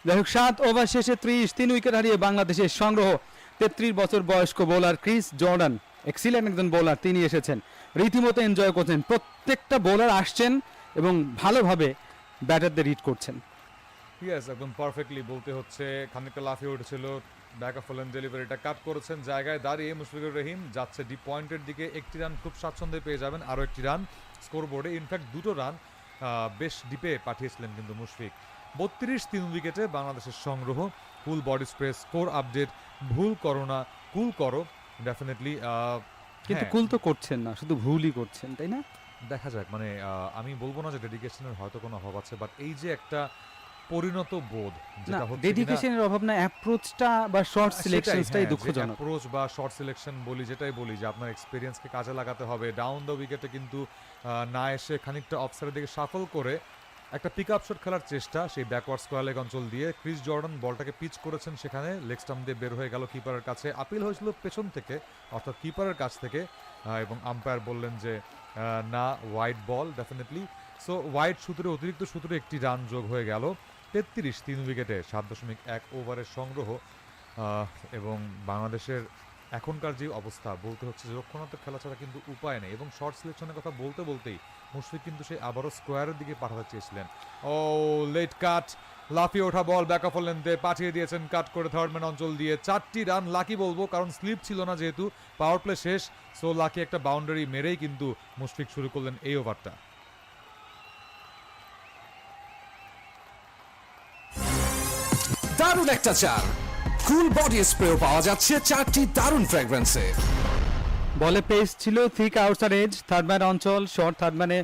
যাই হোক 7 ওভার শেষে ৩০ উইকেট হারিয়ে বাংলাদেশের সংগ্রহ ৩৩ বছর বয়স্ক বোলার ক্রিস জর্ডান। এক্সিলেন্ট একজন বোলার, তিনি এসেছেন, রীতিমতো এনজয় করছেন। প্রত্যেকটা বোলার আসছেন এবং ভালোভাবে ব্যাটারদের রিড করছেন। ইয়েস, একদম পারফেক্টলি বলতে হচ্ছে। খানিকটা লাফিয়ে উঠেছিল, ব্যাক অফ ফুলেন ডেলিভারিটা কাট করেছেন। জায়গায় দাঁড়িয়ে মুশফিকুর রহিম যাচ্ছে ডিপ পয়েন্টের দিকে। একটি রান খুব স্বাচ্ছন্দ্যে পেয়ে যাবেন, আরও একটি রান স্কোরবোর্ডে। ইনফ্যাক্ট দুটো রান বেশ ডিপে পাঠিয়েছিলেন কিন্তু মুশফিক। ৩২ উইকেটে বাংলাদেশের সংগ্রহ। Full body spray, score update, ভুল করো না, কুল করো। ডেফিনেটলি কিন্তু কুল তো করছেন না, শুধু ভুলই করছেন, তাই না? দেখা যাক, মানে আমি বলবো না যে ডেডিকেশনের হয়তো কোনো অভাব আছে, বাট এই যে একটা পরিণত বোধ, যেটা হচ্ছে ডেডিকেশনের অভাব না, অ্যাপ্রোচটা বা শর্ট সিলেকশনটাই দুঃখজনক। অ্যাপ্রোচ বা শর্ট সিলেকশন বলি, যেটাই বলি যে আপনার এক্সপেরিয়েন্সকে কাজে লাগাতে হবে। ডাউন দ্য উইকেটে কিন্তু না এসে খানিকটা অফসাইডের দিকে শাফল করে একটা পিক আপ শট খেলার চেষ্টা, সেই ব্যাকওয়ার্ড স্কোয়ার লেগ অঞ্চল দিয়ে। ক্রিস জর্ডান বলটাকে পিচ করেছেন, সেখানে লেগ স্টাম্প দিয়ে বের হয়ে গেল কিপারের কাছে। আপিল হয়েছিল পেছন থেকে, অর্থাৎ কিপারের কাছ থেকে, এবং আম্পায়ার বললেন যে না, wide ball definitely. So wide সূত্রে, অতিরিক্ত সূত্রে একটি রান যোগ হয়ে গেল। ৩৩ উইকেটে ৭.১ ওভারের সংগ্রহ। এবং বাংলাদেশের এখনকার যে অবস্থা, বলতে হচ্ছে যে রক্ষণাত্মক খেলা ছাড়া কিন্তু উপায় নেই। এবং শর্ট সিলেকশনের কথা বলতে বলতেই মুশফিক কিন্তু সেই আবারও স্কোয়ারের দিকে পাঠাতে চেয়েছিলেন। ও লেট কাট, লাফিয়ে ওঠা বল ব্যাক অফ লেন্থে পাঠিয়ে দিয়েছেন কাট করে থার্ডম্যান অঞ্চল দিয়ে। 4টি রান লাকি বলবো, কারণ স্লিপ ছিল না যেহেতু, পাওয়ার প্লে শেষ। সো লাকি একটা বাউন্ডারি মেরেই কিন্তু মুশফিক শুরু করলেন এই ওভারটা। দারুণ একটা চার, কুল বডি স্প্রেও পাওয়া যাচ্ছে 4টি দারুণ ফ্র্যাগ্রেন্সে। বলে পেস ছিল, থিক আউটসাইড এজ, থার্ডম্যান অঞ্চল, শর্ট থার্ডম্যানে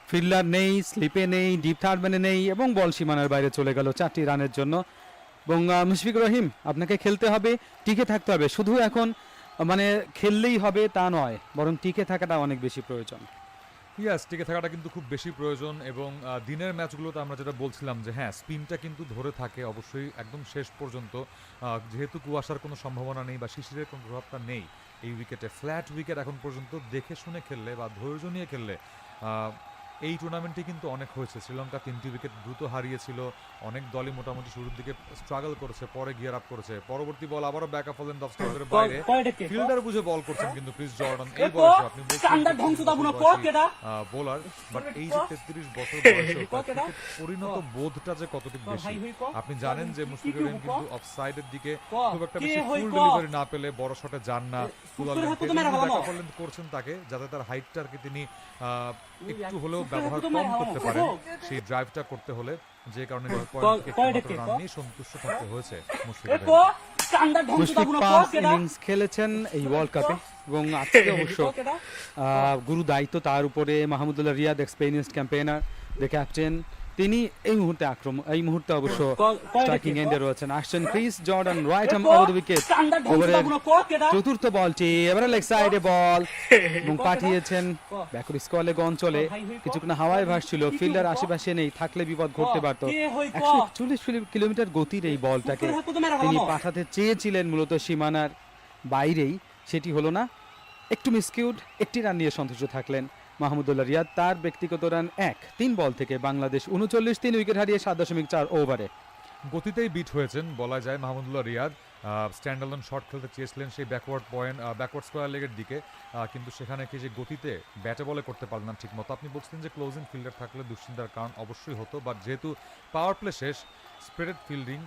ফিল্ডার নেই, স্লিপে নেই, ডিপ থার্ডম্যানে নেই, এবং বল সীমানার বাইরে চলে গেল 4টি রানের জন্য। এবং মুশফিকুর রহিম, আপনাকে খেলতে হবে, টিকে থাকতে হবে। শুধু এখন মানে খেললেই হবে তা নয়, বরং টিকে থাকাটা অনেক বেশি প্রয়োজন। ইয়াস, টিকে থাকাটা কিন্তু খুব বেশি প্রয়োজন। এবং দিনের ম্যাচগুলোতে আমরা যেটা বলছিলাম যে হ্যাঁ, স্পিনটা কিন্তু ধরে থাকে অবশ্যই একদম শেষ পর্যন্ত। যেহেতু কুয়াশার কোনো সম্ভাবনা নেই বা শিশিরের কোনো প্রভাবটা নেই এই উইকেটে, ফ্ল্যাট উইকেট এখন পর্যন্ত দেখে শুনে খেললে বা ধৈর্য নিয়ে খেললে এই টুর্নামেন্টে কিন্তু অনেক হয়েছে। শ্রীলঙ্কা 3টি উইকেট দ্রুত হারিয়েছিল, অনেক দলই মোটামুটি শুরুর দিকে স্ট্রাগল করেছে, পরে গিয়ার আপ করেছে। পরবর্তী বল আবারও ব্যাক আপ হলেন অফ স্টাম্পের বাইরে, ফিল্ডার বুঝে বল করছেন কিন্তু ক্রিস জর্ডান। এই বয়সে আপনি বোলার, বাট এই যে 33 বছর বয়সে পরিণত বোধটা যে কতটুকু বেশি। আপনি জানেন যে মুশফিকুর রহিম কিন্তু অফসাইডের দিকে খুব একটা বেশি ফুল ডেলিভারি না পেলে বড় শটে যান না। করছেন তাকে, যাতে তার হাইটটা আর কি তিনি একটু হলেও ব্যবহার কম করতে পারেন সেই ড্রাইভটা করতে হলে, যে কারণে রান নিয়ে সন্তুষ্ট থাকতে হয়েছে মুশফিক। মুশফিক 5 ইনিংস খেলেছেন এই ওয়ার্ল্ড কাপে, এবং আজকে অবশ্য গুরু দায়িত্ব তার উপরে। Mahmudullah Riyad, experienced campaigner, the captain, তিনি এই মুহূর্তে অবশ্য স্ট্রাইকিং এন্ডে রয়েছেন। আসছেন Chris Jordan, right arm over the wicket. ওভারের চতুর্থ বলটি, এবারে লেগ সাইডে বল, এবং পাঠিয়েছেন ব্যাকওয়ার্ড স্কোয়ার লেগ অঞ্চলে। কিছুক্ষণ হাওয়ায় ভাসছিল, ফিল্ডার আশেপাশে নেই, থাকলে বিপদ ঘটতে পারত। 141 কিলোমিটার গতির এই বলটাকে তিনি পাঠাতে চেয়েছিলেন মূলত সীমানার বাইরেই, সেটি হলো না। একটু মিসকিউড, একটি রান নিয়ে সন্তুষ্ট থাকলেন মাহমুদুল্লাহ রিয়াদ। তার ব্যক্তিগত রান 3 বল থেকে বাংলাদেশ 39, 3 উইকেট হারিয়ে 7.4 ওভারে। গতিতেই বিট হয়েছেন বলা যায় মাহমুদুল্লাহ রিয়াদ। স্ট্যান্ডালোন শট খেলতে চেয়েছিলেন সেই ব্যাকওয়ার্ড স্কোয়ার লেগের দিকে, কিন্তু সেখানে কি যে গতিতে ব্যাটে বলে করতে পারলেন না ঠিক মতো। আপনি বলছিলেন যে ক্লোজিং ফিল্ডার থাকলে দুশ্চিন্তার কারণ অবশ্যই হতো, বাট যেহেতু পাওয়ার প্লে শেষ, স্প্রেডেড ফিল্ডিং,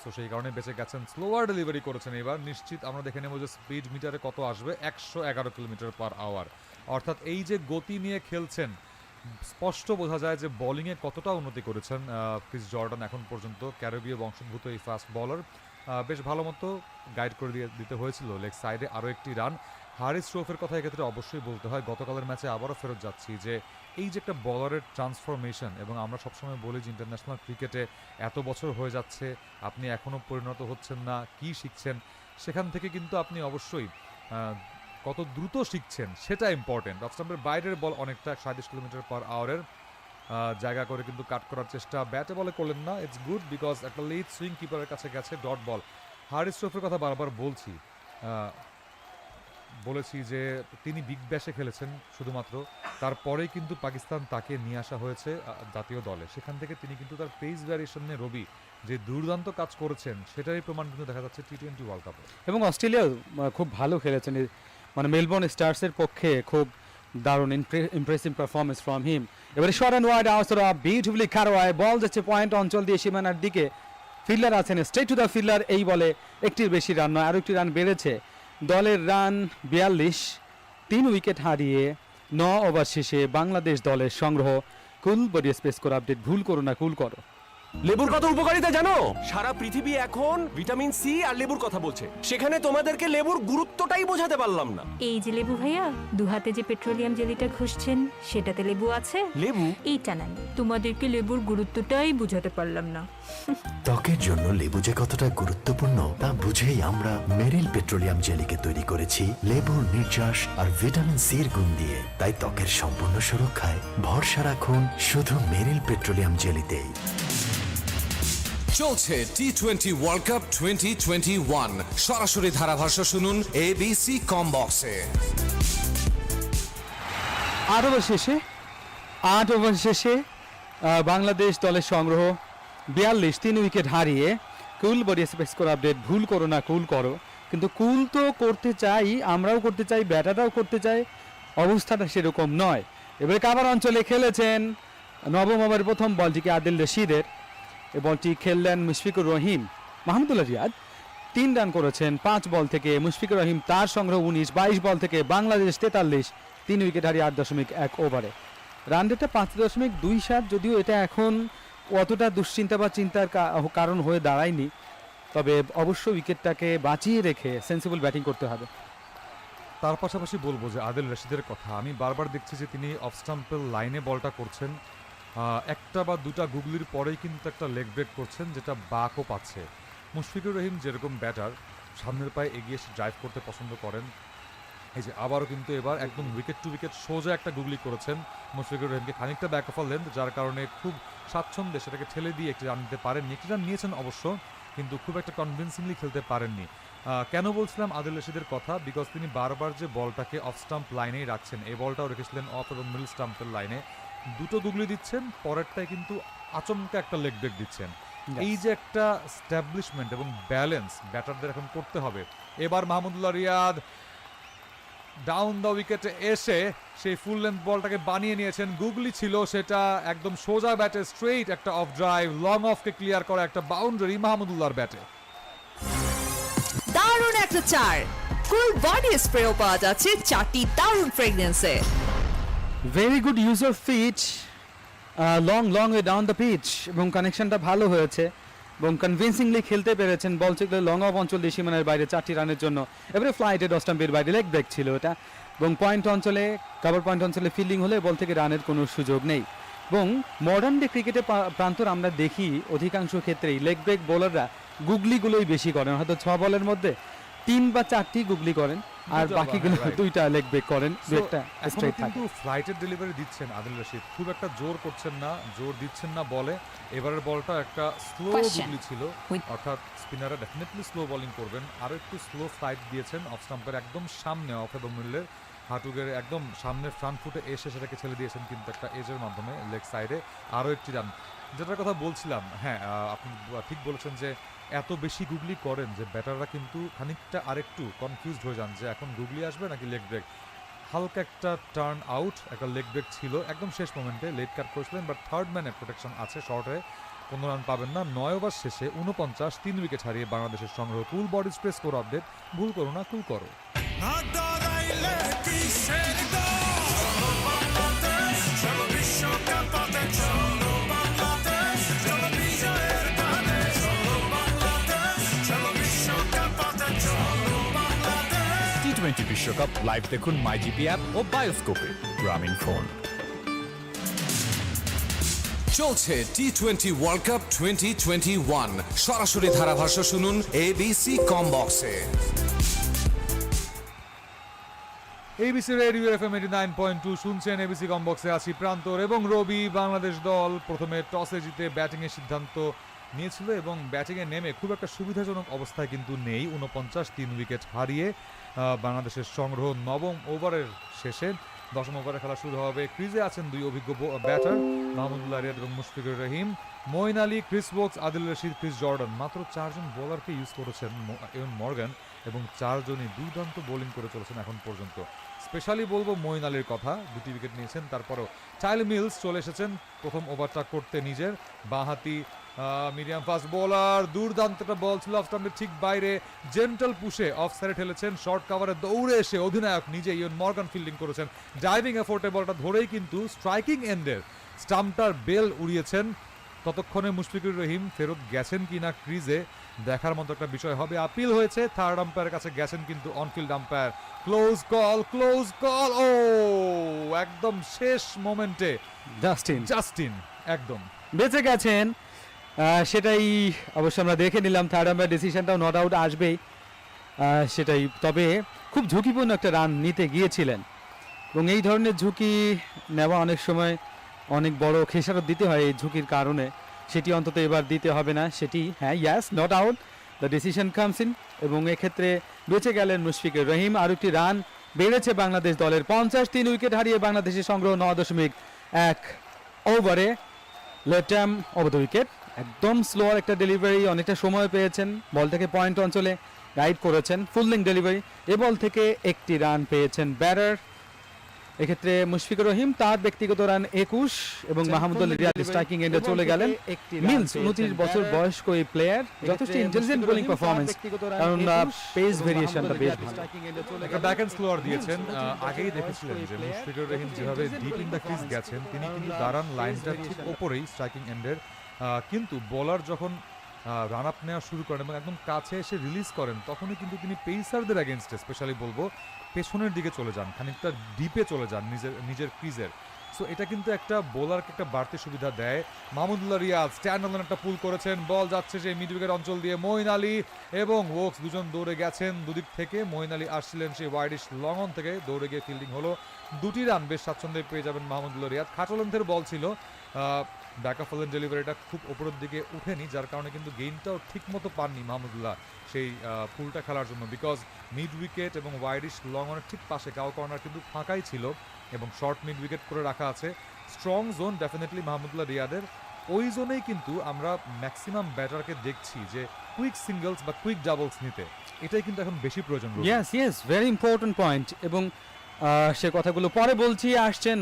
সো সেই কারণে বেঁচে গেছেন। স্লোয়ার ডেলিভারি করেছেন এবার। নিশ্চিত আমরা দেখে নেব যে স্পিড মিটারে কত আসবে, 111 কিলোমিটার পার আওয়ার। অর্থাৎ এই যে গতি নিয়ে খেলছেন, স্পষ্ট বোঝা যায় যে বোলিংয়ে কতটা উন্নতি করেছেন ক্রিস জর্ডান এখন পর্যন্ত। ক্যারিবীয় বংশোদ্ভূত এই ফাস্ট বলার বেশ ভালো মতো গাইড করে দিতে হয়েছিল লেগ সাইডে আরও একটি রান। হারিস রৌফের কথা এক্ষেত্রে অবশ্যই বলতে হয়। গতকালের ম্যাচে আবারও ফেরত যাচ্ছি যে এই যে একটা বলারের ট্রান্সফরমেশন, এবং আমরা সবসময় বলি যে ইন্টারন্যাশনাল ক্রিকেটে এত বছর হয়ে যাচ্ছে, আপনি এখনও পরিণত হচ্ছেন না, কি শিখছেন, সেখান থেকে কিন্তু আপনি অবশ্যই কত দ্রুত শিখছেন সেটা ইম্পর্টেন্ট। অফ স্টাম্পের বাইরের বল অনেকটা 37 কিলোমিটার পার আওয়ারের জায়গা করে কিন্তু কাট করার চেষ্টা ব্যাটে বলে করলেন না। ইটস গুড, বিকজ একটা লেট সুইং কিপারের কাছে গেছে, ডট বল। হারিস রৌফের কথা বারবার বলেছি যে তিনি বিগ ব্যাশে খেলেছেন শুধুমাত্র, তারপরেই কিন্তু পাকিস্তান তাকে নিয়ে আসা হয়েছে জাতীয় দলে। সেখান থেকে তিনি কিন্তু তার পেস ভ্যারিয়েশনে রবি যে দুর্দান্ত কাজ করেছেন সেটারই প্রমাণ কিন্তু দেখা যাচ্ছে টি-20 ওয়ার্ল্ড কাপে। এবং অস্ট্রেলিয়াও খুব ভালো খেলেছেন, মানে মেলবোর্ন স্টার্সের পক্ষে খুব দারুণ ইমপ্রেসিভ পারফরমেন্স ফ্রম হিম। এবারে short and wide outside off beautifully খারোয়ায় বল যাচ্ছে পয়েন্ট অঞ্চল দিয়ে সীমানার দিকে, ফিল্ডার আছেন স্ট্রেট টু দ্য ফিল্ডার। এই বলে একটির বেশি রান নয়, আরও একটি রান বেড়েছে। দলের রান 42, 3 উইকেট হারিয়ে 9 ওভার শেষে বাংলাদেশ দলের সংগ্রহ। কুল বডি স্পেস স্কোর আপডেট, ভুল করো না কুল করো। লেবুর কত উপকারিতা জানো? সারা পৃথিবী এখন ভিটামিন সি আর লেবুর কথা বলছে, সেখানে তোমাদেরকে লেবুর গুরুত্বটাই বোঝাতে পারলাম না। এই যে লেবু ভাইয়া, দুহাতে যে পেট্রোলিয়াম জেলিটা ঘষছেন সেটাতে লেবু আছে। লেবু? এইটা নাই, তোমাদেরকে লেবুর গুরুত্বটাই বুঝাতে পারলাম না। ত্বকের জন্য লেবু যে কতটা গুরুত্বপূর্ণ তা বুঝেই আমরা মেরিল পেট্রোলিয়াম জেলিকে তৈরি করেছি লেবুর নির্যাস আর ভিটামিন সির গুণ দিয়ে। তাই ত্বকের সম্পূর্ণ সুরক্ষায় ভরসা রাখুন শুধু মেরিল পেট্রোলিয়াম জেলিতেই। চলছে টি-20 ওয়ার্ল্ড কাপ 2021 সরাসরি ধারাভাষ্য শুনুন এবিসি কম বক্সে। 8 ওভার শেষে বাংলাদেশ দলের সংগ্রহ 42, 3 উইকেট হারিয়ে। কুল বডি স্কোর আপডেট, ভুল করো না কুল করো। কিন্তু কুল তো করতে চাই, আমরাও করতে চাই, ব্যাটাররাও করতে চাই, অবস্থাটা সেরকম নয়। এবারে কাভার অঞ্চলে খেলেছেন নবম ওভারের প্রথম বলটিকে আদিল রশিদের, এই বলটি খেললেন মুশফিকুর রহিম। মাহমুদুল্লাহ রিয়াদ 3 রান করেছেন 5 বল থেকে, মুশফিকুর রহিম তার সংগ্রহ 19, 22 বল থেকে বাংলাদেশ 43, 3 উইকেট হারিয়ে 8.1 ওভারে। রান রেটটা 5.27, যদিও এটা এখন অতটা দুশ্চিন্তা বা চিন্তার কারণ হয়ে দাঁড়ায়নি, তবে অবশ্য উইকেটটাকে বাঁচিয়ে রেখে সেন্সিবল ব্যাটিং করতে হবে। তার পাশাপাশি বলবো যে আদিল রশিদের কথা, আমি বারবার দেখছি যে তিনি অফ স্টাম্পের লাইনে বলটা করছেন, একটা বা দুটা গুগলির পরেই কিন্তু একটা লেগ ব্রেক করছেন, যেটা বাকও পাচ্ছে। মুশফিকুর রহিম যেরকম ব্যাটার, সামনের পায়ে এগিয়ে এসে ড্রাইভ করতে পছন্দ করেন, এই যে আবারও কিন্তু এবার একদম উইকেট টু উইকেট সোজা একটা গুগলি করেছেন মুশফিকুর রহিমকে, খানিকটা ব্যাক অফ লেন্থ, যার কারণে খুব স্বাচ্ছন্দ্যে সেটাকে ঠেলে দিয়ে একটি রান নিতে পারেননি। একটি রান নিয়েছেন অবশ্য, কিন্তু খুব একটা কনভিন্সিংলি খেলতে পারেননি। কেন বলছিলাম আদিল রশিদের কথা? বিকজ তিনি বারবার যে বলটাকে অফ স্টাম্প লাইনেই রাখছেন, এই বলটাও রেখেছিলেন অফ এবং মিডল স্টাম্পের লাইনে, দুটো গুগলি দিচ্ছেন, পরেরটায় কিন্তু আচমকা একটা লেগ ব্রেক দিচ্ছেন। এই যে একটা স্ট্যাবলিশমেন্ট এবং ব্যালেন্স ব্যাটারদের এখন করতে হবে। এবার মাহমুদুল্লাহ রিয়াদ ডাউন দ্য উইকেটে এসে সেই ফুল লেন্থ বলটাকে বানিয়ে নিয়েছেন, গুগলি ছিল সেটা একদম সোজা ব্যাটে স্ট্রেইট একটা অফ ড্রাইভ, লং অফকে ক্লিয়ার করা একটা বাউন্ডারি মাহমুদুল্লাহর ব্যাটে। দারুণ একটা 4 কুল বডি স্প্রেও পাওয়া যাচ্ছে 4টি দারুণ ফ্রেগরেন্সে। Very good use of feet, long way down the pitch, এবং কানেকশনটা ভালো হয়েছে এবং কনভিন্সিংলি খেলতে পেরেছেন। বল ছিল লং অফ অঞ্চল দিয়ে সীমানার বাইরে 4টি রানের জন্য। এবারে ফ্লাইটেড অফ স্টাম্পের বাইরে লেগ ব্রেক ছিল এটা, এবং পয়েন্ট অঞ্চলে কাভার পয়েন্ট অঞ্চলে ফিল্ডিং হলে বল থেকে রানের কোনো সুযোগ নেই। এবং মডার্ন ডে ক্রিকেটে প্রান্তর আমরা দেখি অধিকাংশ ক্ষেত্রেই লেগ ব্রেক বোলাররা গুগলিগুলোই বেশি করেন, হয়তো 6 বলের মধ্যে 3 বা 4টি গুগলি করেন, আর বাকিগুলো 2টা লেগ ব্রেক করেন, একটা স্ট্রেট থাকে। কিন্তু ফ্লাইটের ডেলিভারি দিচ্ছেন আদিল রশিদ, খুব একটা জোর করছেন না, জোর দিচ্ছেন না বলে। এবারের বলটা একটা স্লো গুগলি ছিল, অর্থাৎ স্পিনাররা ডেফিনেটলি স্লো বোলিং করবেন, আরো একটু স্লো ফ্লাইট দিয়েছেন অফ স্টাম্পের একদম সামনে, অফ এবং মিডলের হাঁটুকের একদম সামনে ফ্রন্ট ফুটে এসে সেটাকে ছেড়ে দিয়েছেন, কিন্তু একটা এজের মাধ্যমে লেগ সাইডে আরও একটি রান। যেটার কথা বলছিলাম, হ্যাঁ আপনি ঠিক বলেছেন যে এত বেশি গুগলি করেন যে ব্যাটাররা কিন্তু খানিকটা আরেকটু কনফিউজড হয়ে যান যে এখন গুগলি আসবে নাকি লেগ ব্রেক। হালকা একটা টার্ন আউট, একটা লেগ ব্রেক ছিল একদম শেষ মোমেন্টে, লেট কাট করেছিলেন, বাট থার্ড ম্যানের প্রোটেকশন আছে, শর্টে 15 রান পাবেন না। 9 ওভার শেষে 49, 3 উইকেট হারিয়ে বাংলাদেশের সংগ্রহ। কুল বডি স্প্রেস স্কোর আপডেট, ভুল করো না কুল করো। টি20 বিশ্বকাপ লাইভ দেখুন মাই জিপি অ্যাপ ও বায়োস্কোপে গ্রামীণ ফোন। চলছে টি-20 ওয়ার্ল্ড কাপ 2021 সরাসরি ধারাভাষ্য শুনুন এবিসি কম বক্সে। এবিসি রেডিও এফএম 89.2 শুনছেন, এবিসি কম বক্সে আছি প্রান্তর এবং রবি। বাংলাদেশ দল প্রথমে টসে জিতে ব্যাটিংয়ের সিদ্ধান্ত নিয়েছিল এবং ব্যাটিংয়ে নেমে খুব একটা সুবিধাজনক অবস্থায় কিন্তু নেই। 49, 3 উইকেট হারিয়ে বাংলাদেশের সংগ্রহ। নবম ওভারের শেষে দশম ওভারে খেলা শুরু হবে। ক্রিজে আছেন দুই অভিজ্ঞ ব্যাটার মাহমুদুল্লাহ রিয়াদ এবং Mushfiqur Rahim. Moeen Ali, Chris Woakes, Adil Rashid, Chris Jordan, মাত্র 4 জন বোলারকে ইউজ করেছেন ইয়ন মর্গান এবং 4 জনই দুর্দান্ত বোলিং করে চলেছেন এখন পর্যন্ত। স্পেশালি বলবো মঈন আলীর কথা, 2টি উইকেট নিয়েছেন। তারপরও টাইলার মিলস চলে এসেছেন প্রথম ওভারটা করতে, নিজের বাঁহাতি মিডিয়াম ফাস্ট বোলার, দুর্দান্ত একটা বল ছিল অফ স্টাম্পের ঠিক বাইরে, জেন্টাল পুশে অফ সাইডে ঠেলেছেন, শর্ট কাভারে দৌড়ে এসে অধিনায়ক নিজে ইয়ন মর্গান ফিল্ডিং করেছেন, ডাইভিং এফোর্টে বলটা ধরেই কিন্তু স্ট্রাইকিং এন্ডের স্টাম্পটার বেল উড়িয়েছেন। ততক্ষণে মুশফিকুর রহিম ফেরত গেছেন কিনা ক্রিজে দেখার মতো একটা বিষয় হবে। আপিল হয়েছে, থার্ড আম্পায়ারের কাছে গেছেন কিন্তু অনফিল্ড আম্পায়ার। ক্লোজ কল, ও একদম শেষ মোমেন্টে জাস্টিন একদম বেঁচে গেছেন, সেটাই অবশ্য আমরা দেখে নিলাম। থার্ড আম্পায়ার ডিসিশনটাও নট আউট আসবেই, সেটাই। তবে খুব ঝুঁকিপূর্ণ একটা রান নিতে গিয়েছিলেন এবং এই ধরনের ঝুঁকি নেওয়া অনেক সময় অনেক বড় খেসারত দিতে হয় এই ঝুঁকির কারণে, সেটি অন্তত এবার দিতে হবে না। সেটি হ্যাঁ, yes, not out, the decision comes in, এবং এক্ষেত্রে বেঁচে গেলেন মুশফিকুর রহিম। আর একটি রান বেড়েছে বাংলাদেশ দলের, 53 উইকেট হারিয়ে বাংলাদেশের সংগ্রহ 9.1 ওভারে। লেটাম ওভার দ্য উইকেট, একদম স্লো একটা ডেলিভারি, অনেকটা সময় পেয়েছেন, বলটাকে পয়েন্ট অঞ্চলে গাইড করেছেন, ফুল লেন্থ ডেলিভারি, এ বল থেকে একটি রান পেয়েছেন ব্যাটার। এক্ষেত্রে মুশফিকুর রহিম তার ব্যক্তিগত রান 21 এবং মাহমুদুল্লাহ রিয়াদ স্ট্রাইকিং এন্ডে চলে গেলেন। মিলস 29 বছর বয়স্ক এই প্লেয়ার, যথেষ্ট ইন্টেলিজেন্ট বোলিং পারফরম্যান্স, কারণ পেস ভেরিয়েশনটা বেশ ভালো। একটা ব্যাক এন্ড স্লোয়ার দিয়েছেন। আগেই দেখেছিলেন যে মুশফিকুর রহিম যেভাবে ডিপ ইন দ্য ক্রিজ গেছেন, তিনি কিন্তু দাঁড়ান লাইনটার ঠিক ওপরেই স্ট্রাইকিং এন্ডের, কিন্তু বোলার যখন রান আপ নেওয়া শুরু করেন এবং একদম কাছে এসে রিলিজ করেন, তখনই কিন্তু তিনি পেসারদের এগেনস্টে স্পেশালি বলবো পেছনের দিকে চলে যান, খানিকটা ডিপে চলে যান নিজের ক্রিজের। সো এটা কিন্তু একটা বোলারকে একটা বাড়তি সুবিধা দেয়। মাহমুদুল্লাহ রিয়াদ স্ট্যান্ড অন একটা পুল করেছেন, বল যাচ্ছে যে মিড উইকেট অঞ্চল দিয়ে। মঈন আলী এবং ওকস দুজন দৌড়ে গেছেন দুদিক থেকে। মঈন আলী আসছিলেন সেই ওয়াইডিশ লং অন থেকে, দৌড়ে গিয়ে ফিল্ডিং হলো, 2টি রান বেশ স্বাচ্ছন্দ্যে পেয়ে যাবেন মাহমুদুল্লাহ রিয়াদ। খাটো লেন্থের বল ছিল, ব্যাকআপ ফলেন ডেলিভারিটা খুব ওপরের দিকে উঠেনি, যার কারণে কিন্তু গেইনটাও ঠিক মতো পাননি মাহমুদুল্লাহ সেই পুলটা খেলার জন্য, বিকজ মিড উইকেট এবং ওয়াইডিশ লং অনের ঠিক পাশে কাউ কর্নার কিন্তু ফাঁকাই ছিল এবং শর্ট মিড উইকেট করে রাখা আছে। স্ট্রং জোন ডেফিনেটলি মাহমুদুল্লাহ রিয়াদের, ওই জোনেই কিন্তু আমরা ম্যাক্সিমাম ব্যাটারকে দেখছি যে কুইক সিঙ্গলস বা কুইক ডাবলস নিতে, এটাই কিন্তু এখন বেশি প্রয়োজন। ইয়েস, ভেরি ইম্পর্টেন্ট পয়েন্ট, এবং সে কথাগুলো পরে বলছি। আসছেন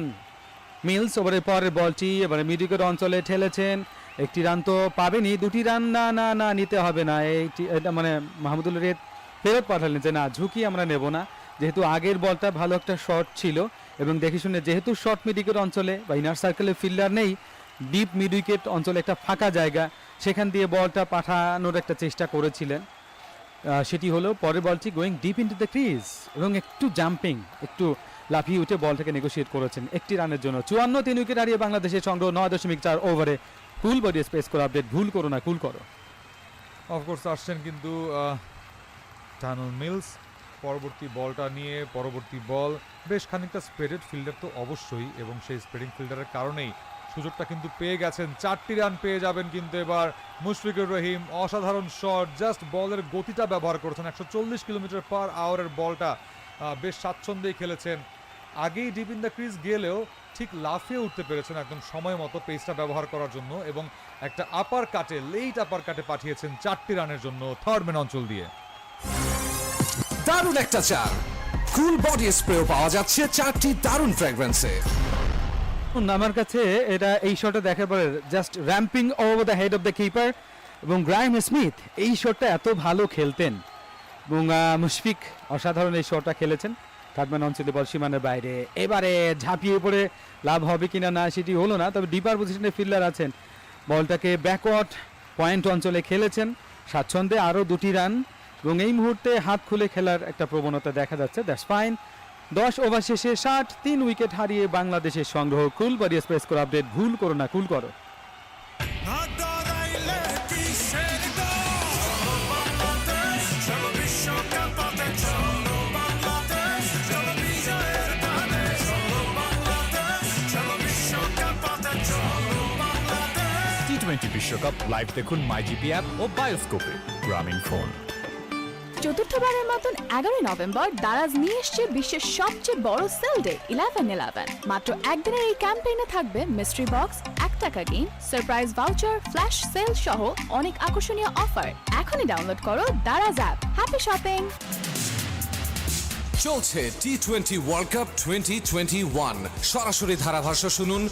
মিলস, ওভারের পরের বলটি এবারে মিড উইকেট অঞ্চলে ঠেলেছেন, একটি রান তো পাবেনি, 2টি রান না নিতে হবে না, এটা মানে মাহমুদুল্লাহ রিয়াদ ফেরত পাঠালেন যে না, ঝুঁকি আমরা নেব না, যেহেতু আগের বলটা ভালো একটা শট ছিল এবং দেখে শুনে, যেহেতু শর্ট মিড উইকেট অঞ্চলে বা ইনার সার্কেলে ফিল্ডার নেই, ডিপ মিড উইকেট অঞ্চলে একটা ফাঁকা জায়গা, সেখান দিয়ে বলটা পাঠানোর একটা চেষ্টা করেছিলেন, সেটি হলো পরের বলটি going deep into the crease এবং একটু জাম্পিং, একটু লাফিয়ে উঠে বলটাকে নেগোশিয়েট করেছেন একটি রানের জন্য। 54 উইকেট হারিয়ে বাংলাদেশের সংগ্রহ 9.4 ওভারে। কুল বডি স্পেস করে আপডেট, ভুল করো না, কুল করো। অফকোর্স আসছেন কিন্তু টানুল মিলস পরবর্তী বলটা নিয়ে। পরবর্তী বল বেশ খানিকটা স্প্রেডেড ফিল্ডার তো অবশ্যই, এবং সেই স্প্রেডিং ফিল্ডারের কারণেই সুযোগটা কিন্তু পেয়ে গেছেন। 4টি রান পেয়ে যাবেন কিন্তু এবার মুশফিকুর রহিম। অসাধারণ শট, জাস্ট বলের গতিটা ব্যবহার করেছেন, 140 কিলোমিটার পার আওয়ারের বলটা বেশ স্বাচ্ছন্দ্যেই খেলেছেন। আগেই ডিপ ইন দ্য ক্রিজ গেলেও ঠিক লাফিয়ে উঠতে পেরেছেন একদম সময় মতো পেসটা ব্যবহার করার জন্য, এবং একটা আপার কাটে, লেট আপার কাটে পাঠিয়েছেন 4টি রানের জন্য থার্ড ম্যান অঞ্চল দিয়ে। দারুণ একটা চার, কুল বডি স্প্রেও পাওয়া যাচ্ছে 4টি দারুণ ফ্র্যাগ্রেন্সে। আমার কাছে এটা এই শটে দেখার পরে just ramping over the head of the keeper, এবং গ্রাইম স্মিথ এই শটটা এত ভালো খেলতেন, এবং মুশফিক অসাধারণ এই শটটা খেলেছেন। থার্ডম্যান অঞ্চলে বল সীমানার বাইরে, এবারে ঝাঁপিয়ে পড়ে লাভ হবে কিনা না সেটি হলো না, তবে ডিপার পজিশনে ফিল্ডার আছেন, বলটাকে ব্যাকওয়ার্ড পয়েন্ট অঞ্চলে খেলেছেন স্বাচ্ছন্দ্যে, আরও 2টি রান, এবং এই মুহূর্তে হাত খুলে খেলার একটা প্রবণতা দেখা যাচ্ছে, দ্যাটস ফাইন। 10 ওভার শেষে 3 উইকেট হারিয়ে বাংলাদেশের সংগ্রহ। কুল বডি স্পেস করে আপডেট, ভুল করো না, কুল করো। T20 বিশ্বকাপ লাইভ দেখুন মাই জিপি অ্যাপ ও বায়োস্কোপে গ্রামীণ ফোন। চতুর্থবারের মতন 11 নভেম্বর দারাজ নিয়ে এসছে বিশ্বের সবচেয়ে বড় সেল ডে 11/11। মাত্র একদিনের এই ক্যাম্পেইনে থাকবে মিস্ট্রি বক্স, 1 টাকা game, surprise voucher, flash sell সহ অনেক আকর্ষণীয় অফার। এখনই ডাউনলোড করো দারাজ অ্যাপ। Happy shopping. চলছে টি20 ওয়ার্ল্ড কাপ 2021 সরাসরি ধারাভাষ্য শুনুন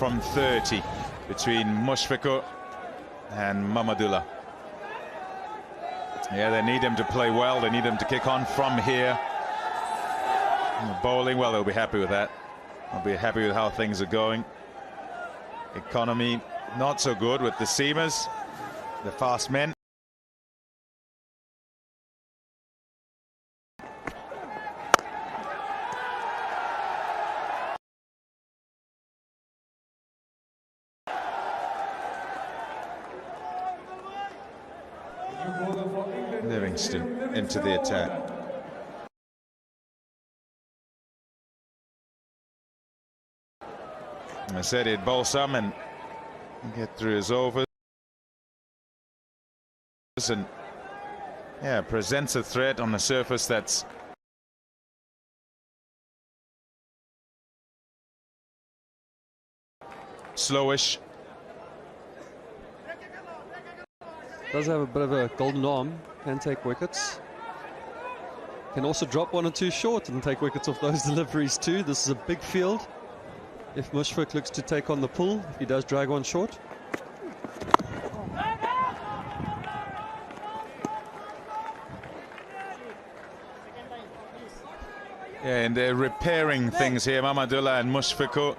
from 30 between Mushfiqur and Mamadullah. Yeah, they need him to play well. They need him to kick on from here. And the bowling, well, they'll be happy with that. They'll be happy with how things are going. Economy not so good with the seamers, the fast men. Livingston into the attack. I said he'd bowl some and get through his overs and yeah, presents a threat on a surface that's slowish. Does have a bit of a golden arm, can take wickets. Can also drop 1 or 2 short and take wickets off those deliveries too. This is a big field. If Mushfiq looks to take on the pull, if he does drag one short. Yeah, and they're repairing things here, Mamadullah and Mushfiqur.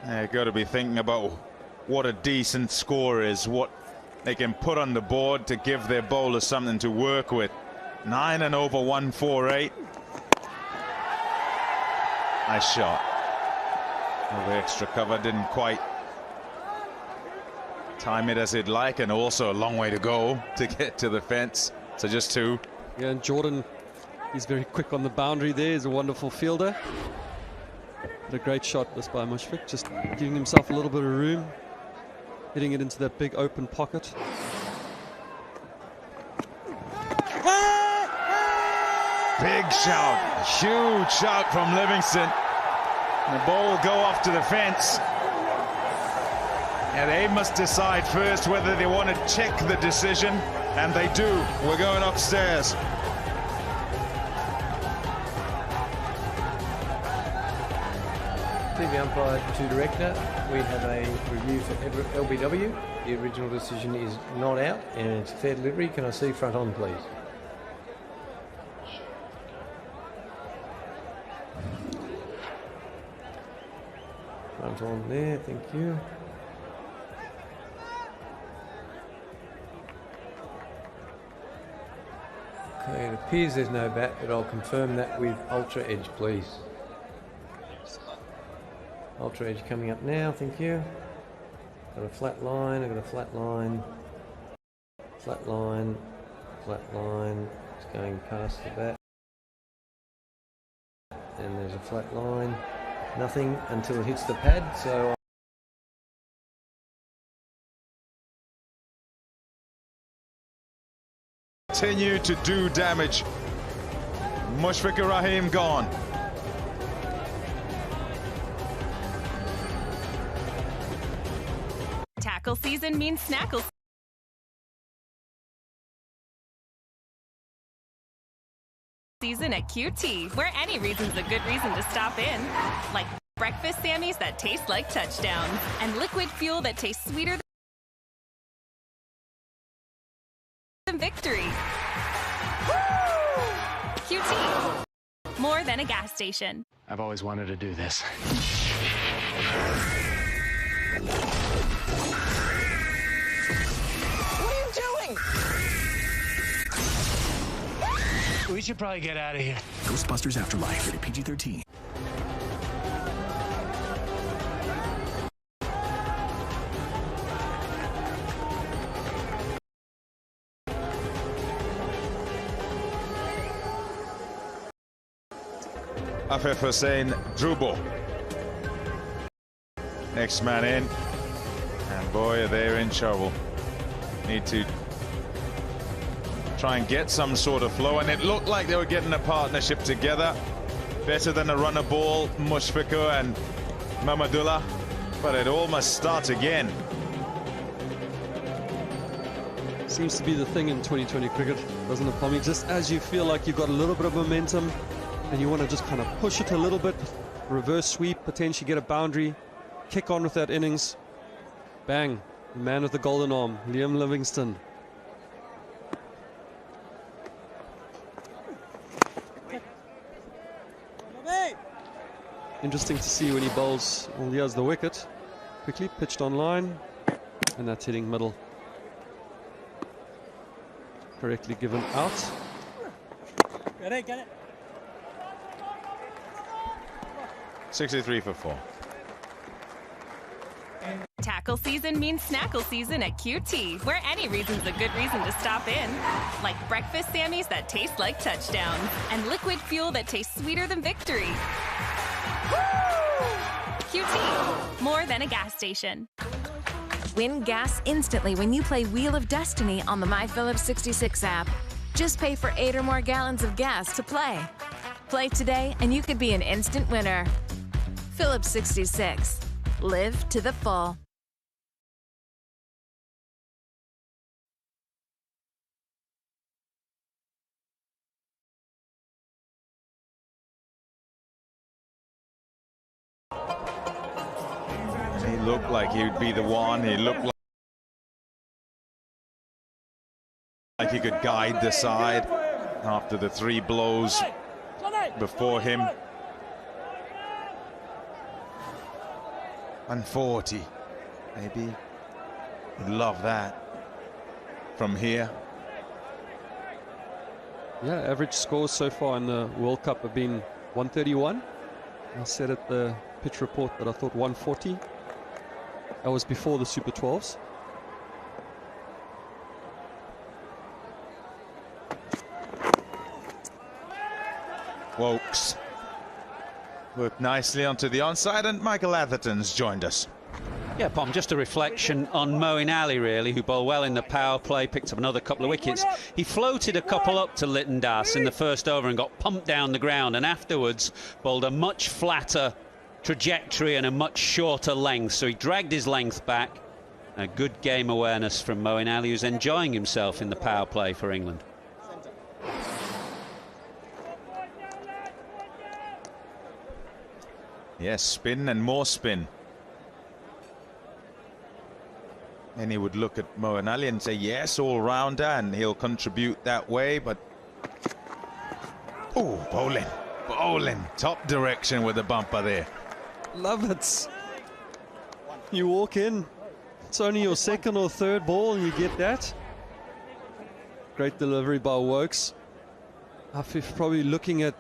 They've got to be thinking about what a decent score is, what they can put on the board to give their bowlers something to work with. 9 and over 148. Nice shot. Over extra cover, didn't quite time it as he'd like, and also a long way to go to get to the fence. So just 2. Yeah, and Jordan, he's very quick on the boundary there. He's a wonderful fielder. But a great shot this by Mushfiq, just giving himself a little bit of room, hitting it into that big open pocket. Big shout, huge shout from Livingston. The ball will go off to the fence. And they must decide first whether they want to check the decision, and they do. We're going upstairs. TV umpire to director. We have a review for LBW. The original decision is not out and it's fair delivery. Can I see front on, please? Front on there, thank you. Okay, it appears there's no bat, but I'll confirm that with Ultra Edge, please. Ultra Edge coming up now, thank you. Got a flat line, I've got a flat line. Flat line, flat line. It's going past the bat. And there's a flat line. Nothing until it hits the pad, so... Continue to do damage. Mushfiqur Rahim gone. Tackle season means snackle season at QT, where any reason's a good reason to stop in. Like breakfast Sammies that taste like touchdowns, and liquid fuel that tastes sweeter than victory. Woo! QT, more than a gas station. I've always wanted to do this. We should probably get out of here. Ghostbusters Afterlife, rated PG-13. Afif Hussain Drubo. Next man in. And boy, they're in trouble. Need to try and get some sort of flow, and it looked like they were getting a partnership together. Better than a runner ball, Mushfiqur and Mamadullah, but it all must start again. Seems to be the thing in 2020 cricket, doesn't it, Pommy? Just as you feel like you've got a little bit of momentum and you want to just kind of push it a little bit, reverse sweep, potentially get a boundary, kick on with that innings. Bang, the man with the golden arm, Liam Livingstone. Interesting to see when he bowls. Well, he has the wicket. Quickly pitched on line, and that's hitting middle. Correctly given out. Get it. 63 for 4. Tackle season means snackle season at QT, where any reason's a good reason to stop in. Like breakfast Sammies that taste like touchdowns, and liquid fuel that tastes sweeter than victory. Woo! QT, more than a gas station. Win gas instantly when you play Wheel of Destiny on the My Phillips 66 app. Just pay for 8 or more gallons of gas to play. Play today and you could be an instant winner. Phillips 66. Live to the full. He looked like he would be the one. He looked like he could guide the side after the 3 blows before him. 140, maybe. You'd love that from here. Yeah, average scores so far in the World Cup have been 131. I said at the pitch report that I thought 140. That was before the Super 12s. Wokes worked nicely onto the onside, and Michael Atherton's joined us. Yeah, Pom, just a reflection on Moeen Ali, really, who bowled well in the power play, picked up another couple of wickets. He floated a couple up to Lytton Das in the first over and got pumped down the ground, and afterwards bowled a much flatter trajectory and a much shorter length, so he dragged his length back. A good game awareness from Moeen Ali, who's enjoying himself in the power play for England. Yes, spin and more spin. And he would look at Moeen Ali and say, yes, all-rounder, and he'll contribute that way, but... Oh, bowling. Top direction with the bumper there. Love it. You walk in, it's only your second or third ball and you get that. Great delivery by Wokes. Afif probably looking at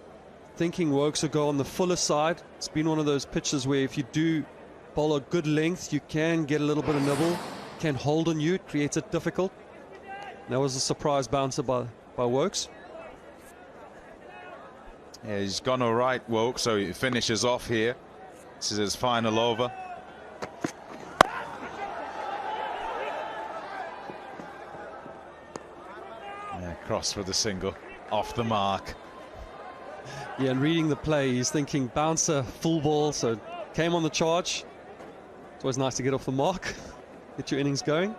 thinking Wokes will go on the fuller side. It's been one of those pitches where if you do bowl a good length, you can get a little bit of nibble, can hold on you, it creates it difficult. That was a surprise bouncer by Wokes. Yeah, he's gone all right, Woke, so he finishes off here. This is his final over. Yeah, cross for the single, off the mark. Yeah, and reading the play, he's thinking bouncer, full ball, so came on the charge. It's always nice to get off the mark, get your innings going.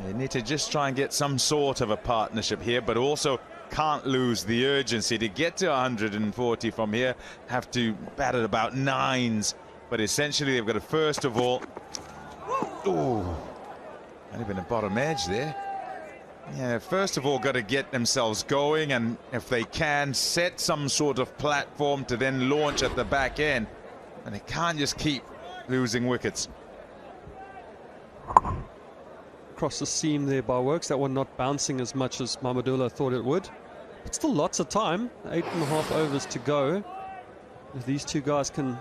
You need to just try and get some sort of a partnership here, but also can't lose the urgency to get to 140 from here. Have to bat at about 9s, but essentially they've got to first of all... Ooh, might have been a bottom edge there. Yeah, first of all got to get themselves going, and if they can, set some sort of platform to then launch at the back end. And they can't just keep losing wickets. Across the seam there by Wokes. That one not bouncing as much as Mahmudullah thought it would. But still lots of time. 8.5 overs to go. If these two guys can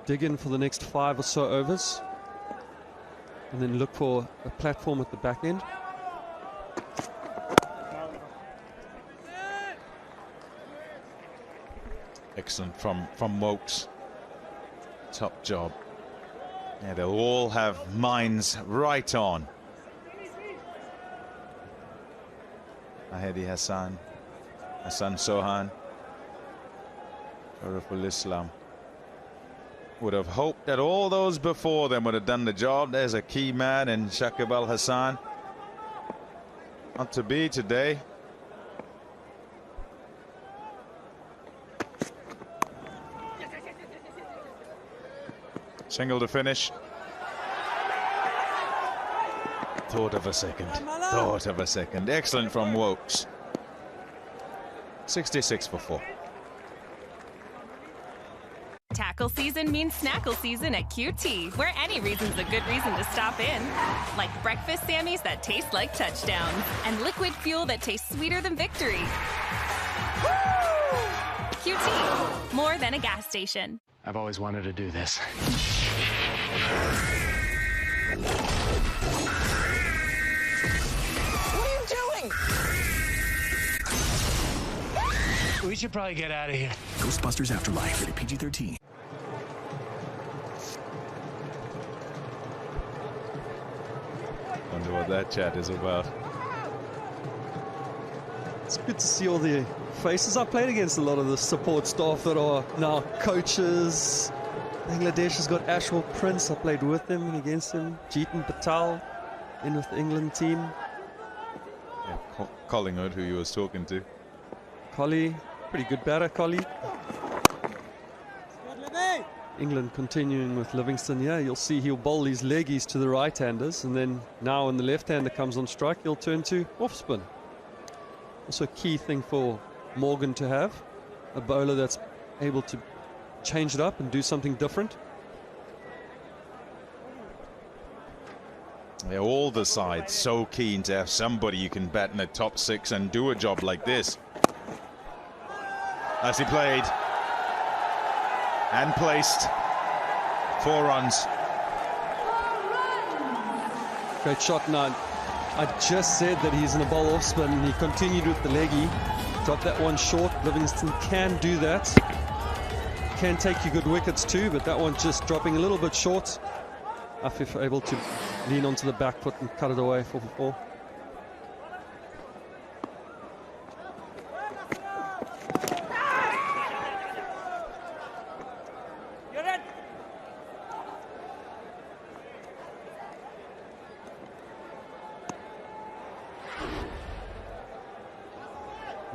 dig in for the next 5 or so overs and then look for a platform at the back end. Excellent from Wokes. Top job. Yeah, they'll all have minds right on. Mahdi Hassan Sohan, Shariful Islam. Would have hoped that all those before them would have done the job. There's a key man in Shakib Al Hassan. Not to be today. Single to finish. Thought of a second. Excellent from Wokes. 66 for 4. Tackle season means snackle season at QT, where any reason's a good reason to stop in. Like breakfast Sammys that taste like touchdowns, and liquid fuel that tastes sweeter than victory. Woo! QT, more than a gas station. I've always wanted to do this. What are you doing? We should probably get out of here. Ghostbusters Afterlife, rated PG-13. Wonder what that chat is about. It's good to see all the faces. I played against a lot of the support staff that are now coaches. Bangladesh has got Ashwell Prince. I played with him and against him. Jeetan Patel in with the England team. Yeah, Collingwood, who you was talking to. Collie, pretty good batter, Collie. England continuing with Livingston. Yeah, you'll see he'll bowl these leggies to the right-handers, and then now when the left-hander comes on strike, he'll turn to off-spin. Also a key thing for Morgan to have, a bowler that's able to change it up and do something different. Yeah, all the sides so keen to have somebody you can bat in the top 6 and do a job like this. As he played and placed 4 runs. Great shot. Now, I just said that he's in a bowl off spin, and he continued with the leggy. Dropped that one short. Livingston can do that. Can take you good wickets too, but that one just dropping a little bit short. Afif able to lean onto the back foot and cut it away 4 for 4.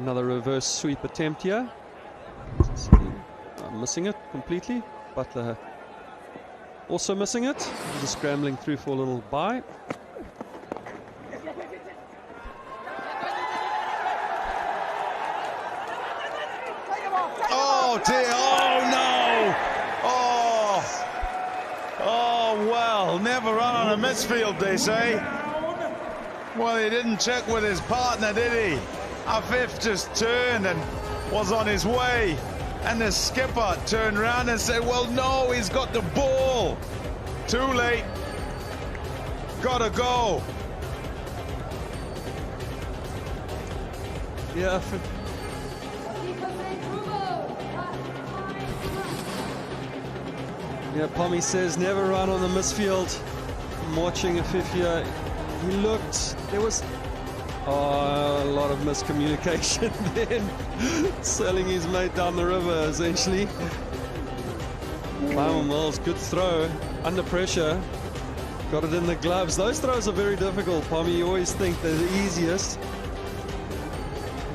Another reverse sweep attempt here. Missing it completely. Butler also missing it. Just scrambling through for a little bye. Oh dear, oh no! Oh well, never run on a misfield, they say. Well, he didn't check with his partner, did he? Afif just turned and was on his way. And the skipper turned around and said, well, no, he's got the ball. Too late. Gotta go. Yeah. Yeah, Pommy says never run on the misfield. I'm watching Afif here. He looked, there was a lot of miscommunication then. Selling his mate down the river, essentially. Simon Mills, good throw. Under pressure. Got it in the gloves. Those throws are very difficult, Pommy. You always think they're the easiest.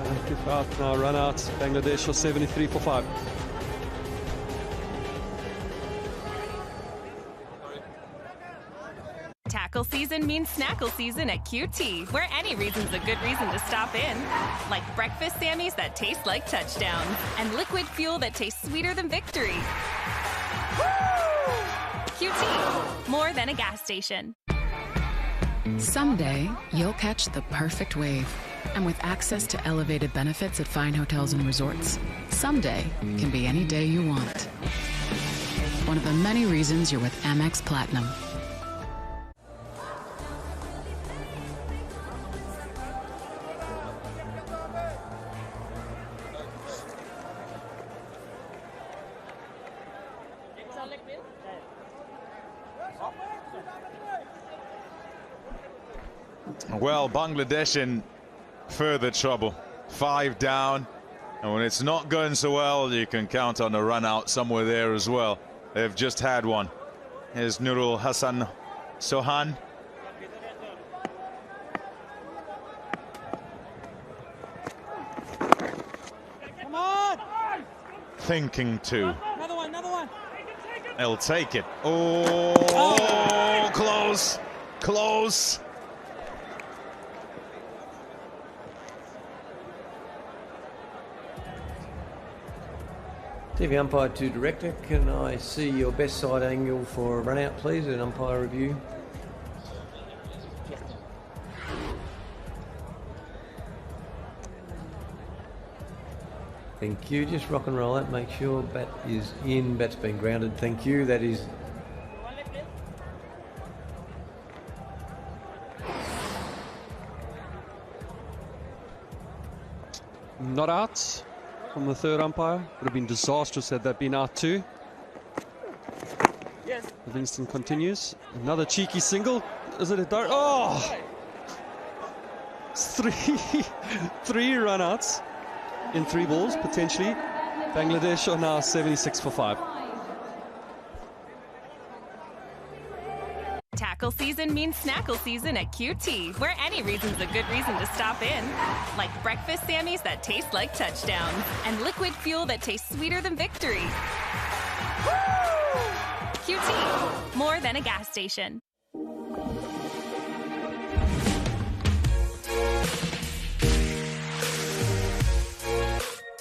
Afif out now, run out. Bangladesh are 73 for 5. Tackle season means snackle season at QT, where any reason's a good reason to stop in. Like breakfast Sammies that taste like touchdowns, and liquid fuel that tastes sweeter than victory. Woo! QT, more than a gas station. Someday, you'll catch the perfect wave. And with access to elevated benefits at fine hotels and resorts, someday can be any day you want. One of the many reasons you're with Amex Platinum. Well, Bangladesh in further trouble. 5 down, and when it's not going so well, you can count on a run out somewhere there as well. They've just had one. Here's Nurul Hassan Sohan. Come on! Thinking to. Another one. They'll take it. Oh, close. Close. TV umpire to director, can I see your best side angle for a run out, please, and umpire review? Thank you. Just rock and roll that. Make sure bat is in. Bat's been grounded. Thank you. That is. Not out from the third umpire. Would have been disastrous had that been out too. Yes. Livingston continues. Another cheeky single. Is it a dart? Oh! Three run-outs in 3 balls, potentially. Bangladesh are now 76 for 5. Tackle season means snackle season at QT, where any reason's a good reason to stop in. Like breakfast Sammies that taste like touchdowns, and liquid fuel that tastes sweeter than victory. Woo! QT, more than a gas station.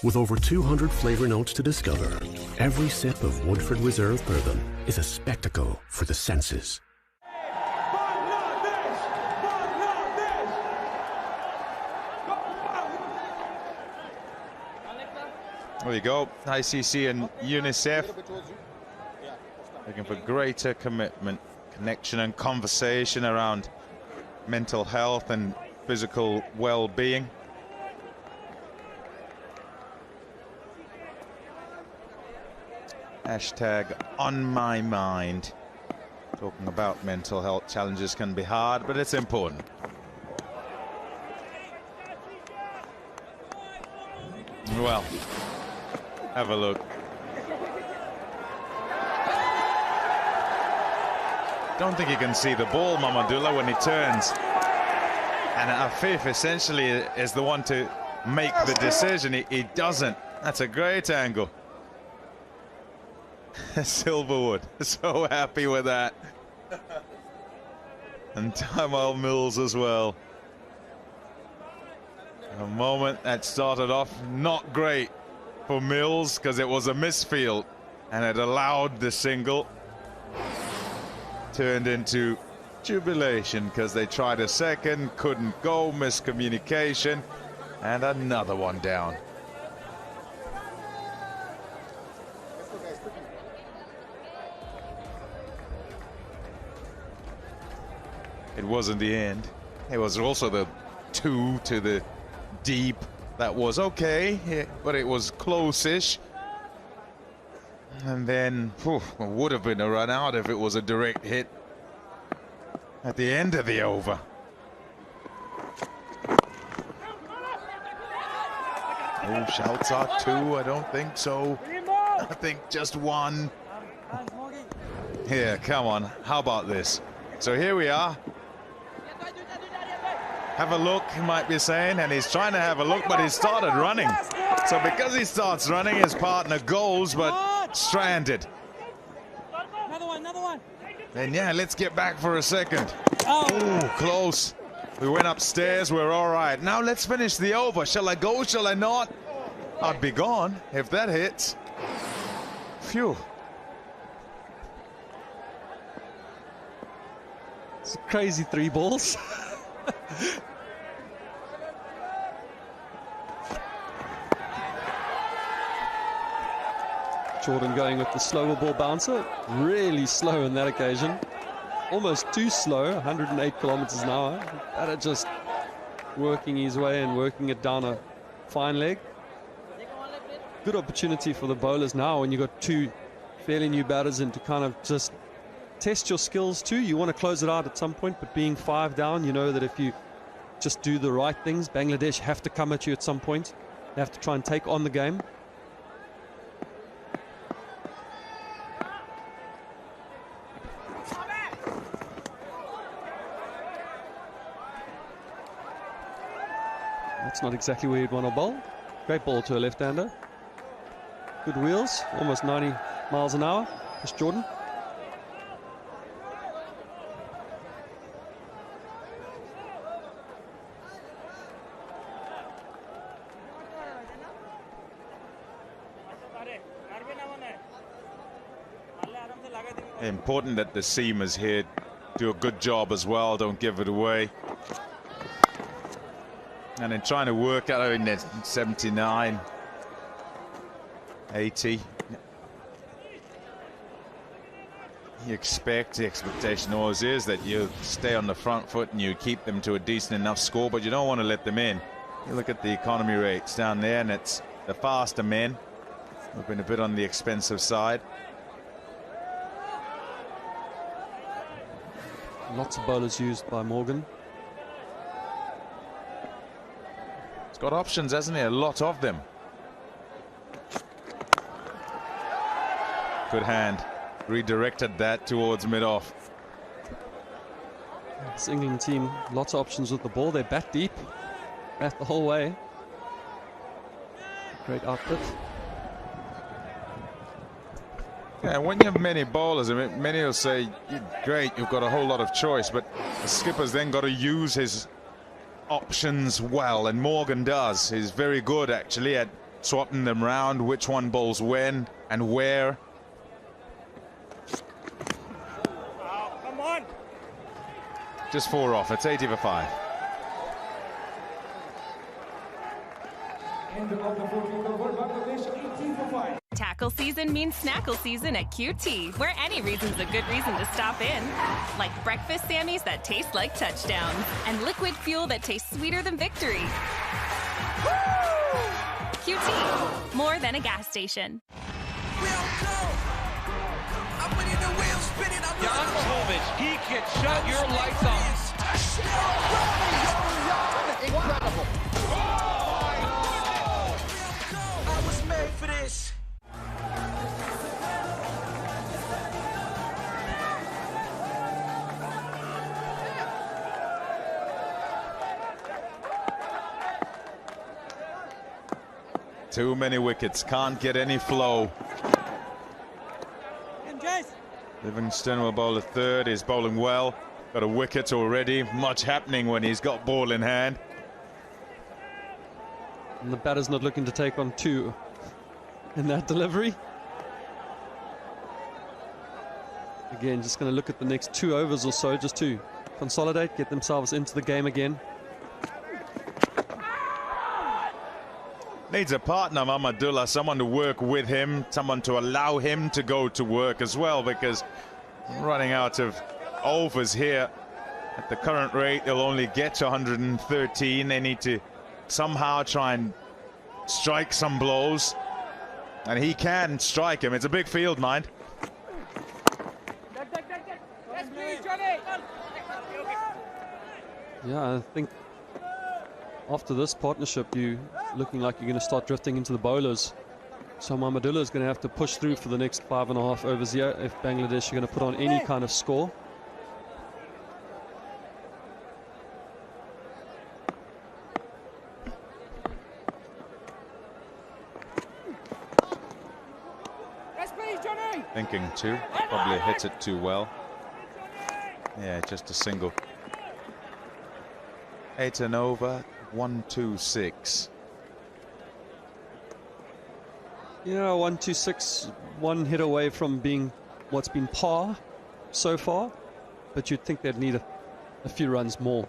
With over 200 flavor notes to discover, every sip of Woodford Reserve Bourbon is a spectacle for the senses. There you go. ICC and UNICEF looking for greater commitment, connection and conversation around mental health and physical well-being. Hashtag on my mind. Talking about mental health challenges can be hard, but it's important. Well, have a look. Don't think you can see the ball, Mamadullah, when he turns. And Afif essentially is the one to make the decision. He doesn't. That's a great angle. Silverwood, so happy with that. And Tymal Mills as well. A moment that started off not great for Mills because it was a misfield and it allowed the single. Turned into jubilation because they tried a second, couldn't go, miscommunication, and another one down. It wasn't the end. It was also the 2 to the deep. That was okay, but it was close-ish. And then, it would have been a run out if it was a direct hit at the end of the over. Oh, shouts are 2. I don't think so. I think just 1. Here, come on. How about this? So here we are. Have a look, he might be saying, and he's trying to have a look, but he started running. So because he starts running, his partner goes, but stranded. Another one. Then yeah, let's get back for a second. Oh, close. We went upstairs, we're all right. Now let's finish the over. Shall I go, shall I not? I'd be gone if that hits. Phew. It's a crazy 3 balls. Jordan going with the slower ball bouncer, really slow on that occasion, almost too slow, 108 kilometers an hour. Batter just working his way and working it down a fine leg. Good opportunity for the bowlers now when you've got 2 fairly new batters in to kind of just test your skills too. You want to close it out at some point, but being 5 down, you know that if you just do the right things, Bangladesh have to come at you at some point. They have to try and take on the game. That's not exactly where you'd want to bowl. Great ball to a left-hander. Good wheels, almost 90 miles an hour. Chris Jordan. Important that the seamers here do a good job as well, don't give it away. And then trying to work out in the 79, 80. The expectation always is that you stay on the front foot and you keep them to a decent enough score, but you don't want to let them in. You look at the economy rates down there, and it's the faster men who've been a bit on the expensive side. Lots of bowlers used by Morgan. He's got options, hasn't he? A lot of them. Good hand. Redirected that towards mid-off. This England team, lots of options with the ball. They bat deep, bat the whole way. Great output. Yeah, when you have many bowlers, I mean, many will say, great, you've got a whole lot of choice, but the skipper's then got to use his options well, and Morgan does. He's very good, actually, at swapping them round, which one bowls when and where. Oh, come on. Just 4 off. It's 80 for 5. Tackle season means snackle season at QT, where any reason's a good reason to stop in. Like breakfast Sammies that taste like touchdowns and liquid fuel that tastes sweeter than victory. Woo! QT, more than a gas station. Jan Kovic, he can shut your lights off. Incredible. I was made for this. Too many wickets, can't get any flow. Livingston will bowl a third, he's bowling well. Got a wicket already, much happening when he's got ball in hand. And the batter's not looking to take on two in that delivery. Again, just going to look at the next 2 overs or so just to consolidate, get themselves into the game again. Needs a partner, Mahmudullah, someone to work with him, someone to allow him to go to work as well, because running out of overs here at the current rate, they'll only get to 113. They need to somehow try and strike some blows, and he can strike him. It's a big field, mind. Yeah, I think after this partnership, you looking like you're going to start drifting into the bowlers. So Mahmudullah is going to have to push through for the next 5.5 overs here if Bangladesh are going to put on any kind of score. Thinking too, probably hits it too well. Yeah, just a single. 8 and over, 1-2-6. Yeah, 1-2-6, 1 hit away from being what's been par so far, but you'd think they'd need a few runs more.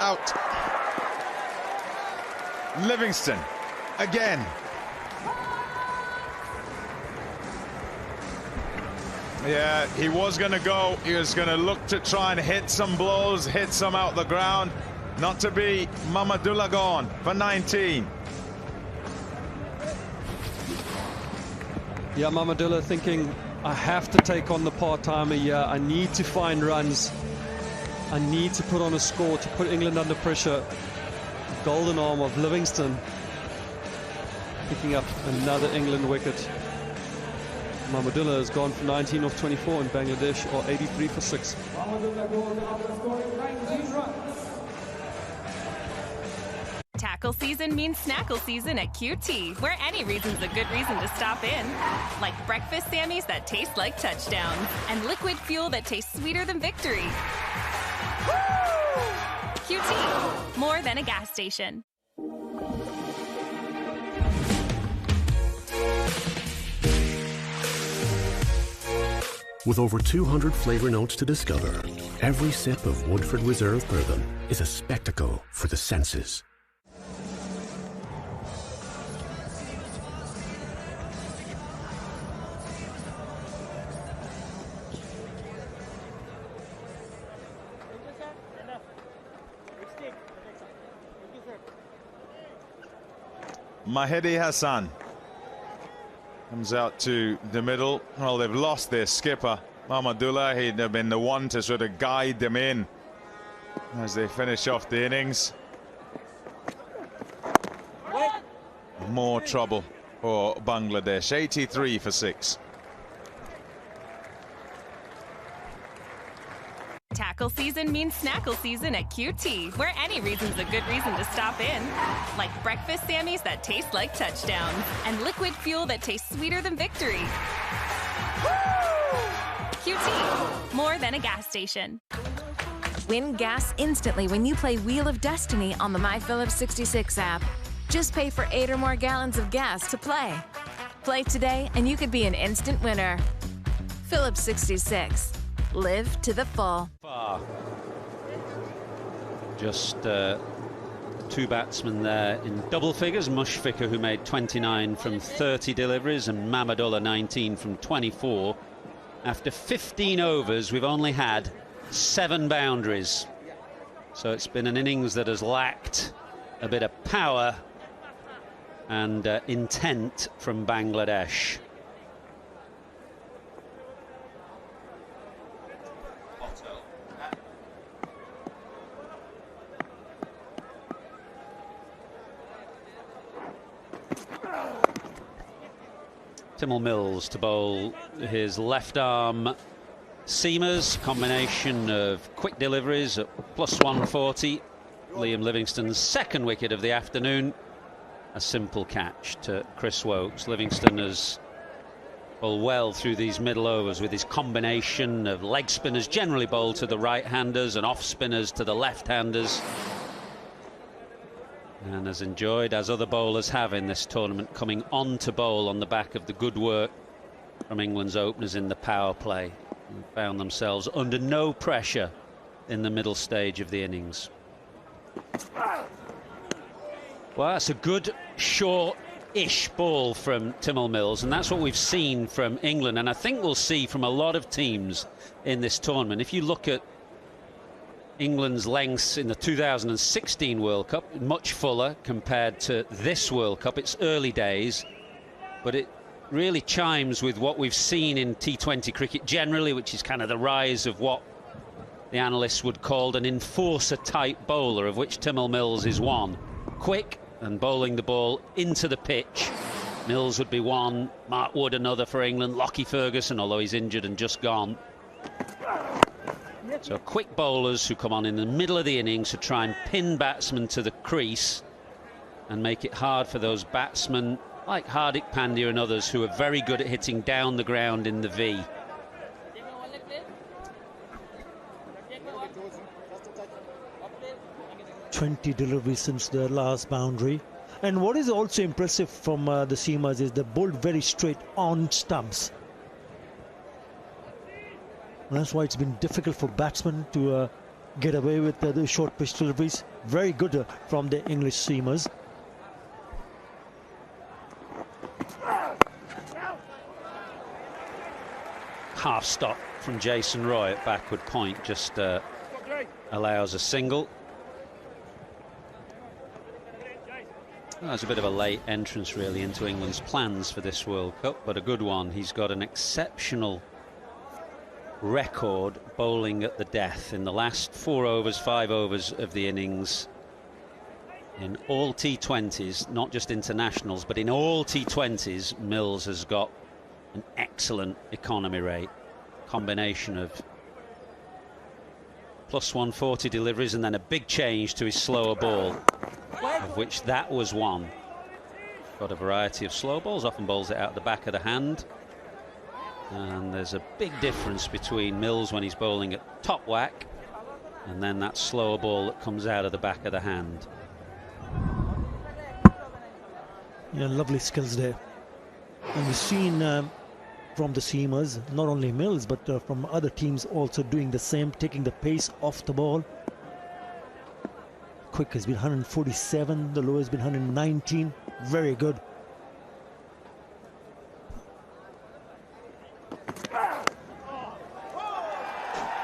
Out. Livingston again. Yeah, he was going to go. He was going to look to try and hit some blows, hit some out the ground. Not to be. Mahmudullah gone for 19. Yeah, Mahmudullah thinking, I have to take on the part-timer here. I need to find runs. I need to put on a score to put England under pressure. Golden arm of Livingston picking up another England wicket. Mahmudullah has gone for 19 off 24 and Bangladesh are 83 for 6. Tackle season means snackle season at QT, where any reason's a good reason to stop in. Like breakfast Sammys that taste like touchdowns and liquid fuel that tastes sweeter than victory. QT, more than a gas station. With over 200 flavor notes to discover, every sip of Woodford Reserve bourbon is a spectacle for the senses. Mahdi Hassan comes out to the middle. Well, they've lost their skipper, Mahmudullah. He'd have been the one to sort of guide them in as they finish off the innings. More trouble for Bangladesh. 83 for 6. Tackle season means snackle season at QT, where any reason's a good reason to stop in. Like breakfast Sammys that taste like touchdowns and liquid fuel that tastes sweeter than victory. QT, more than a gas station. Win gas instantly when you play Wheel of Destiny on the My Phillips 66 app. Just pay for 8 or more gallons of gas to play. Play today and you could be an instant winner. Phillips 66. Live to the full. Just 2 batsmen there in double figures. Mushfiqur, who made 29 from 30 deliveries, and Mahmudullah 19 from 24. After 15 overs, we've only had 7 boundaries. So it's been an innings that has lacked a bit of power and intent from Bangladesh. Timel Mills to bowl his left arm seamers, combination of quick deliveries at plus 140. Liam Livingstone's second wicket of the afternoon. A simple catch to Chris Wokes. Livingston has bowled well through these middle overs with his combination of leg spinners, generally bowled to the right-handers, and off spinners to the left-handers. And has enjoyed, as other bowlers have in this tournament, coming on to bowl on the back of the good work from England's openers in the power play, and found themselves under no pressure in the middle stage of the innings. Well, that's a good short-ish ball from Timel Mills, and that's what we've seen from England, and I think we'll see from a lot of teams in this tournament. If you look at England's lengths in the 2016 World Cup, much fuller compared to this World Cup. It's early days, but it really chimes with what we've seen in T20 cricket generally, which is kind of the rise of what the analysts would call an enforcer-type bowler, of which Timel Mills is one. Quick and bowling the ball into the pitch. Mills would be one, Mark Wood another for England, Lockie Ferguson, although he's injured and just gone. So quick bowlers who come on in the middle of the innings to try and pin batsmen to the crease and make it hard for those batsmen like Hardik Pandya and others who are very good at hitting down the ground in the V. "20 deliveries since the last boundary. And what is also impressive from the seamers is they bowled very straight on stumps. And that's why it's been difficult for batsmen to get away with the short pitch deliveries. Very good from the English seamers. Half stop from Jason Roy at backward point just allows a single. Well, it's a bit of a late entrance really into England's plans for this World Cup, but a good one. He's got an exceptional record bowling at the death in the last 4 overs, 5 overs of the innings. In all T20s, not just internationals, but in all T20s, Mills has got an excellent economy rate. Combination of plus 140 deliveries and then a big change to his slower ball, of which that was one. Got a variety of slow balls, often bowls it out the back of the hand. And there's a big difference between Mills when he's bowling at top whack and then that slower ball that comes out of the back of the hand. Yeah, lovely skills there. And we've seen from the seamers, not only Mills, but from other teams also doing the same, taking the pace off the ball. Quick has been 147, the low has been 119. Very good.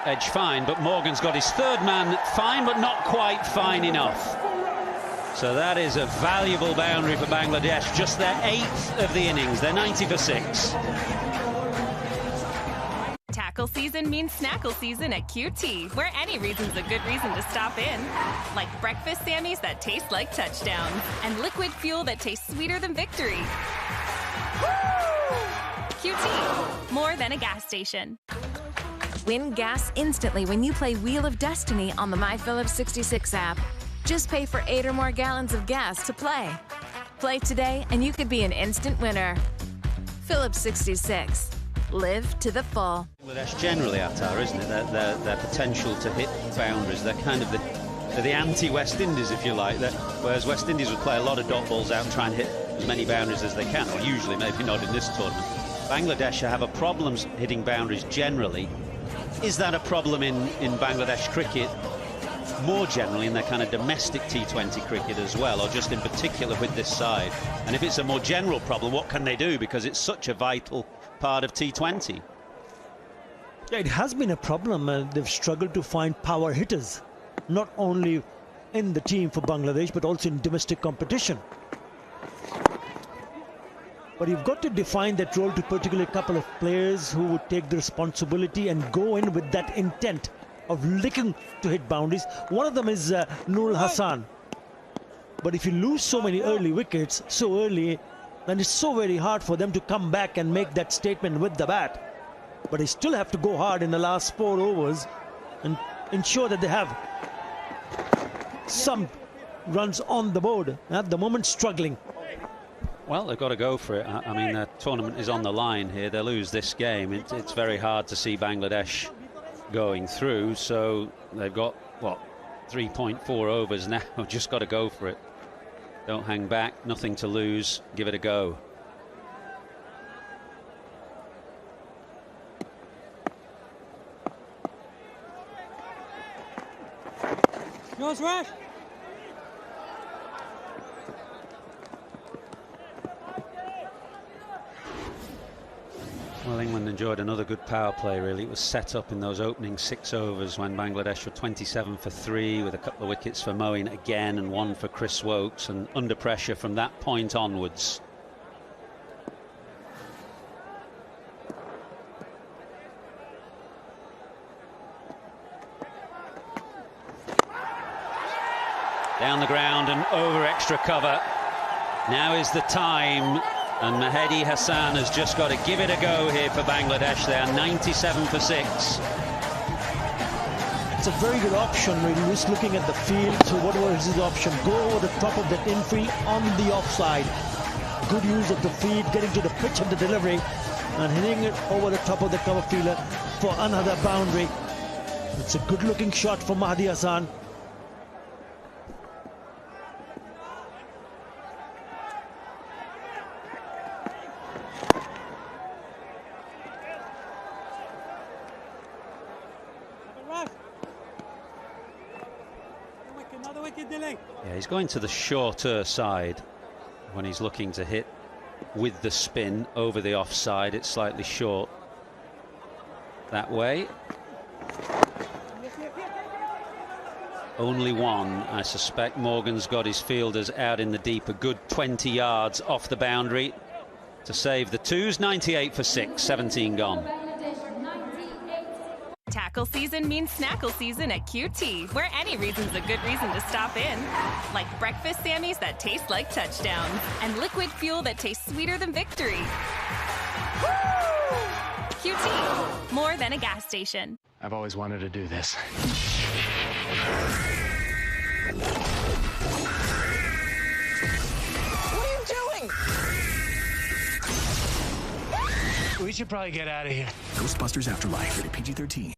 Edge fine, but Morgan's got his third man fine, but not quite fine enough. So that is a valuable boundary for Bangladesh, just their 8th of the innings. They're 90 for 6. Tackle season means snackle season at QT, where any reason's a good reason to stop in. Like breakfast Sammys that taste like touchdowns, and liquid fuel that tastes sweeter than victory. Woo! QT, more than a gas station. Win gas instantly when you play Wheel of Destiny on the My Phillips 66 app. Just pay for 8 or more gallons of gas to play. Play today and you could be an instant winner. Phillips 66. Live to the full. Bangladesh generally, Attar, isn't it? Their potential to hit boundaries. They're kind of the anti-West Indies, if you like. Whereas West Indies would play a lot of dot balls out and try and hit as many boundaries as they can, or usually, maybe not in this tournament. Bangladesh have a problem hitting boundaries generally. Is that a problem in Bangladesh cricket more generally in their kind of domestic T20 cricket as well, or just in particular with this side? And if it's a more general problem, what can they do? Because it's such a vital part of T20. Yeah, it has been a problem. They've struggled to find power hitters, not only in the team for Bangladesh, but also in domestic competition. But you've got to define that role to particularly a couple of players who would take the responsibility and go in with that intent of looking to hit boundaries. One of them is Nurul Hassan. But if you lose so many early wickets so early, then it's so very hard for them to come back and make that statement with the bat. But they still have to go hard in the last 4 overs and ensure that they have some runs on the board. At the moment, struggling. Well, they've got to go for it. I mean, the tournament is on the line here. They lose this game, it's very hard to see Bangladesh going through. So they've got, what, 3.4 overs now. Just got to go for it. Don't hang back, nothing to lose. Give it a go. Yours, Rash. Well, England enjoyed another good power play, really. It was set up in those opening 6 overs when Bangladesh were 27 for 3, with a couple of wickets for Moeen again and 1 for Chris Wokes, and under pressure from that point onwards. Down the ground and over extra cover. Now is the time. And Mahedi Hassan has just got to give it a go here for Bangladesh. They are 97 for 6. It's a very good option, really. Just looking at the field, so what was his option? Go over the top of that infield on the offside. Good use of the feet, getting to the pitch of the delivery and hitting it over the top of the cover fielder for another boundary. It's a good looking shot from Mahdi Hassan. Yeah, he's going to the shorter side when he's looking to hit with the spin over the offside. It's slightly short that way. Only one, I suspect. Morgan's got his fielders out in the deep, a good 20 yards off the boundary to save the twos. 98 for 6, 17 gone. Tackle season means snackle season at QT, where any reason's a good reason to stop in. Like breakfast Sammies that taste like touchdowns, and liquid fuel that tastes sweeter than victory. Woo! QT, more than a gas station. I've always wanted to do this. What are you doing? We should probably get out of here. Ghostbusters Afterlife, rated PG-13.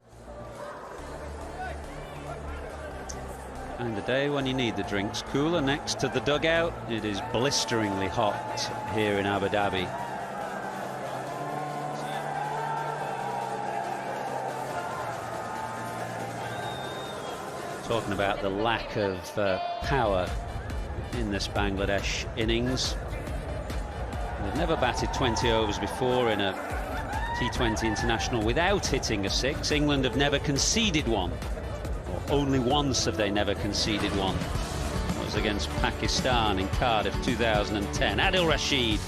And the day when you need the drinks cooler next to the dugout. It is blisteringly hot here in Abu Dhabi. Talking about the lack of power in this Bangladesh innings. They've never batted 20 overs before in a T20 international without hitting a 6. England have never conceded one. Only once have they never conceded one. That was against Pakistan in Cardiff 2010. Adil Rashid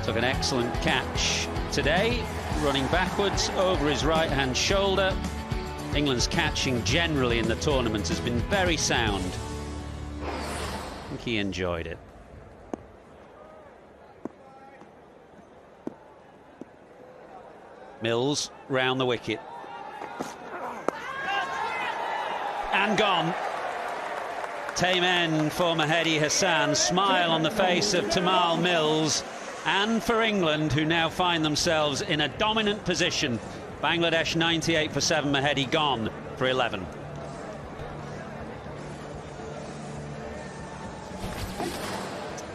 took an excellent catch today, running backwards over his right-hand shoulder. England's catching generally in the tournament has been very sound. I think he enjoyed it. Mills round the wicket. And gone. Tame end for Mahedi Hassan. Smile on the face of Tamal Mills. And for England, who now find themselves in a dominant position. Bangladesh 98 for 7. Mahedi gone for 11.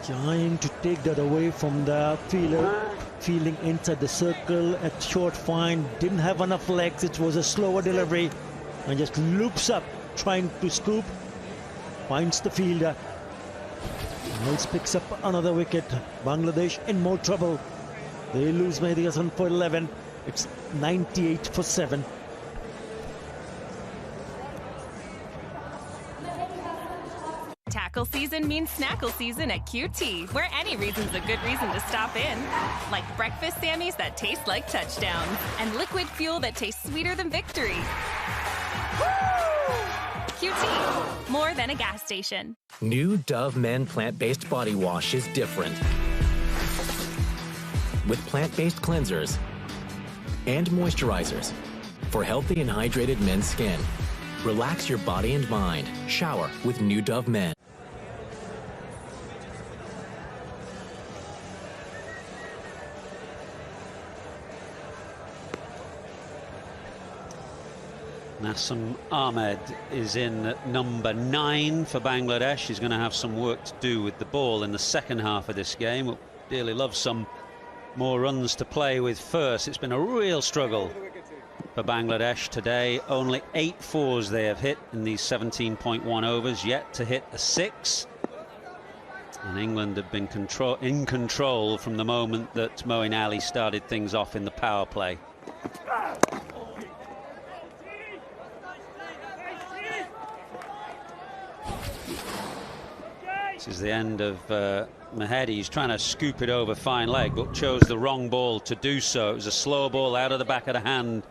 Trying to take that away from the fielder. Fielding inside the circle at short fine. Didn't have enough legs. It was a slower delivery. And just loops up, trying to scoop. Finds the fielder. Mills picks up another wicket. Bangladesh in more trouble. They lose Mahdi Hassan for 11. It's 98 for 7. Tackle season means snackle season at QT, where any reason's a good reason to stop in. Like breakfast Sammies that taste like touchdowns, and liquid fuel that tastes sweeter than victory. Woo! QT, more than a gas station. New Dove Men plant-based body wash is different. With plant-based cleansers and moisturizers for healthy and hydrated men's skin. Relax your body and mind. Shower with New Dove Men. Nassim Ahmed is in at number 9 for Bangladesh. He's going to have some work to do with the ball in the second half of this game. We'll dearly love some more runs to play with first. It's been a real struggle for Bangladesh today. Only 8 fours they have hit in these 17.1 overs, yet to hit a 6. And England have been in control from the moment that Moeen Ali started things off in the power play. This is the end of Mahedi. He's trying to scoop it over fine leg, but chose the wrong ball to do so. It was a slow ball out of the back of the hand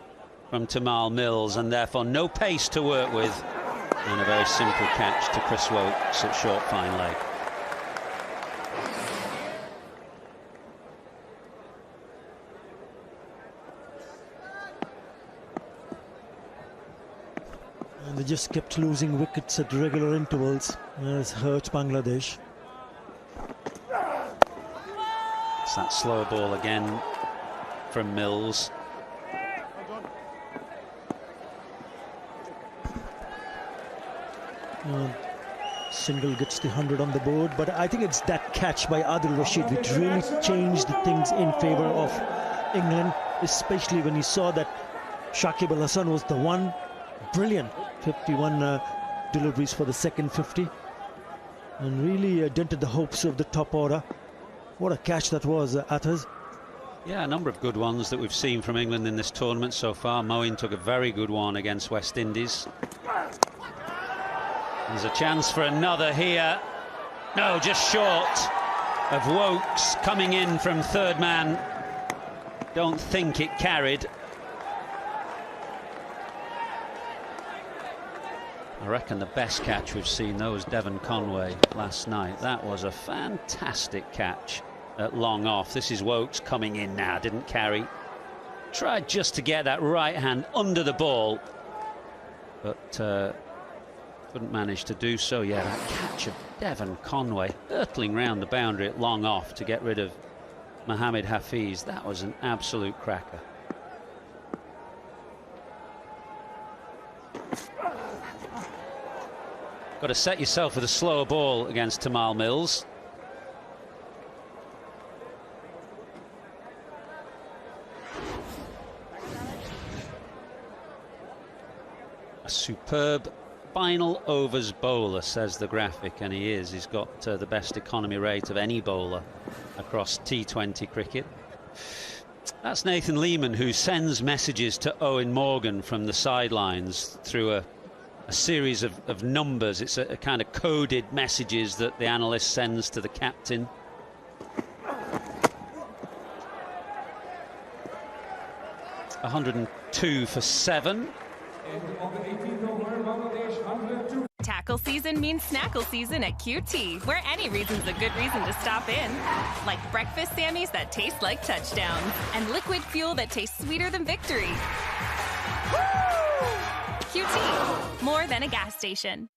from Tamal Mills, and therefore no pace to work with, and a very simple catch to Chris Wokes at short fine leg. And they just kept losing wickets at regular intervals. It's hurt Bangladesh. It's that slow ball again from Mills. Single gets the 100 on the board, but I think it's that catch by Adil Rashid which really changed the things in favour of England, especially when he saw that Shakib Al Hasan was the one. Brilliant 51 deliveries for the second 50, and really dented the hopes of the top order. What a catch that was, Athers. Yeah, a number of good ones that we've seen from England in this tournament so far. Moeen took a very good one against West Indies. There's a chance for another here. No, just short of Wokes coming in from third man. Don't think it carried. I reckon the best catch we've seen, though, was Devon Conway last night. That was a fantastic catch at long off. This is Wokes coming in now, didn't carry. Tried just to get that right hand under the ball, but couldn't manage to do so. Yeah, that catch of Devon Conway hurtling round the boundary at long off to get rid of Mohammed Hafiz. That was an absolute cracker. Got to set yourself with a slower ball against Tamal Mills. A superb final overs bowler, says the graphic, and he is. He's got the best economy rate of any bowler across T20 cricket. That's Nathan Lehman, who sends messages to Owen Morgan from the sidelines through a series of numbers. It's a kind of coded messages that the analyst sends to the captain. $102 for 7. Tackle season means snackle season at QT, where any reason's a good reason to stop in. Like breakfast Sammys that taste like touchdowns, and liquid fuel that tastes sweeter than victory. QT, more than a gas station.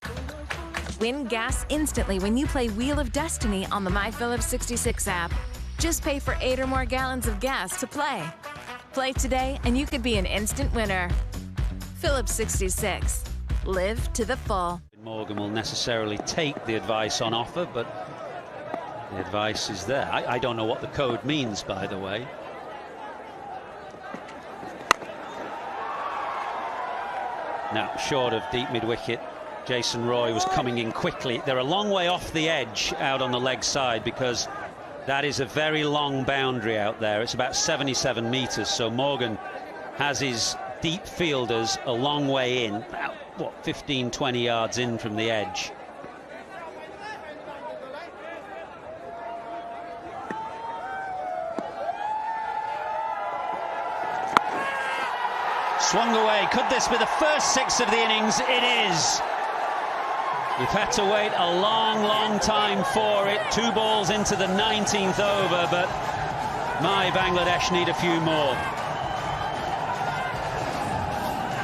Win gas instantly when you play Wheel of Destiny on the My Phillips 66 app. Just pay for 8 or more gallons of gas to play. Play today and you could be an instant winner. Phillips 66. Live to the full. Morgan will necessarily take the advice on offer, but the advice is there. I don't know what the code means, by the way. Now, short of deep mid-wicket, Jason Roy was coming in quickly. They're a long way off the edge out on the leg side, because that is a very long boundary out there. It's about 77 metres, so Morgan has his deep fielders a long way in, about, what, 15-20 yards in from the edge. Swung away. Could this be the first 6 of the innings? It is. We've had to wait a long, long time for it. 2 balls into the 19th over, but my Bangladesh need a few more.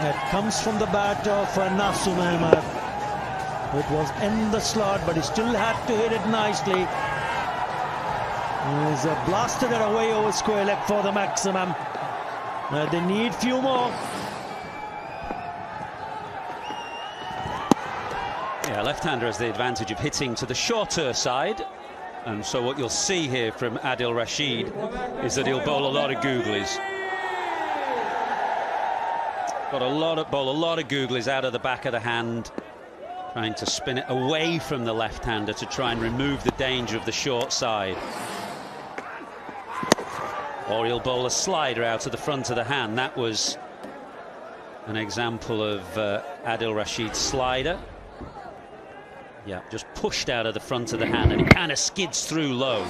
It comes from the bat of Nasum Ahmed. It was in the slot, but he still had to hit it nicely. He's blasted it away over square leg for the maximum. They need few more. Yeah, left-hander has the advantage of hitting to the shorter side. And so what you'll see here from Adil Rashid is that he'll bowl a lot of googlies. Bowl a lot of googlies out of the back of the hand, trying to spin it away from the left-hander to try and remove the danger of the short side. Or he'll bowl a slider out of the front of the hand. That was an example of Adil Rashid's slider. Yeah, just pushed out of the front of the hand, and it kind of skids through low.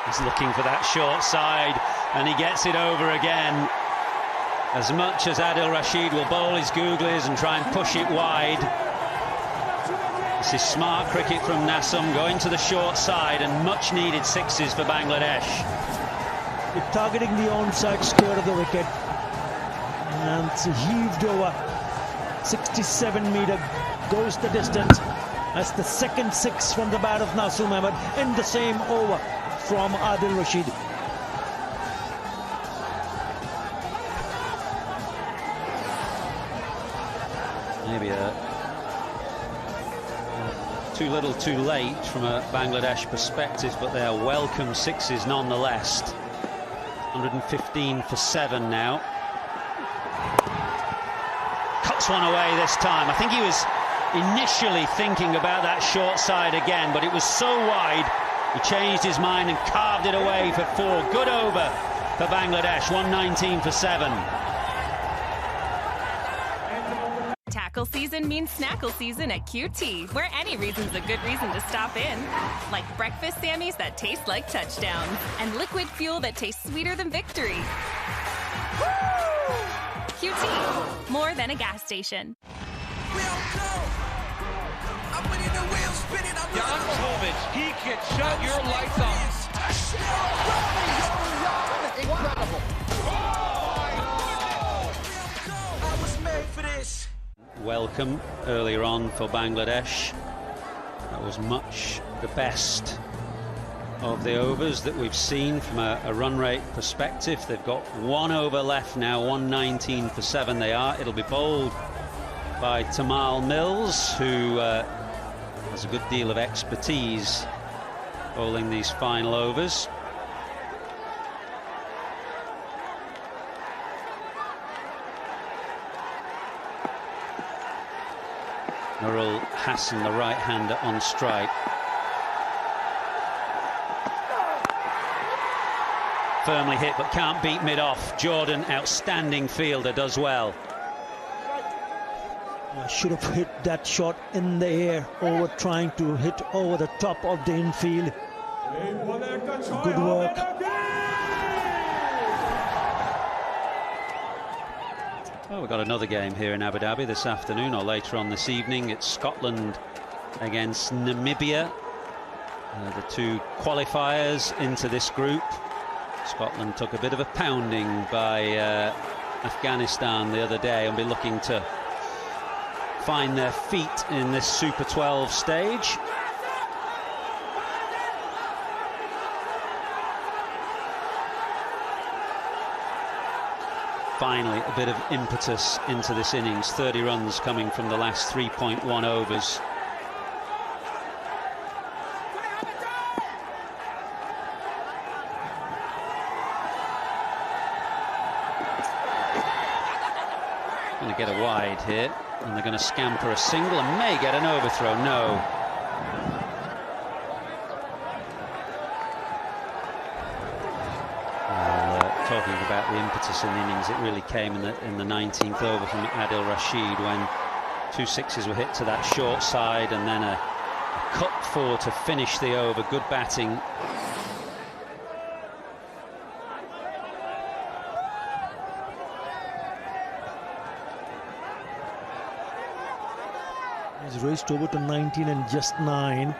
He's looking for that short side, and he gets it over again. As much as Adil Rashid will bowl his googlies and try and push it wide, this is smart cricket from Nasum, going to the short side, and much needed 6s for Bangladesh. Targeting the onside square of the wicket, and it's heaved over. 67 meter goes the distance. That's the second 6 from the bat of Nasum Ahmed in the same over from Adil Rashid. Maybe too little too late from a Bangladesh perspective, but they are welcome 6s nonetheless. 115 for 7 now. Cuts one away this time. I think he was initially thinking about that short side again, but it was so wide, he changed his mind and carved it away for 4. Good over for Bangladesh, 119 for 7. Tackle season means snackle season at QT, where any reason's a good reason to stop in. Like breakfast Sammys that taste like touchdowns, and liquid fuel that tastes sweeter than victory. Woo! QT, more than a gas station. Jankovic, he can shut your lights off. Incredible. I was made for this. Welcome earlier on for Bangladesh. That was much the best of the overs that we've seen from a run rate perspective. They've got 1 over left now, 119 for 7 they are. It'll be bowled by Tamal Mills, who has a good deal of expertise bowling these final overs. Nurul Hassan, the right-hander, on strike. Firmly hit, but can't beat mid-off. Jordan, outstanding fielder, does well. Should have hit that shot in the air, over trying to hit over the top of the infield. Good work. Well, we've got another game here in Abu Dhabi this afternoon, or later on this evening. It's Scotland against Namibia, the 2 qualifiers into this group. Scotland took a bit of a pounding by Afghanistan the other day and be looking to find their feet in this Super 12 stage. Finally, a bit of impetus into this innings. 30 runs coming from the last 3.1 overs. Going to get a wide here, and they're going to scamper a single and may get an overthrow. No. Talking about the impetus in the innings, it really came in the 19th over from Adil Rashid, when 2 6s were hit to that short side, and then a cut 4 to finish the over. Good batting. He's raced over to 19 and just 9.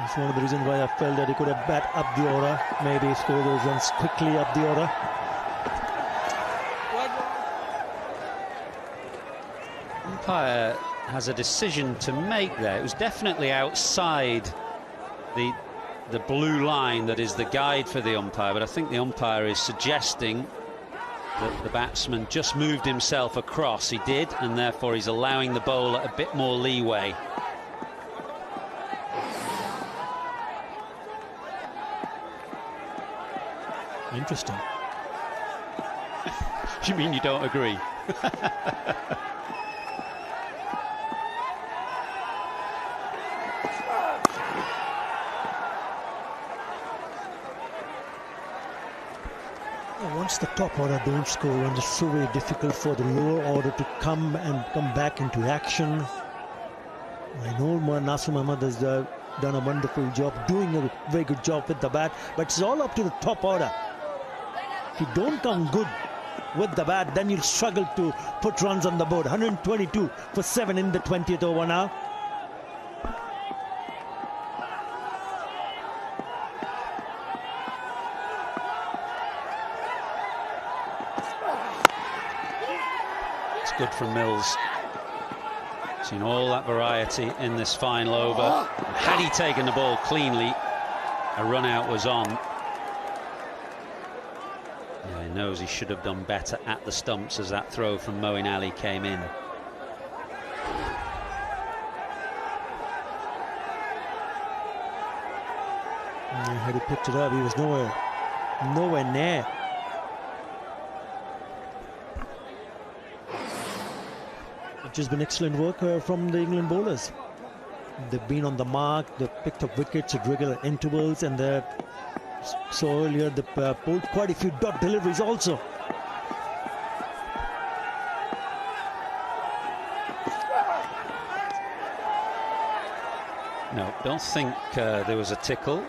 It's one of the reasons why I felt that he could have bat up the order, maybe score those runs quickly up the order. Umpire has a decision to make there. It was definitely outside the blue line that is the guide for the umpire, but I think the umpire is suggesting that the batsman just moved himself across. He did, and therefore he's allowing the bowler a bit more leeway. Interesting. You mean you don't agree? Once the top order don't score, and it's so very difficult for the lower order to come back into action. I know Nasir Mohammed has done a wonderful job, doing a very good job with the bat, but it's all up to the top order. If you don't come good with the bat, then you'll struggle to put runs on the board. 122 for 7 in the 20th over now. It's good from Mills. Seen all that variety in this final over. Had he taken the ball cleanly, a run out was on. Yeah, he knows he should have done better at the stumps as that throw from Moeen Ali came in. Had he picked it up, he was nowhere near. Which has been excellent work from the England bowlers. They've been on the mark, they've picked up wickets at regular intervals, and they saw earlier they pulled quite a few dot deliveries also. No, don't think there was a tickle.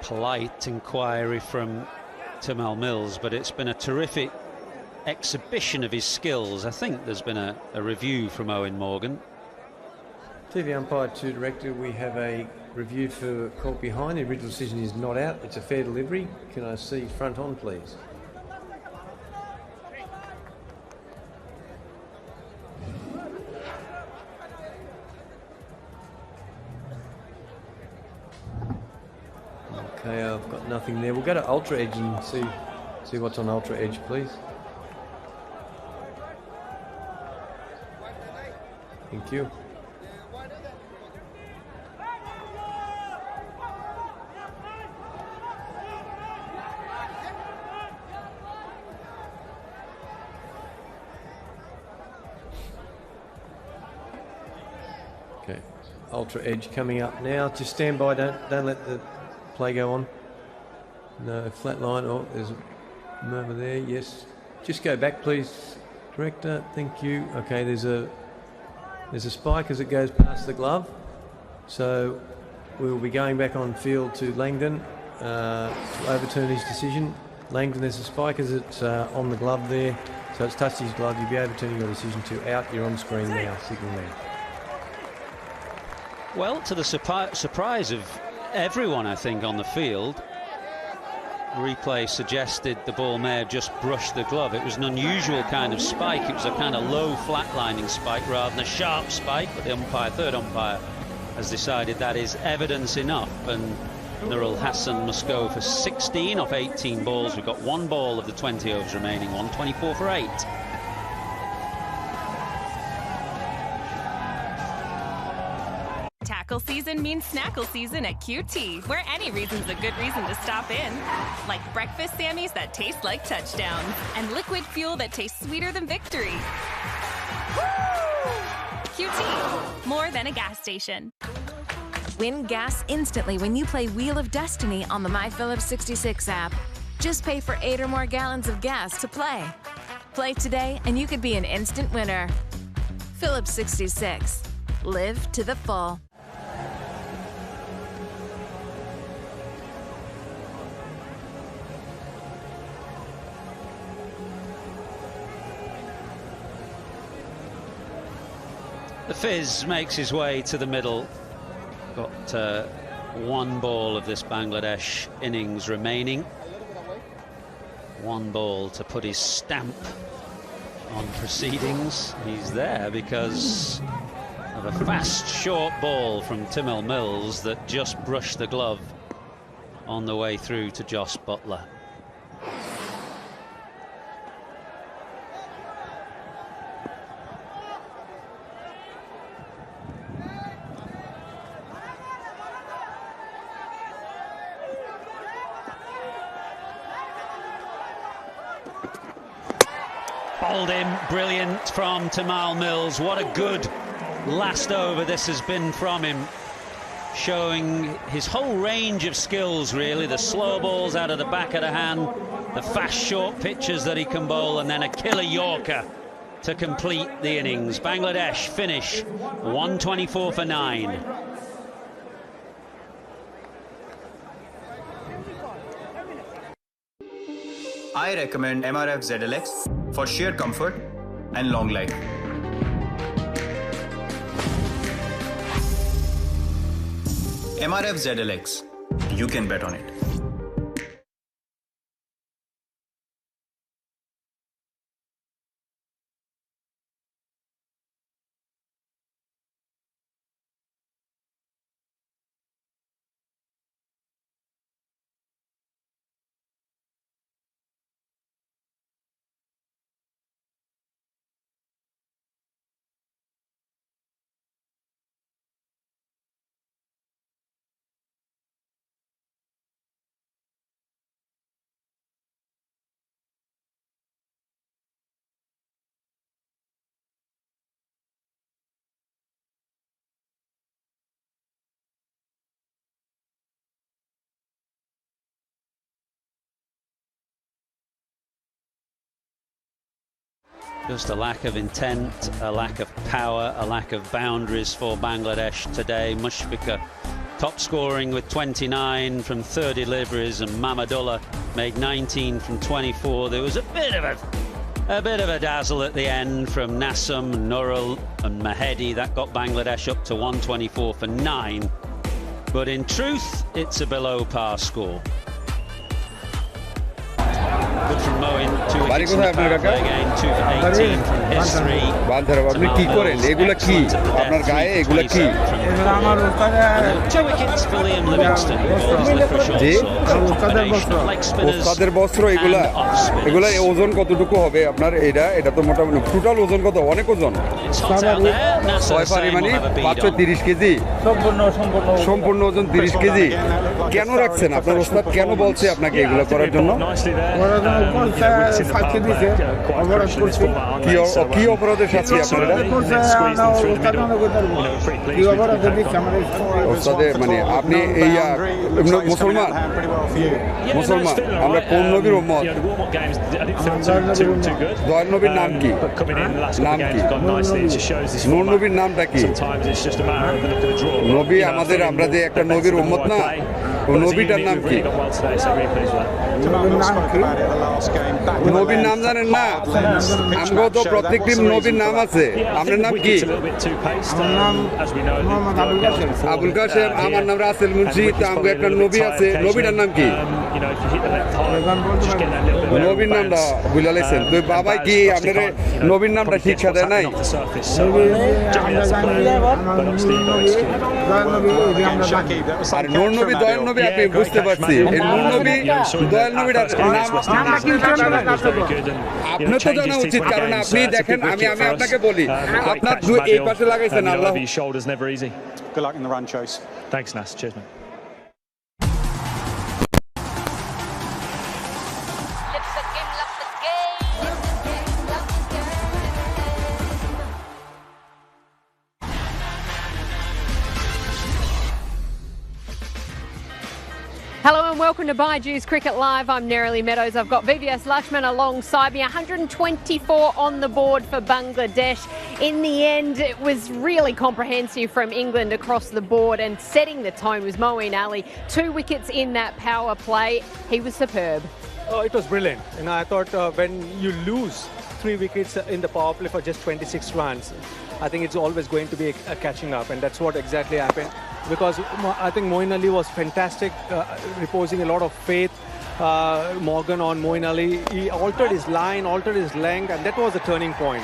Polite inquiry from Tamal Mills, but it's been a terrific exhibition of his skills. I think there's been a review from Owen Morgan. TV umpire to director, we have a review for caught behind. The original decision is not out. It's a fair delivery. Can I see front on, please? Okay, I've got nothing there. We'll go to Ultra Edge and see what's on Ultra Edge, please. Thank you. Okay, Ultra Edge coming up now. Just stand by. Don't let the play go on. No, flat line. Oh, there's a murmur there. Yes. Just go back, please, director. Thank you. Okay, there's a spike as it goes past the glove. So we'll be going back on field to Langdon to overturn his decision. Langdon, there's a spike as it's on the glove there. So it's touched his glove. You'll be overturning your decision to out. You're on screen now, signal there. Well, to the surprise of everyone, I think, on the field, replay suggested the ball may have just brushed the glove. It was an unusual kind of spike. It was a kind of low flatlining spike rather than a sharp spike, but the third umpire has decided that is evidence enough, and Nurul Hassan must go for 16 off 18 balls. We've got one ball of the 20 overs remaining, 124 for 8. Tackle season means snackle season at QT, where any reason's a good reason to stop in. Like breakfast Sammies that taste like touchdowns, and liquid fuel that tastes sweeter than victory. Woo! QT, more than a gas station. Win gas instantly when you play Wheel of Destiny on the My Phillips 66 app. Just pay for 8 or more gallons of gas to play. Play today and you could be an instant winner. Phillips 66. Live to the full. The Fizz makes his way to the middle. Got one ball of this Bangladesh innings remaining. One ball to put his stamp on proceedings. He's there because of a fast short ball from Timel Mills that just brushed the glove on the way through to Jos Buttler. Bowled in, brilliant from Tamal Mills. What a good last over this has been from him, showing his whole range of skills really. The slow balls out of the back of the hand, the fast short pitches that he can bowl, and then a killer Yorker to complete the innings. Bangladesh finish 124 for 9. I recommend MRF ZLX for sheer comfort and long life. MRF ZLX, you can bet on it. Just a lack of intent, a lack of power, a lack of boundaries for Bangladesh today. Mushfiqur top scoring with 29 from 30 deliveries, and Mamadullah made 19 from 24. There was a bit of a dazzle at the end from Nasum, Nurul and Mahedi. That got Bangladesh up to 124 for 9. But in truth, it's a below par score. Good from Moin, 2 wickets in the power play again, 2 for 18 from his 3. আপনি কি করেন এগুলা কি আপনার গায়ে এগুলা কি 2 wickets for Liam Livingston. জি ওস্তাদের বস্ত্র এগুলা এগুলা ওজন কতটুকু হবে আপনার? এটা তো মোটামুটি টোটাল ওজন কত? অনেক ওজন। 6 পারি মানে 530 কেজি সম্পূর্ণ ওজন 30 কেজি। কেন রাখছেন আপনার ওস্তাদ? কেন বলছে আপনাকে এগুলো করার জন্য? কি অপরাধের শাস্তি আপনারা? ওস্তাদে মানে আপনি এই মুসলমান আমরা কোন নবীর উম্মত? দয়াল নবীর নাম কি? নূর নবীর নামটা কি? নবী আমাদের, আমরা যে একটা নবীর উম্মত না, ও নবীটার নাম কি? নবীর নাম জানেন না? আমরাও তো প্রত্যেকটি নবীর নাম আছে। আপনার নাম কি? আবুল কাশেম। আমার নাম রাসেল মুন্সি। তা আমাদের একটা নবী আছে, নবীটার নাম কি? নবীর নামটা বুঝা লাইছেন তো? বাবাই কি আপনার নবীর নামটা শিক্ষা দেয় নাই? আর নূর নবী দয়াল নবী আপনি বুঝতে পারছি। এই নূর নবী দয়াল নবীর আপনার তো জানা উচিত, কারণ আপনি দেখেন আমি আপনাকে বলি, আপনার এই পাশে লাগাইছেন আল্লাহ। Good luck in the run chase. Thanks, Nas. Cheers, mate. Hello and welcome to Baiju's Cricket Live. I'm Nerily Meadows. I've got VVS Lakshman alongside me. 124 on the board for Bangladesh. In the end, it was really comprehensive from England across the board, and setting the tone was Moeen Ali. 2 wickets in that power play. He was superb. Oh, it was brilliant. And I thought when you lose 3 wickets in the power play for just 26 runs, I think it's always going to be a catching up, and that's what exactly happened. Because I think Moeen Ali was fantastic, reposing a lot of faith. Morgan on Moeen Ali, he altered his line, altered his length, and that was the turning point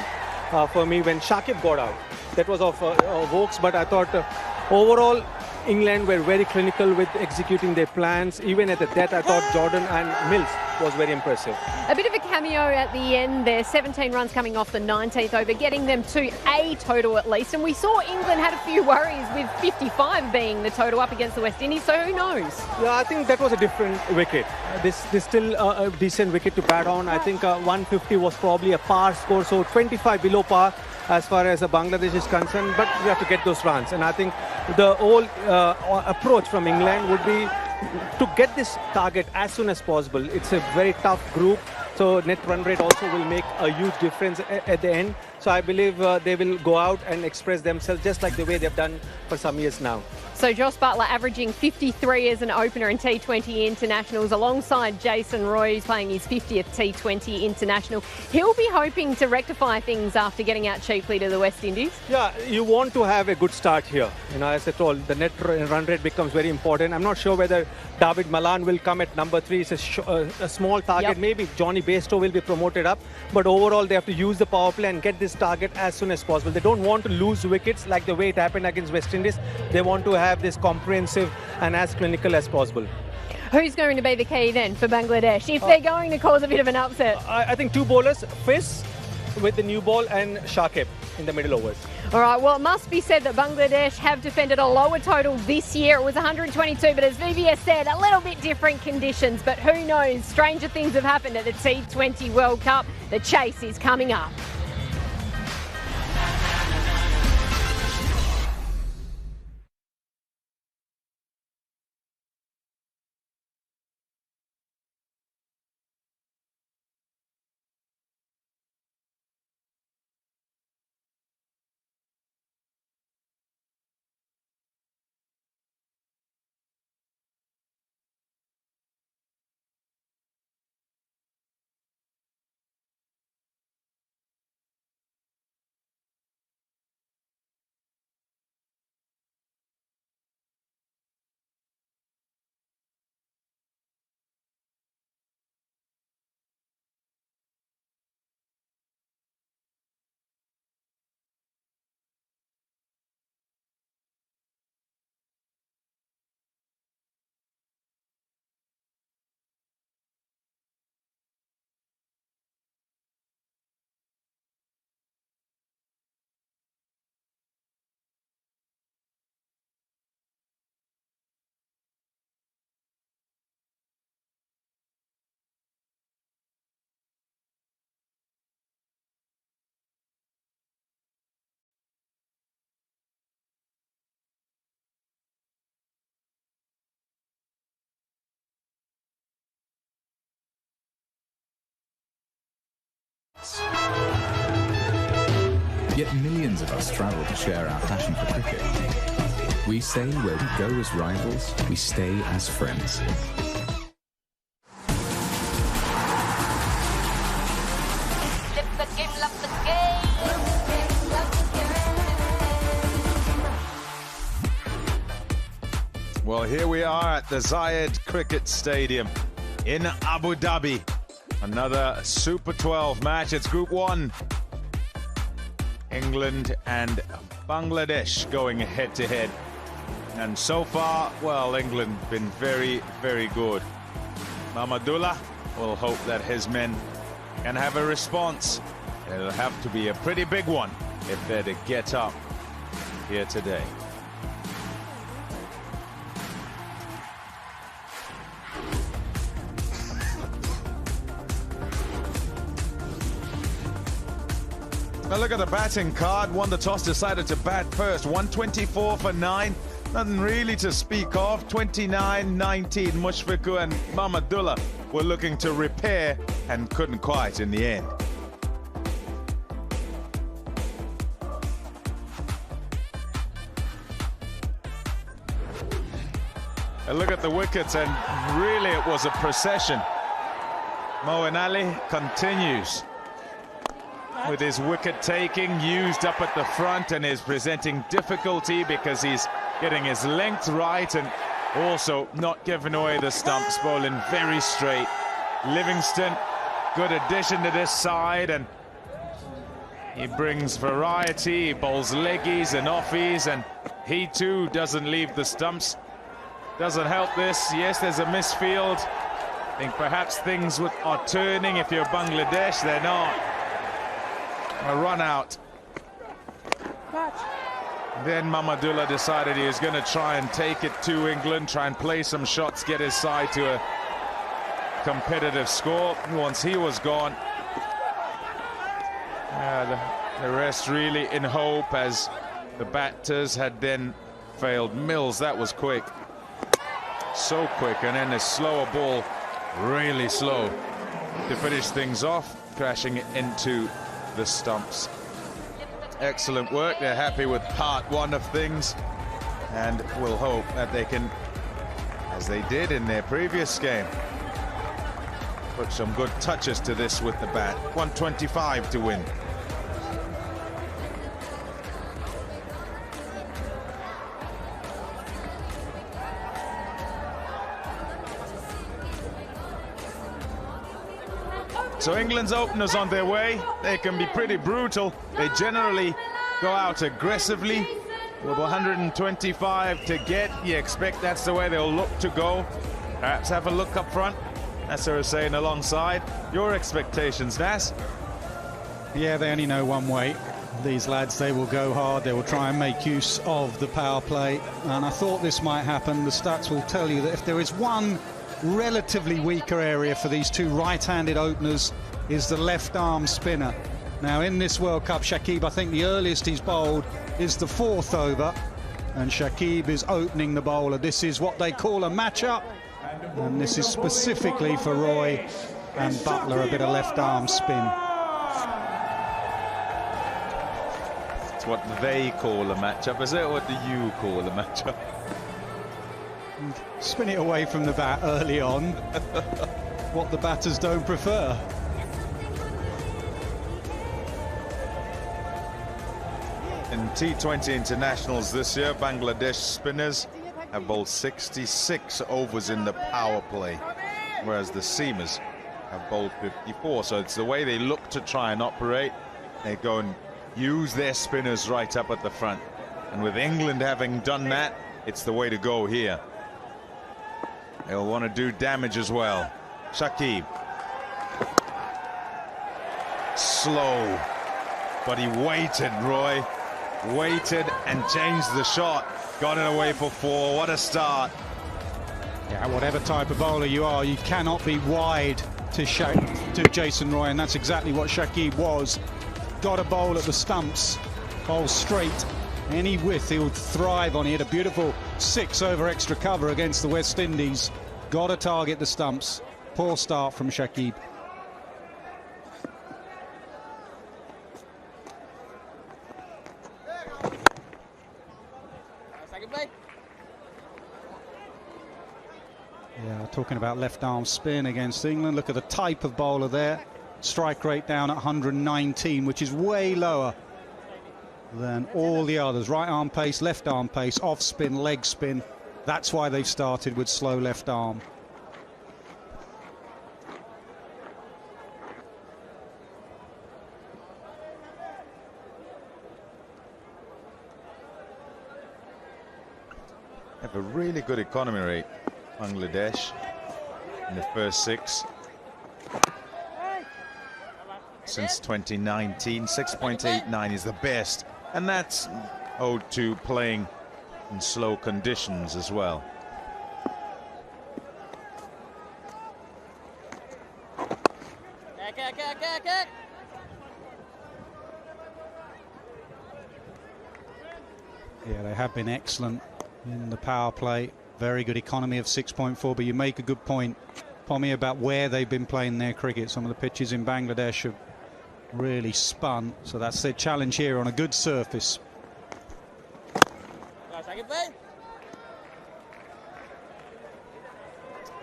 for me when Shakib got out. That was of Vokes, but I thought overall England were very clinical with executing their plans. Even at the death, I thought Jordan and Mills was very impressive. A bit of a cameo at the end there, 17 runs coming off the 19th over, getting them to a total at least. And we saw England had a few worries with 55 being the total up against the West Indies, so who knows? Yeah, I think that was a different wicket. This still a decent wicket to bat on. I think 150 was probably a par score, so 25 below par as far as Bangladesh is concerned, but we have to get those runs. And I think the whole approach from England would be to get this target as soon as possible. It's a very tough group, so net run rate also will make a huge difference at the end. So I believe they will go out and express themselves just like the way they've done for some years now. So Joss Buttler averaging 53 as an opener in T20 internationals alongside Jason Roy, who's playing his 50th T20 international. He'll be hoping to rectify things after getting out cheaply to the West Indies. Yeah, you want to have a good start here. You know, as I told, the net run rate becomes very important. I'm not sure whether David Malan will come at number 3. It's a small target. Yep. Maybe Johnny Bairstow will be promoted up. But overall, they have to use the power play and get this target as soon as possible. They don't want to lose wickets like the way it happened against West Indies. They want to have this comprehensive and as clinical as possible. Who's going to be the key then for Bangladesh if they're going to cause a bit of an upset? I think 2 bowlers, Fizz with the new ball and Shakib in the middle overs. All right, well, it must be said that Bangladesh have defended a lower total this year. It was 122, but as VVS said, a little bit different conditions. But who knows? Stranger things have happened at the T20 World Cup. The chase is coming up. Yet millions of us travel to share our passion for cricket. We say where we go as rivals, we stay as friends. Well, here we are at the Zayed Cricket Stadium in Abu Dhabi. Another Super 12 match. It's Group 1. England and Bangladesh going head-to-head. And so far, well, England been very, very good. Mamadullah will hope that his men can have a response. It'll have to be a pretty big one if they're to get up here today. Now look at the batting card. Won the toss, decided to bat first. 124 for 9. Nothing really to speak of. 29-19. Mushfiqur and Mamadullah were looking to repair and couldn't quite in the end. And look at the wickets, and really it was a procession. Moeen Ali continues. with his wicket taking used up at the front and is presenting difficulty because he's getting his length right and also not giving away the stumps, bowling very straight. Livingston, good addition to this side, and he brings variety. He bowls leggies and offies, and he too doesn't leave the stumps. Doesn't help this. Yes, there's a misfield. I think perhaps things are turning. If you're Bangladesh, they're not. A run out. Then Mamadullah decided he was going to try and take it to England, try and play some shots, get his side to a competitive score. Once he was gone, the rest really in hope, as the batters had then failed. Mills, that was quick. So quick, and then a slower ball, really slow, to finish things off, crashing into the stumps. Excellent work. They're happy with part one of things, and will hope that they can, as they did in their previous game, put some good touches to this with the bat. 125 to win. So England's openers on their way. They can be pretty brutal. They generally go out aggressively. With 125 to get, you expect that's the way they'll look to go. Perhaps have a look up front, as they were saying alongside. Your expectations, Nas? Yeah, they only know one way. These lads, they will go hard. They will try and make use of the power play. And I thought this might happen. The stats will tell you that if there is one relatively weaker area for these two right-handed openers, is the left arm spinner. Now in this World Cup, Shakib, I think the earliest he's bowled is the 4th over, and Shakib is opening the bowler. This is what they call a match-up, and this is specifically for Roy and Butler, a bit of left arm spin. It's what they call a match-up, is it? What do you call a match-up? Spin it away from the bat early on. What the batters don't prefer. In T20 internationals this year, Bangladesh spinners have bowled 66 overs in the power play, whereas the seamers have bowled 54. So it's the way they look to try and operate. They go and use their spinners right up at the front. And with England having done that, it's the way to go here. They'll want to do damage as well. Shakib. Slow. But he waited, Roy. Waited and changed the shot. Got it away for 4. What a start. Yeah, whatever type of bowler you are, you cannot be wide to Jason Roy, and that's exactly what Shakib was. Got a bowl at the stumps, bowl straight. Any width he would thrive on. He had a beautiful 6 over extra cover against the West Indies. Got to target the stumps. Poor start from Shakib. Yeah, talking about left arm spin against England. Look at the type of bowler there. Strike rate down at 119, which is way lower than all the others. Right arm pace, left arm pace, off spin, leg spin. That's why they've started with slow left arm. Have a really good economy rate, Bangladesh, in the first 6. Since 2019, 6.89 is the best, and that's owed to playing in slow conditions as well. Yeah, they have been excellent in the power play. Very good economy of 6.4, but you make a good point, Pommy, about where they've been playing their cricket. Some of the pitches in Bangladesh have really spun, so that's their challenge here on a good surface.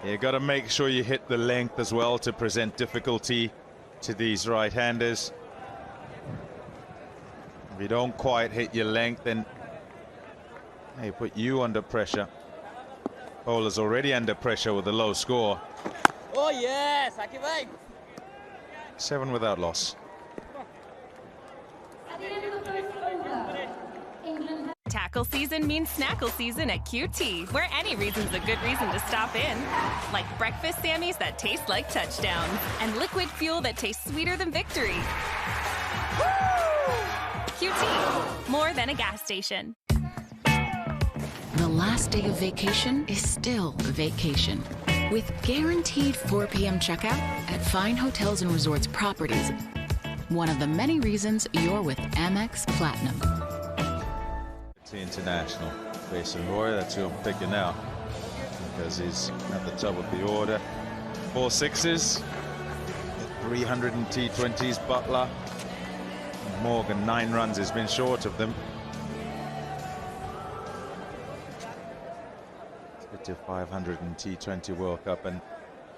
You got to make sure you hit the length as well to present difficulty to these right-handers. If you don't quite hit your length, then they put you under pressure. Bowler's already under pressure with a low score. Oh yes, aquí vai. 7 without loss. Tackle season means snackle season at QT, where any reason's a good reason to stop in. Like breakfast Sammys that taste like touchdowns and liquid fuel that tastes sweeter than victory. Woo! QT, more than a gas station. The last day of vacation is still a vacation. With guaranteed 4 p.m. checkout at fine hotels and resorts properties. One of the many reasons you're with Amex Platinum. International. Jason Roy, that's who I'm picking now. Because he's at the top of the order. 4 sixes. 300 in T20s, Butler. Morgan, 9 runs, has been short of them. To 500 in T20 World Cup, and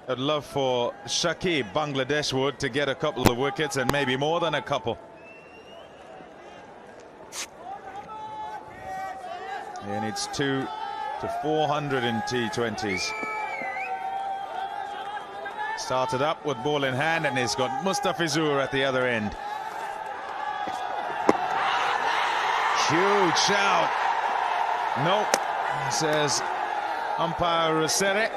I'd love for Shakib, Bangladesh would, to get a couple of wickets and maybe more than a couple. He needs 2 to 400 in T20s. Started up with ball in hand, and he's got Mustafizur at the other end. Huge shout. Nope, says umpire Rusere.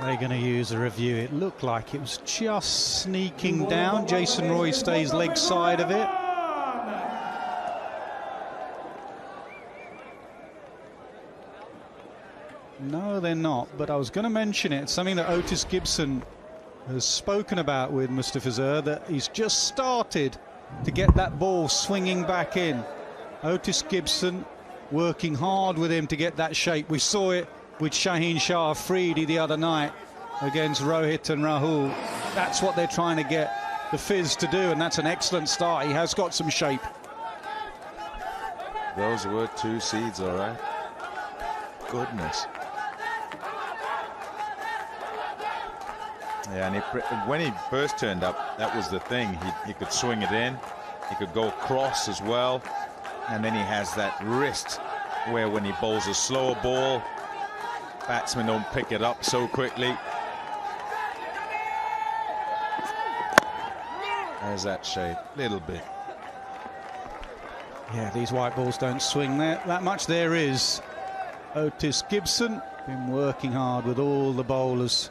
They're going to use a review. It looked like it was just sneaking down. Jason Roy stays leg side of it. No, they're not. But I was going to mention it. It's something that Otis Gibson has spoken about with Mustafizur, that he's just started to get that ball swinging back in. Otis Gibson working hard with him to get that shape. We saw it with Shaheen Shah Afridi the other night against Rohit and Rahul. That's what they're trying to get the Fizz to do, and that's an excellent start. He has got some shape. Those were 2 seeds, all right. Goodness. Yeah, and when he first turned up, that was the thing. He could swing it in. He could go cross as well. And then he has that wrist where when he bowls a slower ball, batsmen don't pick it up so quickly. There's that shape, little bit. Yeah, these white balls don't swing there that much. There is Otis Gibson, been working hard with all the bowlers.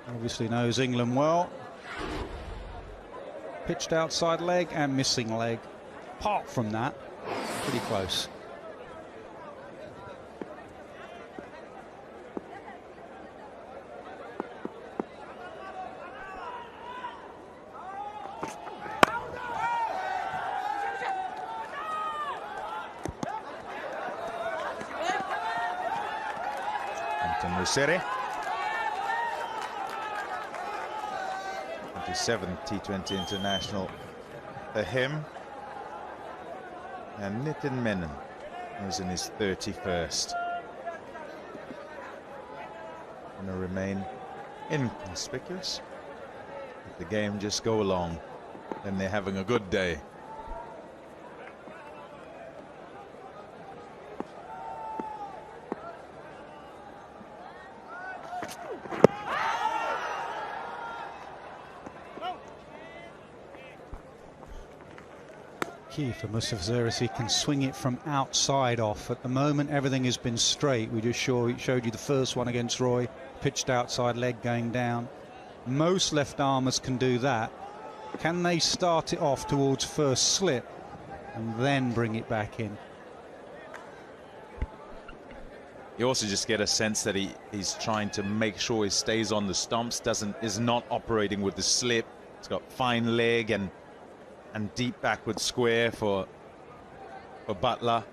Obviously knows England well. Pitched outside leg and missing leg. Apart from that, pretty close. Rusere. 27th T20 international for him. And Nitin Menon was in his 31st. Going to remain inconspicuous. If the game just go along, then they're having a good day. Key for Mustafizur is he can swing it from outside off. At the moment, everything has been straight. We just showed you the first one against Roy, pitched outside leg going down. Most left armers can do that. Can they start it off towards first slip and then bring it back in? You also just get a sense that he's trying to make sure he stays on the stumps, is not operating with the slip. It's got fine leg and deep backward square for Butler.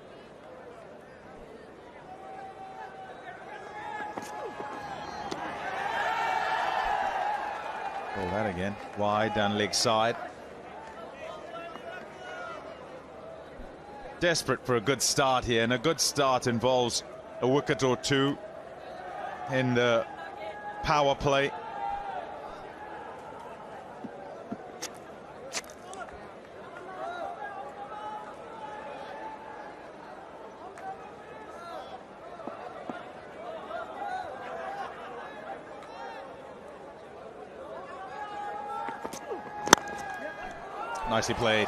Pull that again. Wide down leg side. Desperate for a good start here, and a good start involves a wicket or two in the power play. nicely played.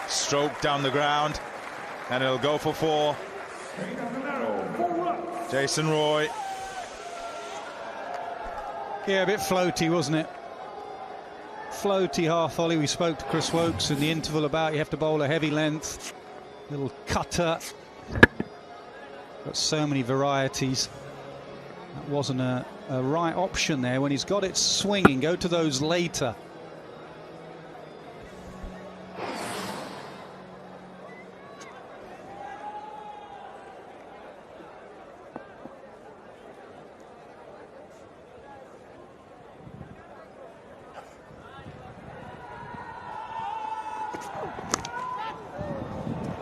Stroke down the ground, and it'll go for 4. Jason Roy. Yeah, a bit floaty, wasn't it? Floaty half volley. We spoke to Chris Wokes in the interval about you have to bowl a heavy length, little cutter. Got so many varieties. That wasn't a right option there. When he's got it swinging, go to those later.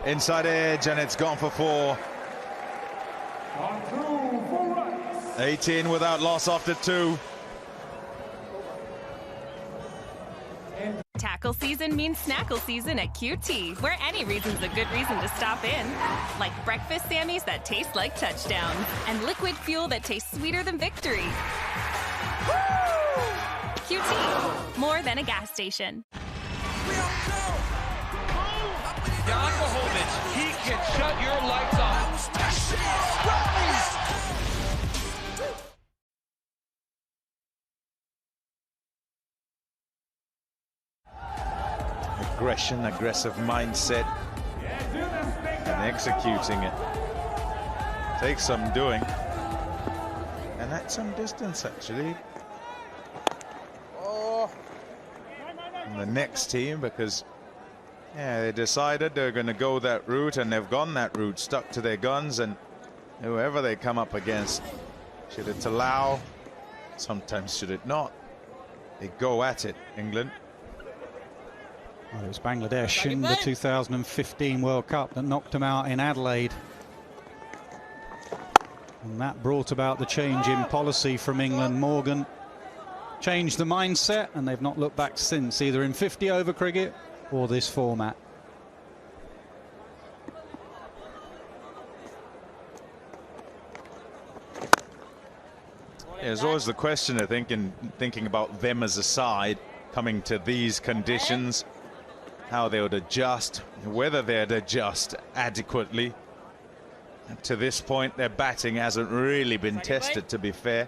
Inside edge, and it's gone for 4. 18 without loss after 2. Tackle season means snackle season at QT, where any reason's a good reason to stop in. Like breakfast Sammys that taste like touchdowns, and liquid fuel that tastes sweeter than victory. QT, more than a gas station. Yakovic, he can shut your lights off. Aggression, aggressive mindset, and executing it. Takes some doing, and at some distance actually. And the next team, because yeah, they decided they're going to go that route, and they've gone that route, stuck to their guns, and whoever they come up against, should it allow, sometimes should it not, they go at it, England. Well, it was Bangladesh in the 2015 World Cup that knocked them out in Adelaide. And that brought about the change in policy from England. Morgan changed the mindset, and they've not looked back since, either in 50-over cricket or this format. Yeah, there's always the question, I think, in thinking about them as a side coming to these conditions, how they would adjust, whether they'd adjust adequately. To this point, their batting hasn't really been tested, to be fair.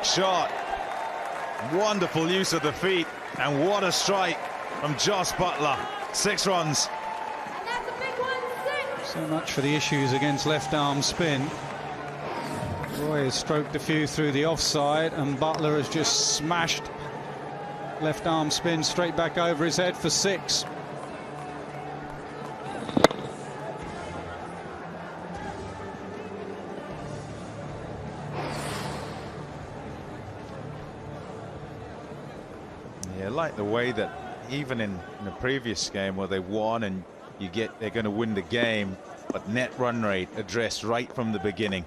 Shot. Wonderful use of the feet, and what a strike from Josh Buttler. 6 runs. So much for the issues against left arm spin. Roy has stroked a few through the offside, and Buttler has just smashed left arm spin straight back over his head for 6. Yeah, I like the way that even in the previous game where they won and they're going to win the game, but net run rate addressed right from the beginning.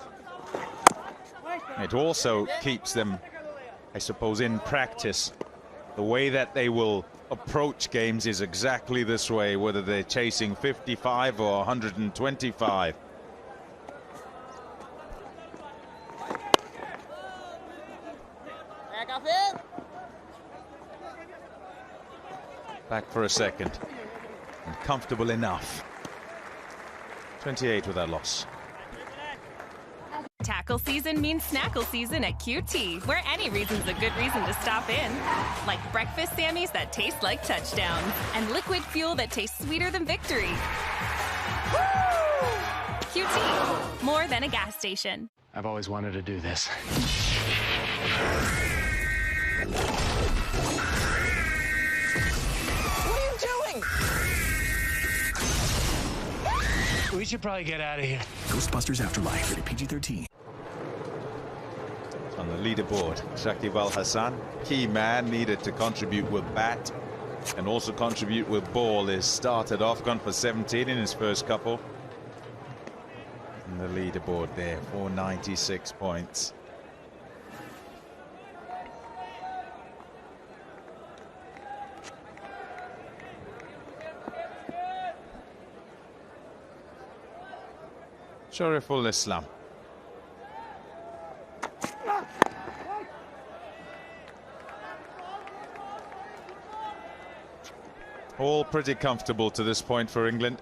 It also keeps them, I suppose, in practice. The way that they will approach games is exactly this way, whether they're chasing 55 or 125. Back for a second, and comfortable enough. 28 without loss. Tackle season means snackle season at QT, where any reason's a good reason to stop in. Like breakfast Sammys that taste like touchdowns, and liquid fuel that tastes sweeter than victory. QT, more than a gas station. I've always wanted to do this. What are you doing? We should probably get out of here. Ghostbusters Afterlife, rated PG-13. On the leaderboard, Shakib Al Hassan, key man, needed to contribute with bat and also contribute with ball. Is started off, gone for 17 in his first couple. And the leaderboard there, 496 points. Shariful Islam. All pretty comfortable to this point for England.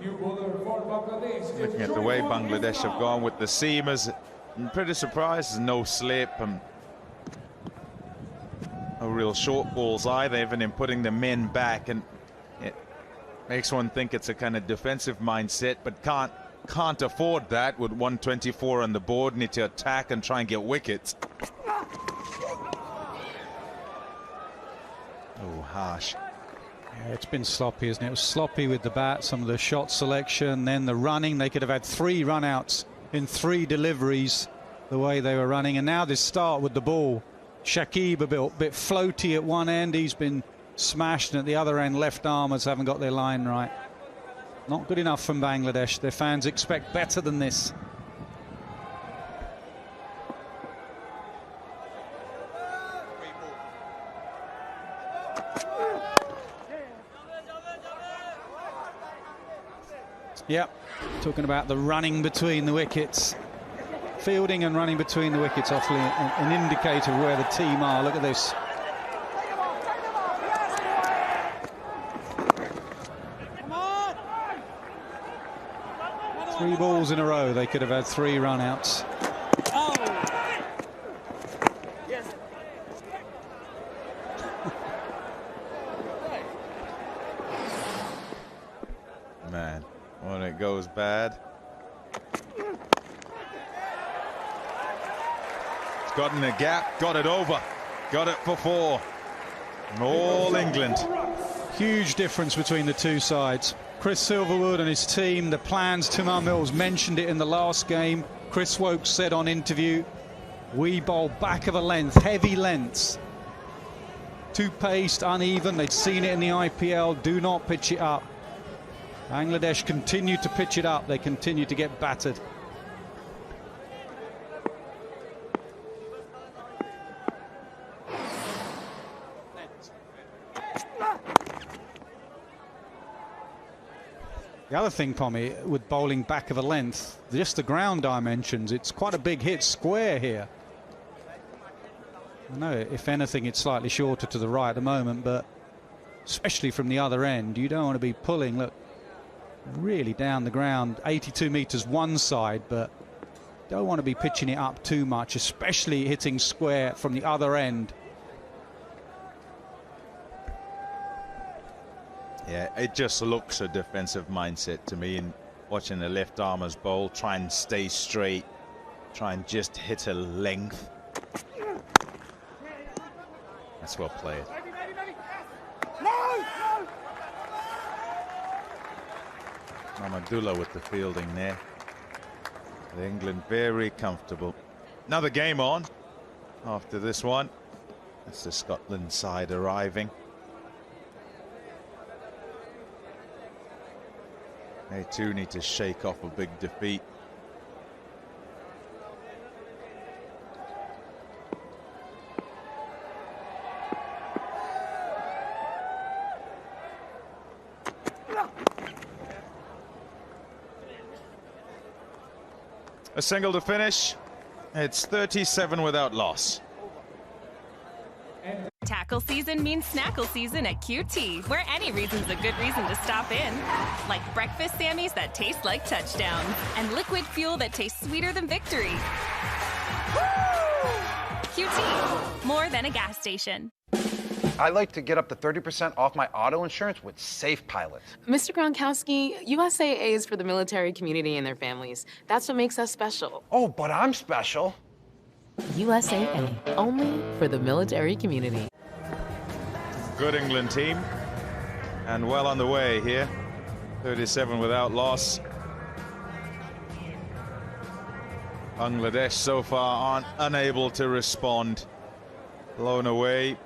Looking at the way Bangladesh have gone with the seamers, I'm pretty surprised there's no slip and no real short balls either, even in putting the men back, and it makes one think it's a kind of defensive mindset, but can't afford that with 124 on the board. Need to attack and try and get wickets. Oh, harsh. Yeah, it's been sloppy, isn't it? It was sloppy with the bat, some of the shot selection, then the running. They could have had 3 run-outs in 3 deliveries the way they were running. And now this start with the ball. Shakib a bit floaty at one end. He's been smashed, and at the other end, left armers haven't got their line right. Not good enough from Bangladesh. Their fans expect better than this. Yep, talking about the running between the wickets. Fielding and running between the wickets, awfully an indicator of where the team are. Look at this. Three balls in a row. They could have had 3 run-outs. Man, when it goes bad. It's gotten a gap, got it over, got it for 4. And all England. Huge difference between the two sides. Chris Silverwood and his team, the plans, Timar Mills mentioned it in the last game. Chris Woakes said on interview, we bowl back of a length, heavy lengths. Too paced, uneven, they'd seen it in the IPL, do not pitch it up. Bangladesh continue to pitch it up, they continue to get battered. The other thing, Pommy, with bowling back of a length, just the ground dimensions, it's quite a big hit square here. I know, if anything, it's slightly shorter to the right at the moment, but especially from the other end, you don't want to be pulling, look, really down the ground, 82 metres one side, but don't want to be pitching it up too much, especially hitting square from the other end. Yeah, it just looks a defensive mindset to me, and watching the left armers bowl, try and stay straight, try and just hit a length. That's well played. Mamadullah with the fielding there. England very comfortable. Another game on after this one. That's the Scotland side arriving. They too need to shake off a big defeat. A single to finish. It's 37 without loss. Tackle season means snackle season at QT, where any reason's a good reason to stop in. Like breakfast Sammys that taste like touchdowns and liquid fuel that tastes sweeter than victory. Woo! QT, more than a gas station. I like to get up to 30% off my auto insurance with Safe Pilot. Mr. Gronkowski, USAA is for the military community and their families. That's what makes us special. Oh, but I'm special. USAA, only for the military community. Good England team, and well on the way here. 37 without loss. Bangladesh so far aren't unable to respond. Blown away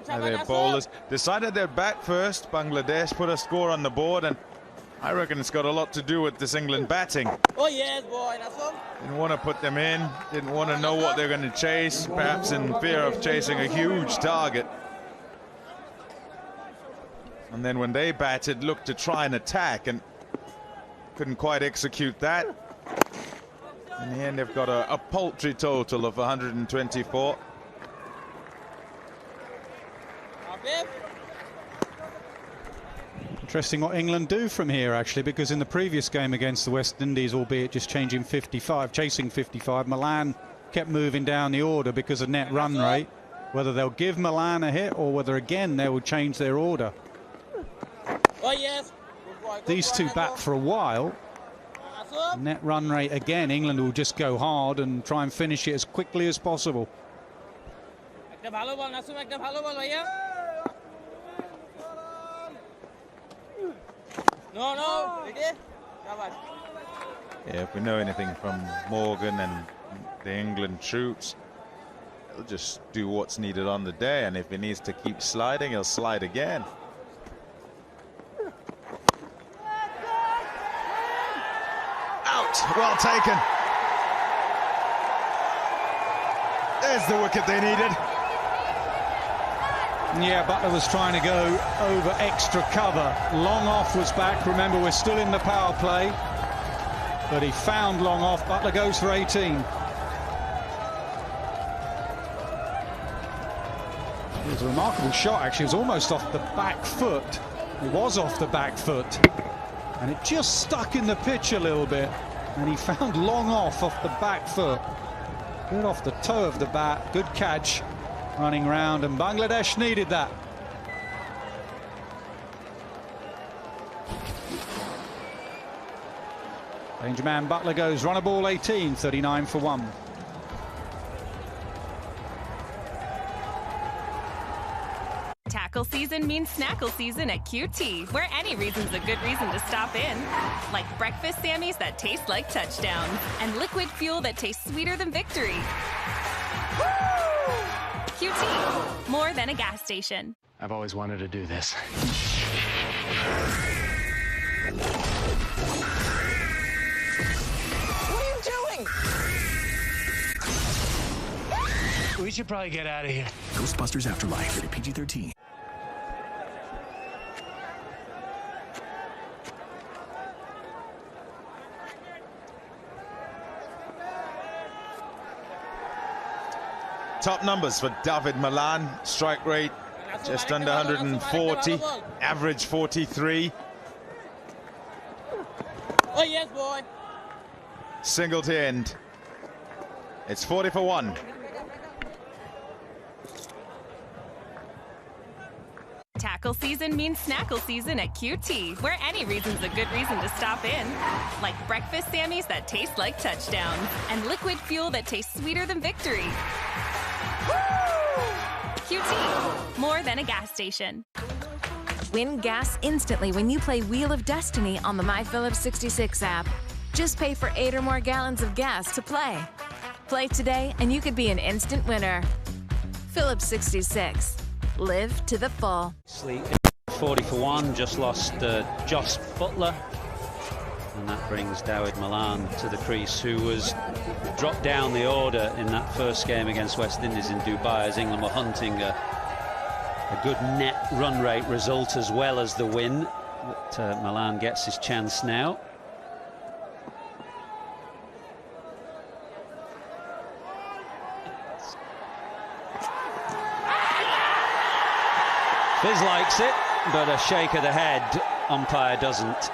by their bowlers. Decided they'd bat first. Bangladesh put a score on the board, and I reckon it's got a lot to do with this England batting. Oh yes, boy. Didn't want to put them in. Didn't want to know what they're going to chase. Perhaps in fear of chasing a huge target. And then when they batted, looked to try and attack and couldn't quite execute that. In the end, they've got a paltry total of 124. Interesting what England do from here, actually, because in the previous game against the West Indies, albeit just chasing 55, Milan kept moving down the order because of net run rate. Whether they'll give Milan a hit or whether again they will change their order. Oh, yes. These two bat for a while. Net run rate again, England will just go hard and try and finish it as quickly as possible. No. Yeah, if we know anything from Morgan and the England troops, he'll just do what's needed on the day, and if he needs to keep sliding, he'll slide again. Out! Well taken. There's the wicket they needed. Yeah, Butler was trying to go over extra cover. Long off was back. Remember, we're still in the power play. But he found long off. Butler goes for 18. It was a remarkable shot, actually. It was almost off the back foot. It was off the back foot. And it just stuck in the pitch a little bit. And he found long off the back foot. Good off the toe of the bat. Good catch. Running round, and Bangladesh needed that. Danger man Butler goes, run a ball 18, 39 for 1. Tackle season means snackle season at QT, where any reason's a good reason to stop in. Like breakfast Sammys that taste like touchdowns, and liquid fuel that tastes sweeter than victory. Woo! QT, more than a gas station. I've always wanted to do this. What are you doing? We should probably get out of here. Ghostbusters Afterlife, rated PG-13. Top numbers for David Malan. Strike rate just under 140, average 43. Oh, yes, boy. Single to end. It's 40 for 1. Tackle season means snackle season at QT, where any reason's a good reason to stop in. Like breakfast Sammys that taste like touchdowns, and liquid fuel that tastes sweeter than victory. QT, more than a gas station. Win gas instantly when you play Wheel of Destiny on the My Phillips 66 app. Just pay for 8 or more gallons of gas to play. Play today and you could be an instant winner. Phillips 66. Live to the full. 40 for 1, just lost Joss Butler. And that brings David Malan to the crease, who was dropped down the order in that first game against West Indies in Dubai, as England were hunting a good net run rate result as well as the win. But Malan gets his chance now. Fizz likes it, but a shake of the head, umpire doesn't.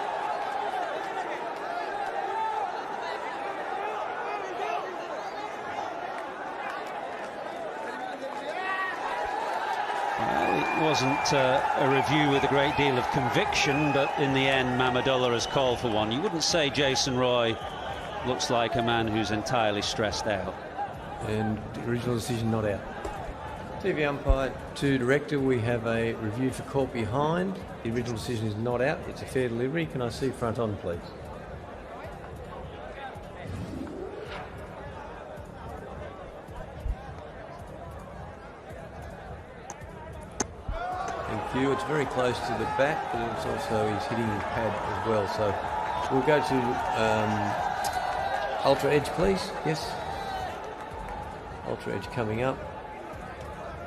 It wasn't a review with a great deal of conviction, but in the end Mamadullah has called for one. You wouldn't say Jason Roy looks like a man who's entirely stressed out. And the original decision not out. TV umpire to director, we have a review for caught behind. The original decision is not out. It's a fair delivery. Can I see front on, please? Thank you. It's very close to the bat, but it's also he's hitting his pad as well. So we'll go to Ultra Edge, please. Yes. Ultra Edge coming up.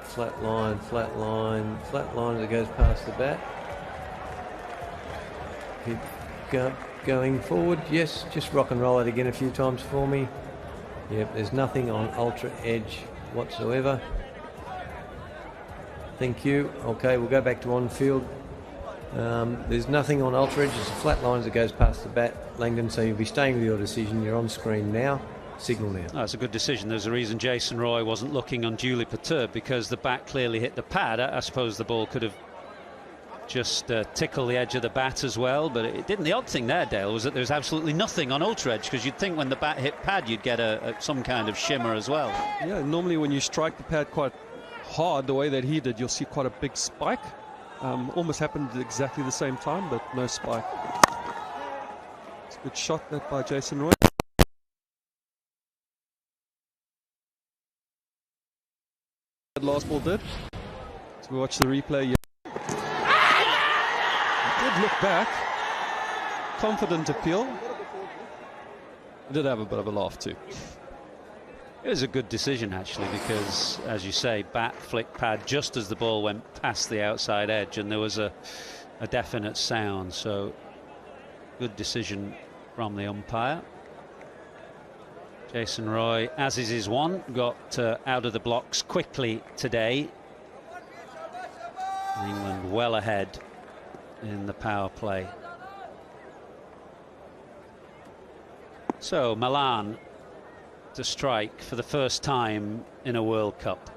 Flat line, flat line, flat line as it goes past the bat. Keep going forward. Yes, just rock and roll it again a few times for me. Yep, there's nothing on Ultra Edge whatsoever. Thank you. Okay, we'll go back to on field. There's nothing on ultra edge, it's a flat line as it goes past the bat, Langdon, so you'll be staying with your decision. You're on screen now. Signal now. That's a good decision. There's a reason Jason Roy wasn't looking unduly perturbed, because the bat clearly hit the pad. I suppose the ball could have just tickled the edge of the bat as well, but it didn't. The odd thing there, Dale, was that there's absolutely nothing on ultra edge, because you'd think when the bat hit pad you'd get some kind of shimmer as well. Yeah, normally when you strike the pad quite hard the way that he did, you'll see quite a big spike. Almost happened at exactly the same time, but no spike. It's a good shot that by Jason Roy. That last ball did. So we watch the replay. He did look back. Confident appeal. He did have a bit of a laugh too. It was a good decision actually, because as you say, bat flick pad just as the ball went past the outside edge, and there was a definite sound. So good decision from the umpire. Jason Roy, as is his one, got out of the blocks quickly today. England well ahead in the power play. So Milan to strike for the first time in a World Cup.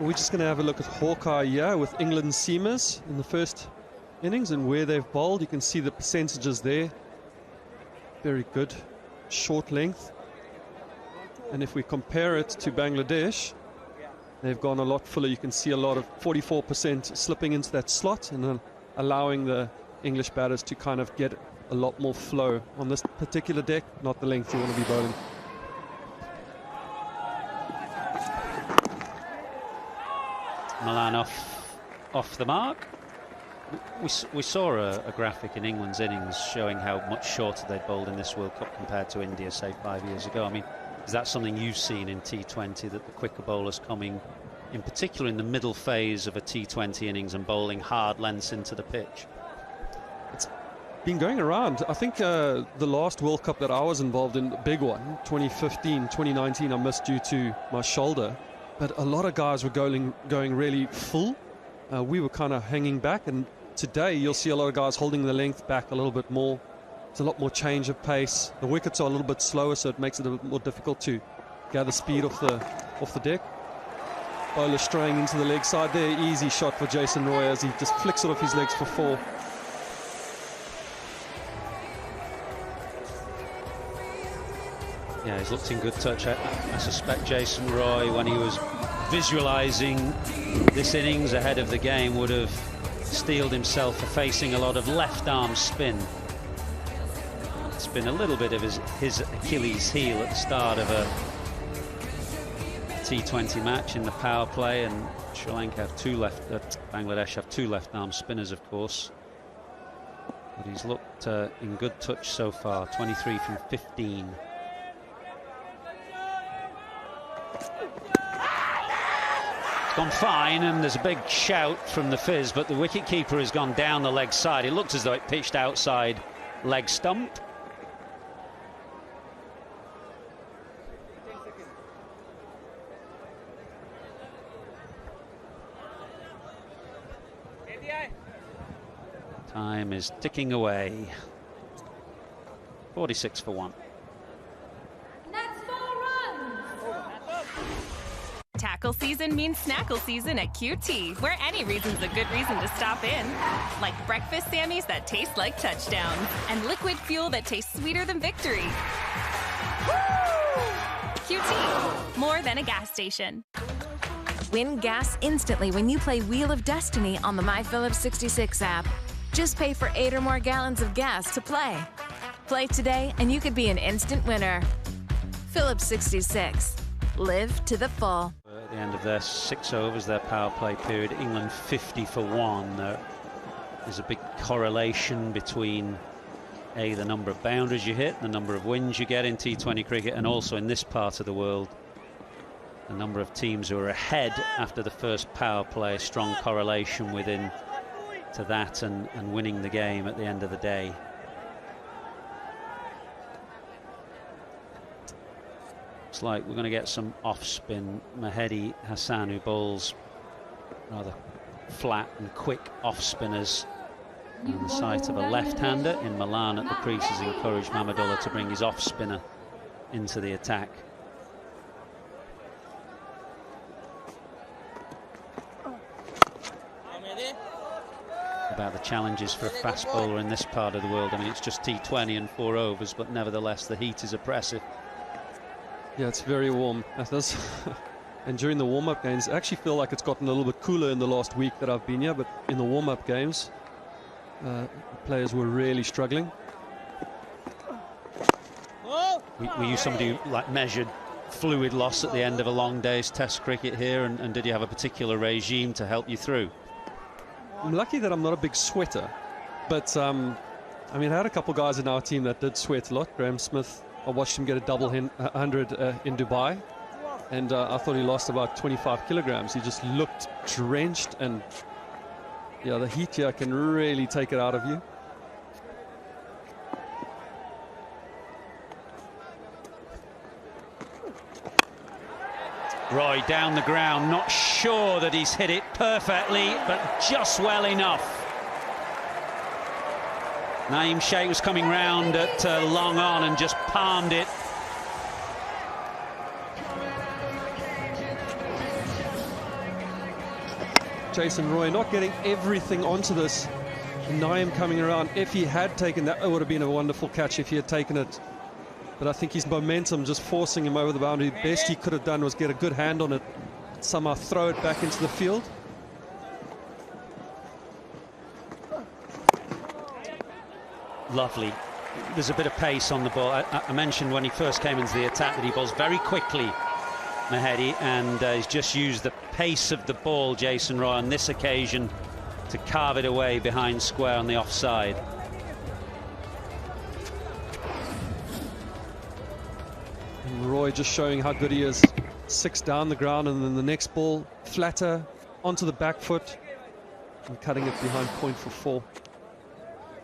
We're just going to have a look at Hawkeye here with England's seamers in the first innings and where they've bowled. You can see the percentages there. Very good short length. And if we compare it to Bangladesh, they've gone a lot fuller. You can see a lot of 44% slipping into that slot, and then allowing the English batters to kind of get a lot more flow on this particular deck, not the length you want to be bowling. Milan off the mark. We saw a graphic in England's innings showing how much shorter they bowled in this World Cup compared to India, say 5 years ago. I mean, is that something you've seen in T20, that the quicker bowlers coming, in particular in the middle phase of a T20 innings, and bowling hard lengths into the pitch? It's been going around. I think the last World Cup that I was involved in, the big one, 2015, 2019, I missed due to my shoulder. But a lot of guys were going really full. We were kind of hanging back, and today you'll see a lot of guys holding the length back a little bit more. There's a lot more change of pace. The wickets are a little bit slower, so it makes it a bit more difficult to gather speed off the deck. Bowler straying into the leg side there. Easy shot for Jason Roy as he just flicks it off his legs for 4. Yeah, he's looked in good touch. I suspect Jason Roy, when he was visualising this innings ahead of the game, would have steeled himself for facing a lot of left arm spin. It's been a little bit of his Achilles heel at the start of a T20 match in the power play, and Sri Lanka have Bangladesh have 2 left arm spinners, of course. But he's looked in good touch so far, 23 from 15. It's gone fine, and there's a big shout from the Fizz, but the wicketkeeper has gone down the leg side. It looked as though it pitched outside leg stump. Time is ticking away. 46 for 1. Tackle season means snackle season at QT, where any reason's a good reason to stop in. Like breakfast Sammys that taste like touchdowns, and liquid fuel that tastes sweeter than victory. Woo! QT, more than a gas station. Win gas instantly when you play Wheel of Destiny on the My Phillips 66 app. Just pay for 8 or more gallons of gas to play. Play today and you could be an instant winner. Phillips 66. Live to the full. At the end of their 6 overs, their power play period, England 50 for 1. There's a big correlation between the number of boundaries you hit, the number of wins you get in T20 cricket, and also in this part of the world, the number of teams who are ahead after the first power play. Strong correlation within to that and winning the game at the end of the day. Looks like we're going to get some off-spin. Mehdi Hassan, who bowls rather flat and quick off-spinners. And the sight of a left-hander in Milan at the crease has encouraged Mamadullah to bring his off-spinner into the attack. About the challenges for a fast bowler in this part of the world. I mean, it's just T20 and 4 overs, but nevertheless the heat is oppressive. Yeah, it's very warm at this. And during the warm-up games, I actually feel like it's gotten a little bit cooler in the last week that I've been here, but in the warm-up games, players were really struggling. Were you somebody who like measured fluid loss at the end of a long day's Test cricket here, and did you have a particular regime to help you through? I'm lucky that I'm not a big sweater, but I mean, I had a couple guys in our team that did sweat a lot. Graham Smith, I watched him get a double 100 in Dubai, and I thought he lost about 25 kilograms. He just looked drenched, and yeah, the heat here can really take it out of you. Roy down the ground, not sure that he's hit it perfectly, but just well enough. Naeem Sheikh was coming round at long on and just palmed it. Jason Roy not getting everything onto this. Naeem coming around. If he had taken that, it would have been a wonderful catch if he had taken it. But I think his momentum just forcing him over the boundary. The best he could have done was get a good hand on it, somehow throw it back into the field. Lovely. There's a bit of pace on the ball. I mentioned when he first came into the attack that he bowls very quickly, Mehdi, and he's just used the pace of the ball, Jason Roy, on this occasion to carve it away behind square on the offside. Roy just showing how good he is. 6 down the ground, and then the next ball flatter onto the back foot and cutting it behind point for 4.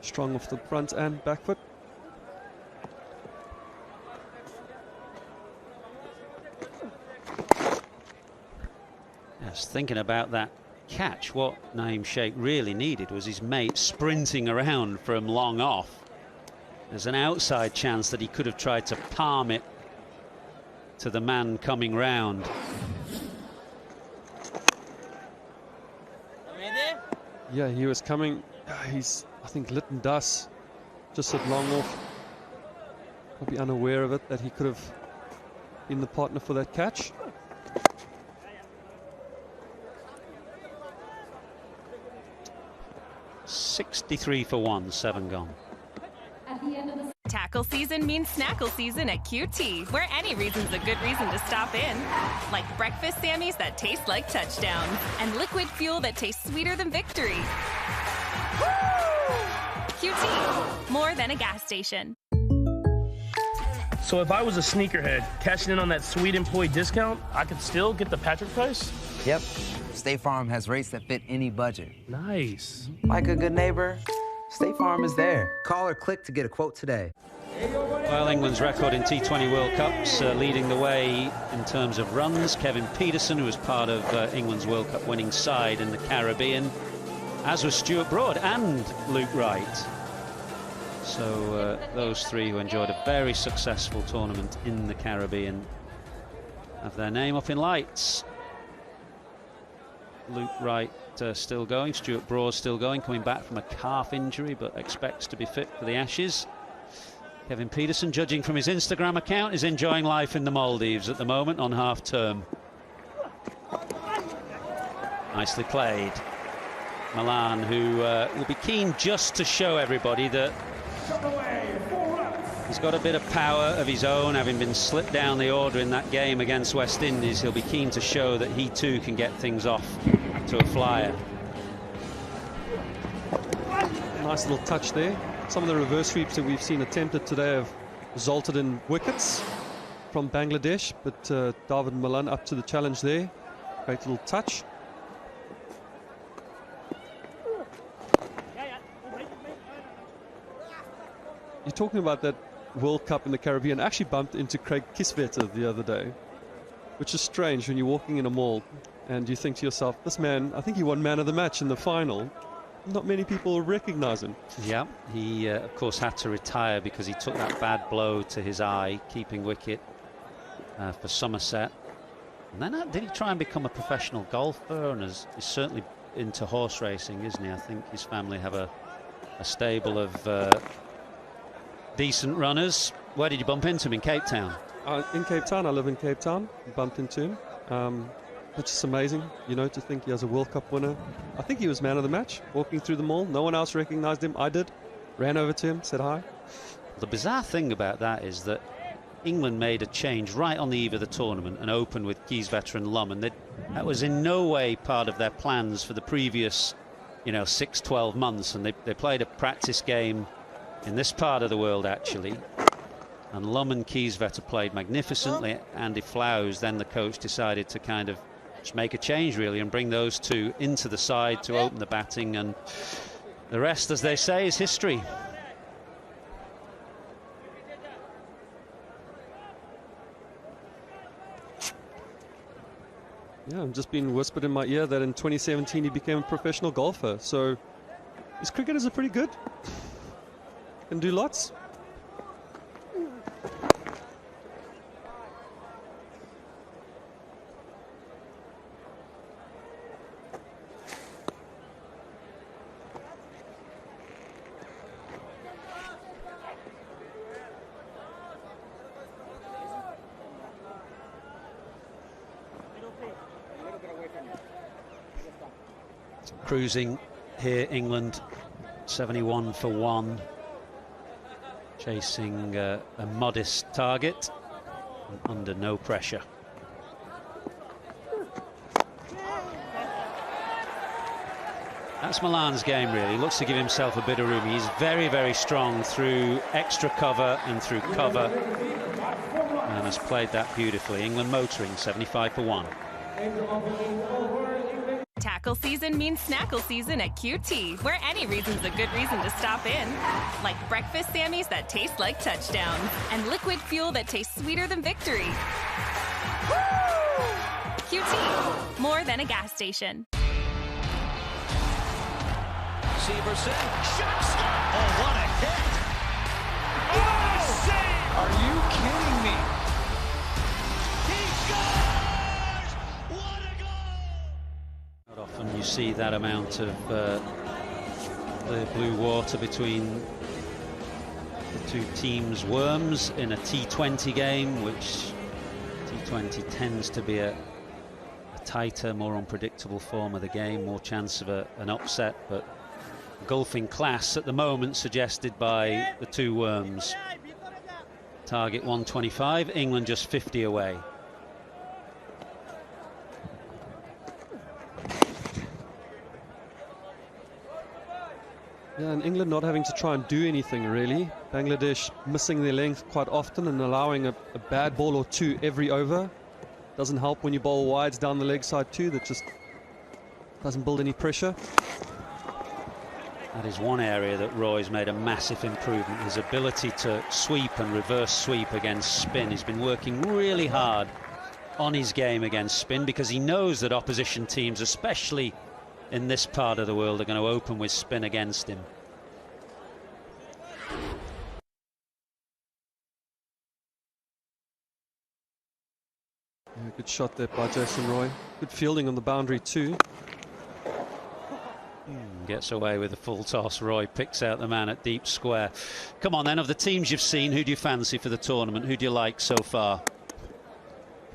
Strong off the front and back foot. Yes, thinking about that catch, what Naeem Sheikh really needed was his mate sprinting around from long off. There's an outside chance that he could have tried to palm it to the man coming round. Yeah, he was coming. He's, I think, Lytton Das just at long off. Probably unaware of it, that he could have been the partner for that catch. .63 for 1, 7 gone. Tackle season means snackle season at QT, where any reason's a good reason to stop in. Like breakfast Sammys that taste like touchdowns, and liquid fuel that tastes sweeter than victory. Woo! QT, more than a gas station. So if I was a sneakerhead, cashing in on that sweet employee discount, I could still get the Patrick price? Yep. State Farm has rates that fit any budget. Nice. Like a good neighbor, State Farm is there. Call or click to get a quote today. Well, England's record in T20 World Cups leading the way in terms of runs. Kevin Peterson, who was part of England's World Cup winning side in the Caribbean, as was Stuart Broad and Luke Wright. So those three who enjoyed a very successful tournament in the Caribbean have their name up in lights. Luke Wright still going, Stuart Broad still going, coming back from a calf injury, but expects to be fit for the Ashes. Kevin Peterson, judging from his Instagram account, is enjoying life in the Maldives at the moment on half-term. Nicely played. Milan, who will be keen just to show everybody that he's got a bit of power of his own, having been slipped down the order in that game against West Indies. He'll be keen to show that he too can get things off to a flyer. Nice little touch there. Some of the reverse sweeps that we've seen attempted today have resulted in wickets from Bangladesh, but David Malan up to the challenge there. Great little touch. You're talking about that World Cup in the Caribbean. Actually bumped into Craig Kisvetter the other day, which is strange when you're walking in a mall and you think to yourself, this man, I think he won man of the match in the final. Not many people recognize him. Yeah, he of course had to retire because he took that bad blow to his eye, keeping wicket for Somerset. And then did he try and become a professional golfer? And is certainly into horse racing, isn't he? I think his family have a stable of decent runners. Where did you bump into him? In Cape Town? In Cape Town. I live in Cape Town. Bumped into him. It's just amazing, you know, to think he has a World Cup winner. I think he was man of the match, walking through the mall. No one else recognized him. I did. Ran over to him, said hi. The bizarre thing about that is that England made a change right on the eve of the tournament and opened with Kisvetter and Lum, and that was in no way part of their plans for the previous, 6-12 months. And they played a practice game in this part of the world, actually. And Lum and Kisvetter played magnificently. Andy Flowers, then the coach, decided to kind of just make a change, really, and bring those two into the side to open the batting. And the rest, as they say, is history. Yeah, I've just been whispered in my ear that in 2017 he became a professional golfer. So his cricketers are pretty good. Can do lots. Cruising here, England 71 for 1, chasing a modest target and under no pressure. That's Milan's game, really. He looks to give himself a bit of room. He's very, very strong through extra cover and through cover, and has played that beautifully. England motoring 75 for 1. Tackle season means snackle season at QT, where any reason's a good reason to stop in. Like breakfast Sammies that taste like touchdowns and liquid fuel that tastes sweeter than victory. Woo! QT, more than a gas station. Severson, shot stop! Oh, what a hit! Oh, save! Are you kidding me? He scores! What a goal! Not often you see that amount of the blue water between the two teams' worms in a T20 game, which T20 tends to be a tighter, more unpredictable form of the game, more chance of an upset, but golfing class at the moment suggested by the two worms. Target 125, England just 50 away. Yeah, and England not having to try and do anything, really. Bangladesh missing their length quite often and allowing a bad ball or two every over. Doesn't help when you bowl wides down the leg side too. That just doesn't build any pressure. That is one area that Roy's made a massive improvement. His ability to sweep and reverse sweep against spin. He's been working really hard on his game against spin because he knows that opposition teams, especially in this part of the world, are going to open with spin against him. Yeah, good shot there by Jason Roy. Good fielding on the boundary too. Gets away with a full toss. Roy picks out the man at deep square. Come on then, of the teams you've seen, who do you fancy for the tournament? Who do you like so far?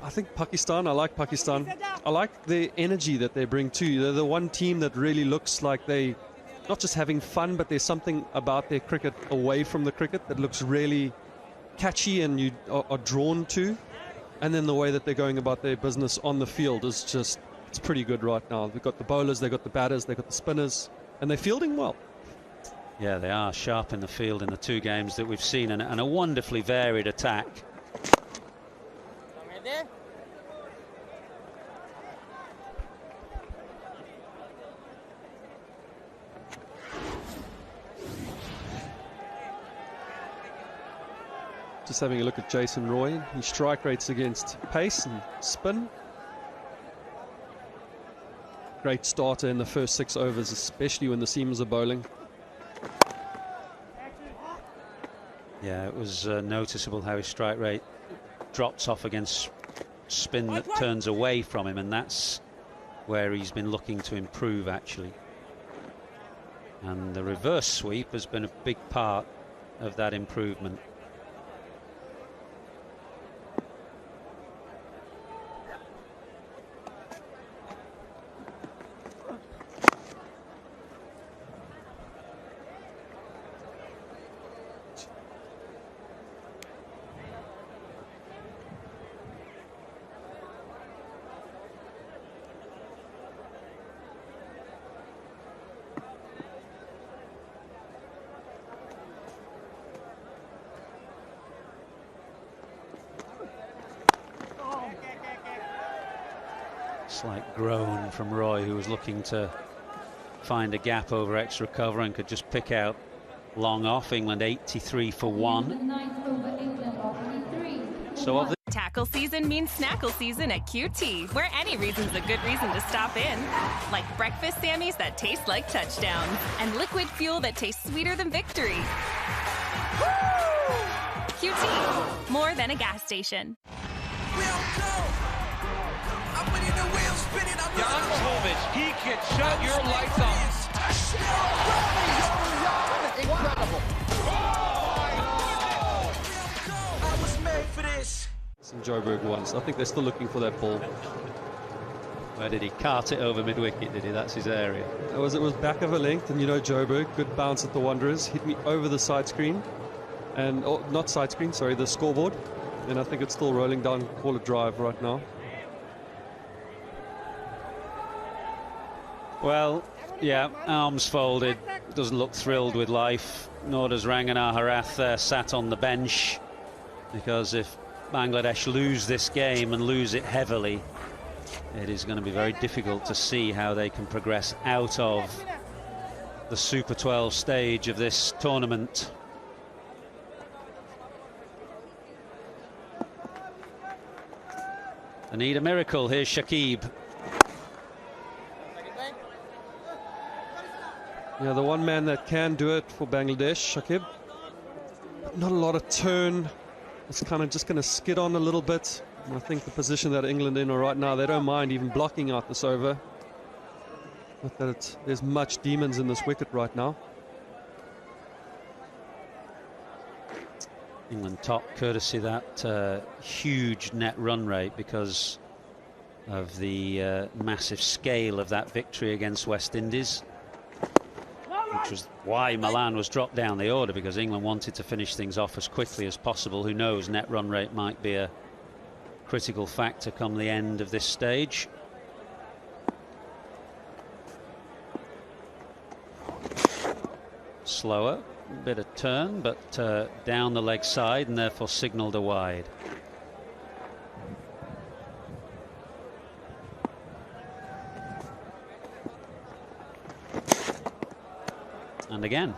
I think Pakistan. I like Pakistan. I like the energy that they bring too. They're the one team that really looks like they not just having fun, but there's something about their cricket away from the cricket that looks really catchy and you are drawn to. And then the way that they're going about their business on the field is just, it's pretty good right now. They've got the bowlers, they've got the batters, they've got the spinners, and they're fielding well. Yeah, they are sharp in the field in the two games that we've seen, and a wonderfully varied attack. Right there. Just having a look at Jason Roy. His strike rates against pace and spin. Great starter in the first 6 overs, especially when the seamers are bowling. Yeah, it was noticeable how his strike rate drops off against spin that turns away from him, and that's where he's been looking to improve, actually. And the reverse sweep has been a big part of that improvement. Slight groan from Roy, who was looking to find a gap over extra cover and could just pick out long off. England 83 for 1. So of the Tackle season means snackle season at QT, where any reason's a good reason to stop in. Like breakfast Sammys that taste like touchdowns and liquid fuel that tastes sweeter than victory. Woo! QT, more than a gas station. Jan Kovic, he can shut your lights off. Incredible. I was made for this. Some Joburg ones. I think they're still looking for that ball. Where did he cart it over mid-wicket, did he? That's his area. It was back of a length, and you know Joburg, good bounce at the Wanderers, hit me over the side screen, and not side screen, sorry, the scoreboard, and I think it's still rolling down, call it drive right now. Well, yeah, arms folded, doesn't look thrilled with life, nor does Rangana Harath there, sat on the bench, because if Bangladesh lose this game and lose it heavily, it is going to be very difficult to see how they can progress out of the Super 12 stage of this tournament. They need a miracle. Here's Shakib. Yeah, the one man that can do it for Bangladesh, Shakib. Not a lot of turn. It's kind of just going to skid on a little bit. And I think the position that England in are right now, they don't mind even blocking out this over. Not that there's much demons in this wicket right now. England top courtesy that huge net run rate because of the massive scale of that victory against West Indies, which was why Milan was dropped down the order, because England wanted to finish things off as quickly as possible. Who knows, net run rate might be a critical factor come the end of this stage. Slower, bit of turn, but down the leg side and therefore signalled a wide. And again.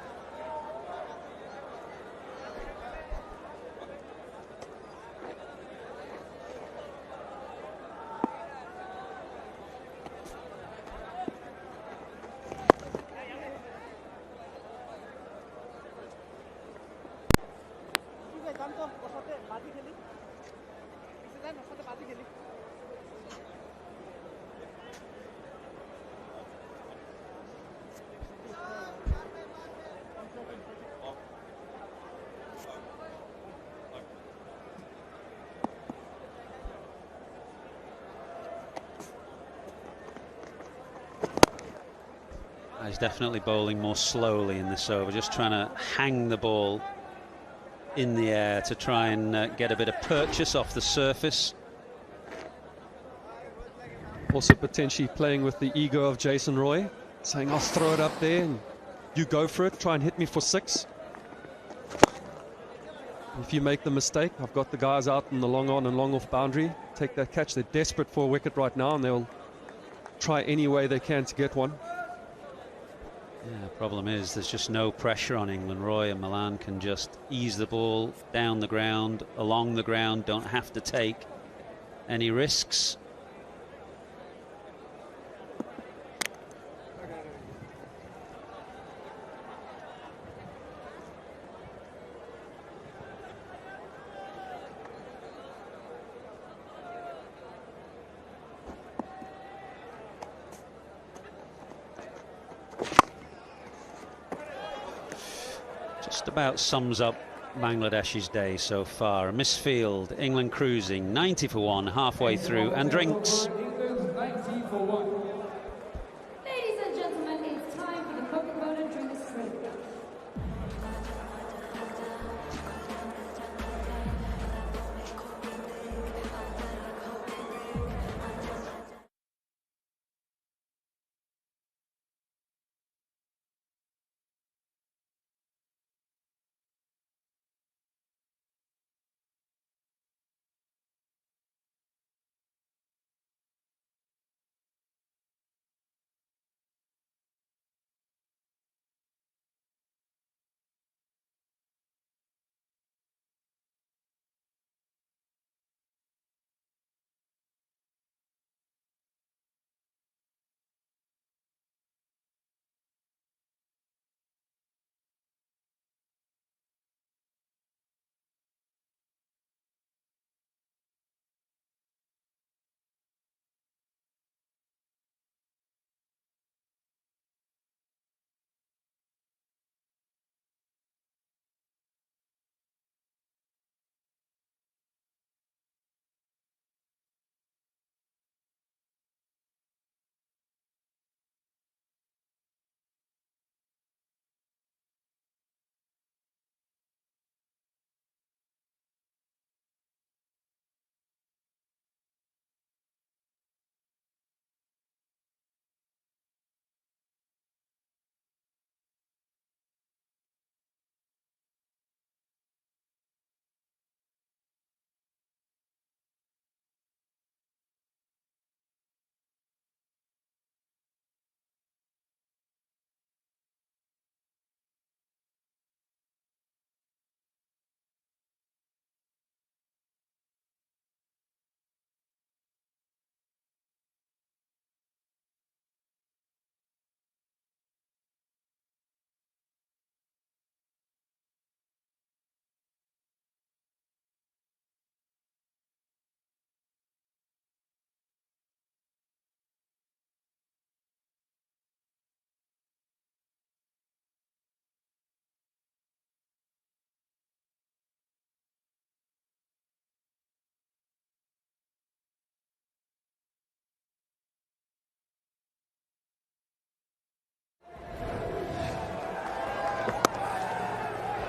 He's definitely bowling more slowly in this over, just trying to hang the ball in the air to try and get a bit of purchase off the surface. Also potentially playing with the ego of Jason Roy, saying I'll throw it up there and you go for it, try and hit me for 6. If you make the mistake, I've got the guys out in the long on and long off boundary, take that catch. They're desperate for a wicket right now and they'll try any way they can to get one. Yeah, the problem is there's just no pressure on England. Roy and Milan can just ease the ball down the ground, along the ground, don't have to take any risks. Just about sums up Bangladesh's day so far. A misfield, England cruising, 90 for 1, halfway through, and drinks. Ladies and gentlemen, it's time for the Coca-Cola drinks drink.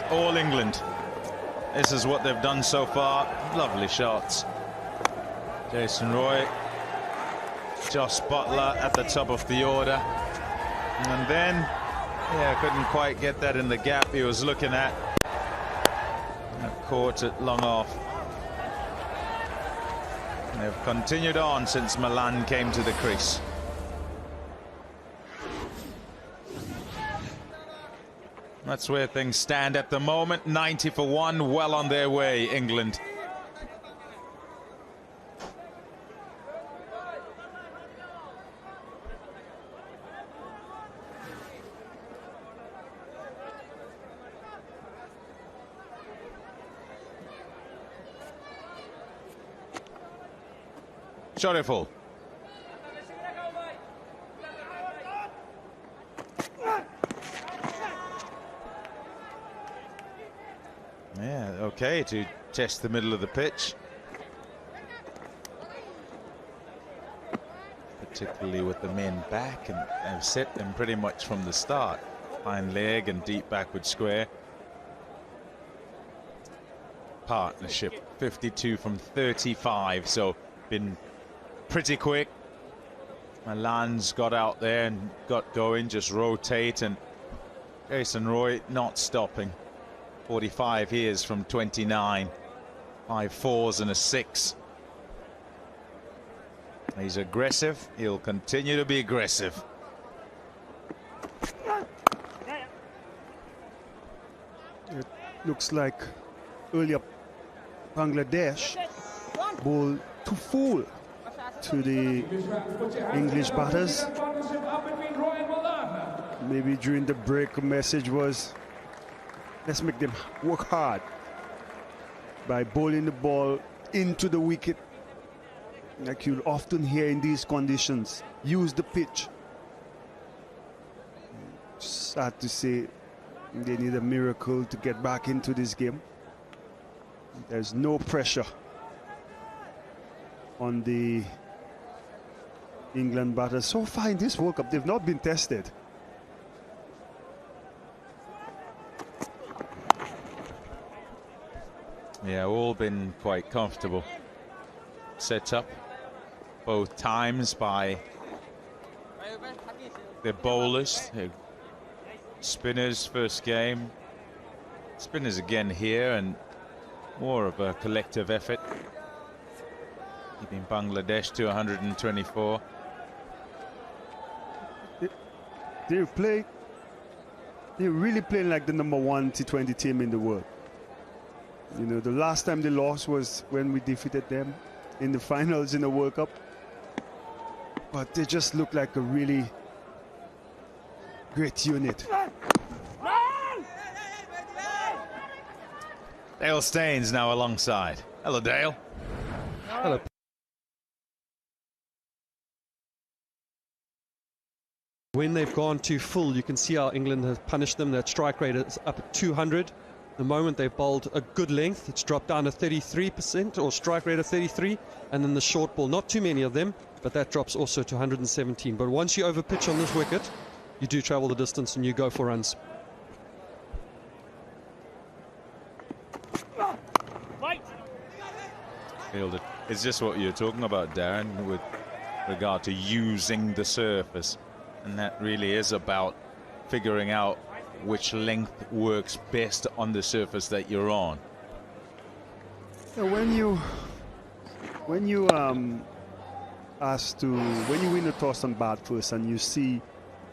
All England. This is what they've done so far. Lovely shots. Jason Roy, Josh Butler at the top of the order. And then, yeah, couldn't quite get that in the gap he was looking at. Caught it long off. They've continued on since Milan came to the crease. That's where things stand at the moment. 90 for 1, well on their way, England. Shariful. Yeah, okay, to test the middle of the pitch. Particularly with the men back, and have set them pretty much from the start. Fine leg and deep backward square. Partnership, 52 from 35, so been pretty quick. Milan's got out there and got going, just rotate, and Jason Roy not stopping. 45 years from 29, 5 4s and a 6. He's aggressive. He'll continue to be aggressive. looks like earlier Bangladesh bowled too full to the English batters. Maybe during the break, a message was, let's make them work hard by bowling the ball into the wicket, like you'll often hear in these conditions. Use the pitch. Sad to say, they need a miracle to get back into this game. There's no pressure on the England batters. So far in this World Cup, they've not been tested. Yeah, all been quite comfortable. Set up both times by the bowlers. Spinners first game. Spinners again here, and more of a collective effort. Keeping Bangladesh to 124. They're really playing like the #1 T20 team in the world. You know, the last time they lost was when we defeated them in the finals in the World Cup. But they just look like a really great unit. Dale Staines now alongside. Hello, Dale. Hello. When they've gone too full, you can see how England has punished them. That strike rate is up at 200. The moment they've bowled a good length, it's dropped down to 33%, or strike rate of 33, and then the short ball, not too many of them, but that drops also to 117. But once you overpitch on this wicket, you do travel the distance and you go for runs. Fielded. It's just what you're talking about, Darren, with regard to using the surface, and that really is about figuring out which length works best on the surface that you're on. So when you win a toss and bat first, and you see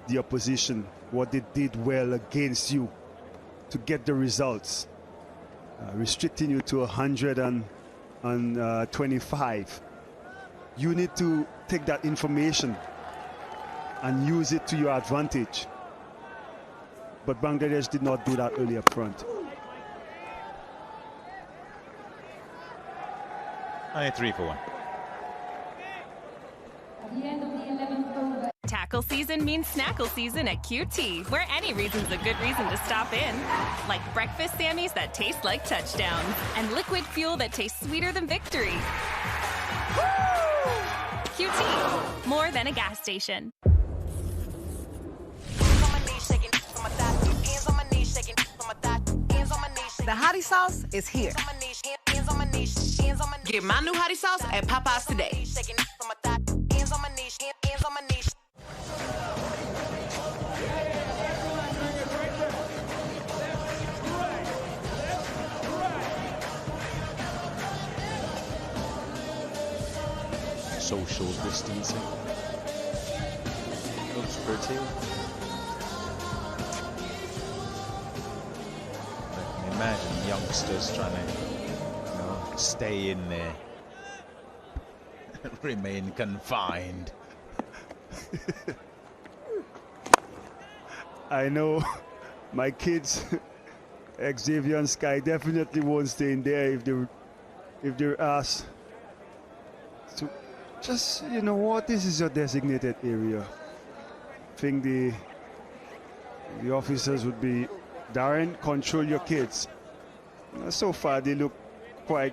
the opposition, what they did well against you to get the results, restricting you to 125, you need to take that information and use it to your advantage. But Bangladesh did not do that early up front. 93 for 1. At the end of the 11th over. Tackle season means snackle season at QT, where any reason's a good reason to stop in. Like breakfast Sammys that taste like touchdowns, and liquid fuel that tastes sweeter than victory. Woo! QT, more than a gas station. The hottie sauce is here. Get my new hottie sauce at Popeyes today. Social distancing. Looks pretty. Imagine youngsters trying to, stay in there, remain confined. I know my kids, Xavier and Sky, definitely won't stay in there if they're asked to just, you know what, this is your designated area. I think the officers would be, Darren, control your kids. So far, they look quite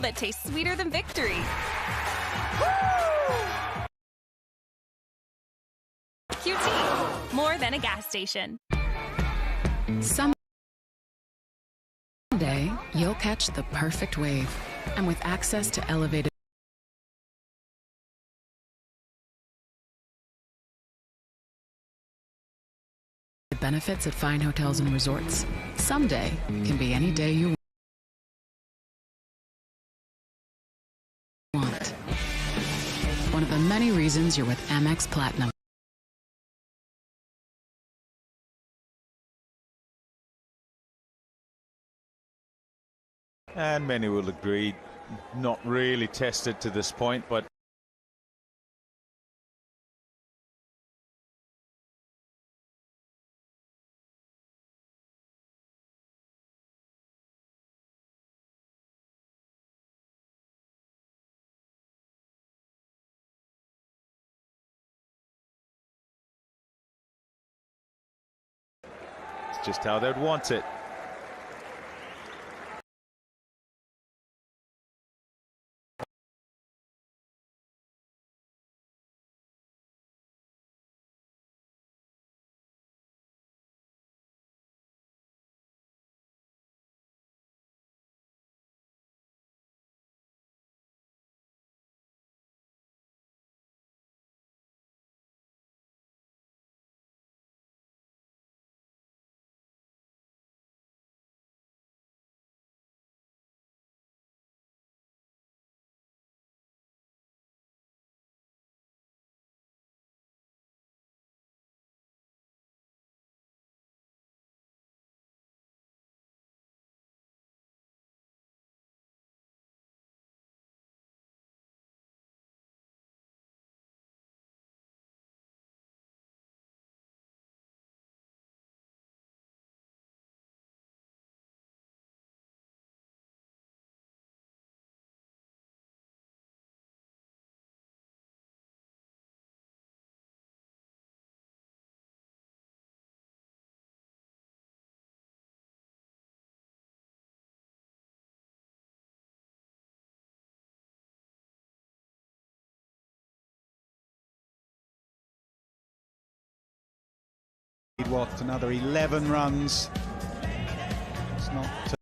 that tastes sweeter than victory. QT, more than a gas station. Someday, you'll catch the perfect wave. And with access to elevated benefits at fine hotels and resorts, someday can be any day you want. One of the many reasons you're with Amex Platinum. And many will agree, not really tested to this point, but it's just how they'd want it. What, another 11 runs. It's not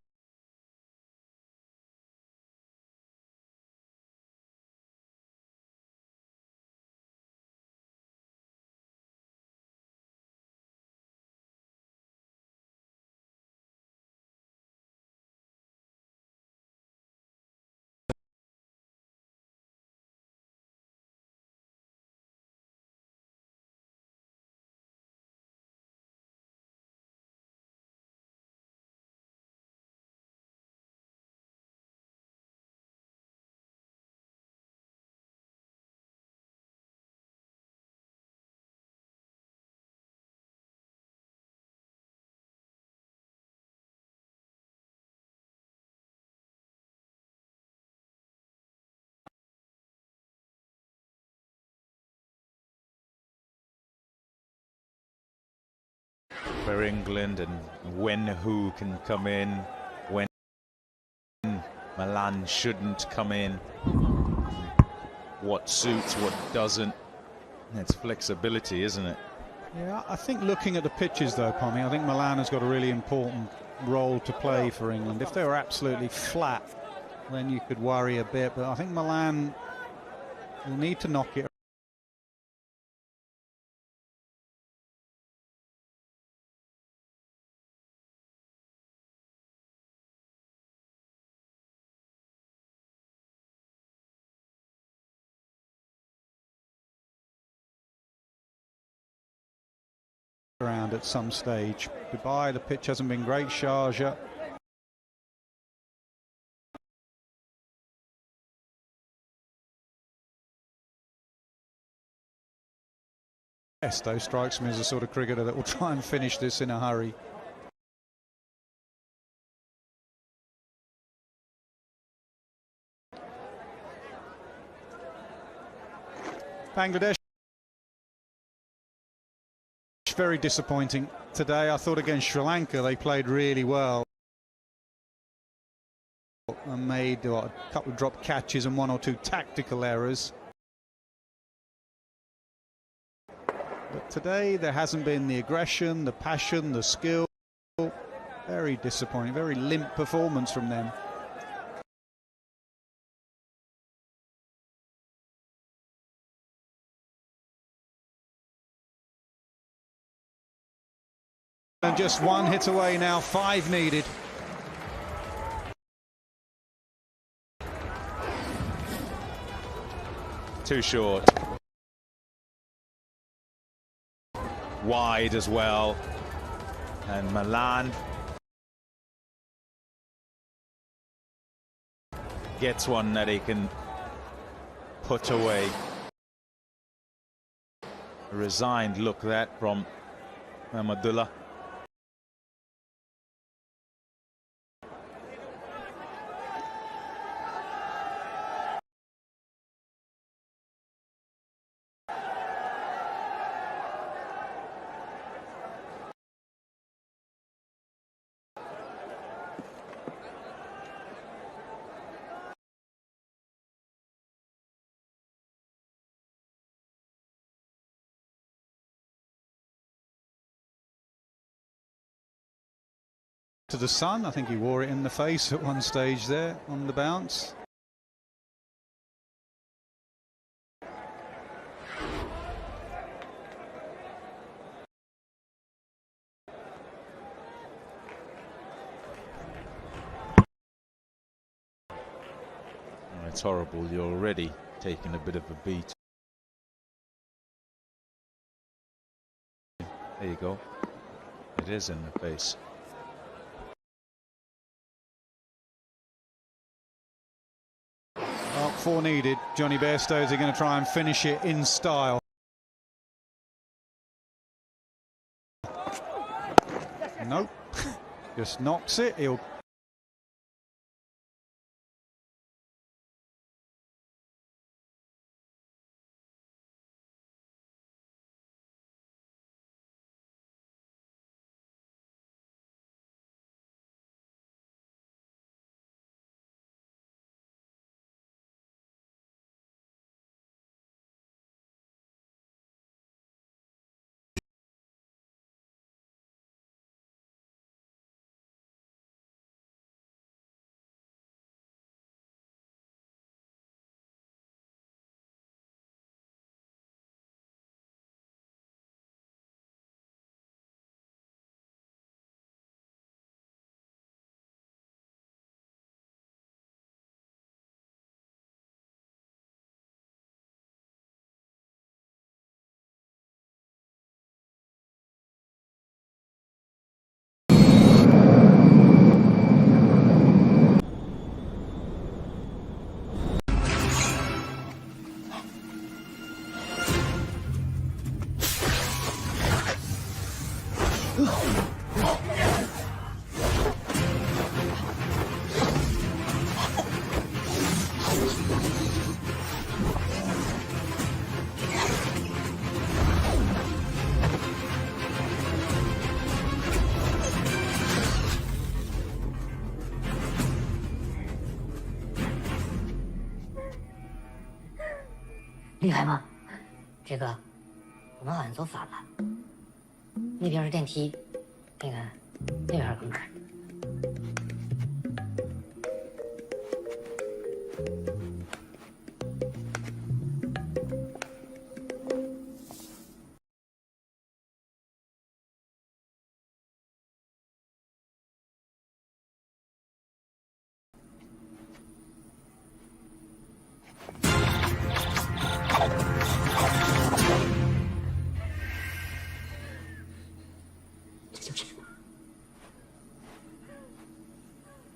for England, and when who can come in, when Milan shouldn't come in, what suits, what doesn't. It's flexibility, isn't it? Yeah, I think looking at the pitches though, Pommy, I think Milan has got a really important role to play for England. If they were absolutely flat, then you could worry a bit, but I think Milan will need to knock it around at some stage. Dubai, the pitch hasn't been great. Sharjah. Esto strikes me as a sort of cricketer that will try and finish this in a hurry. Bangladesh, very disappointing today. I thought against Sri Lanka they played really well. and made a couple of drop catches and 1 or 2 tactical errors. But today there hasn't been the aggression, the passion, the skill. Very disappointing, very limp performance from them. And just 1 hit away now, 5 needed. Too short. Wide as well. And Milan gets one that he can put away. A resigned look that from Mahmudullah. To the sun, I think he wore it in the face at one stage there on the bounce. Oh, it's horrible. You're already taking a bit of a beat. There you go. It is in the face. Well, 4 needed. Johnny Bairstow's are going to try and finish it in style. Nope. Just knocks it. He'll.厉害吗？这个，我们好像走反了。那边是电梯，那边个门。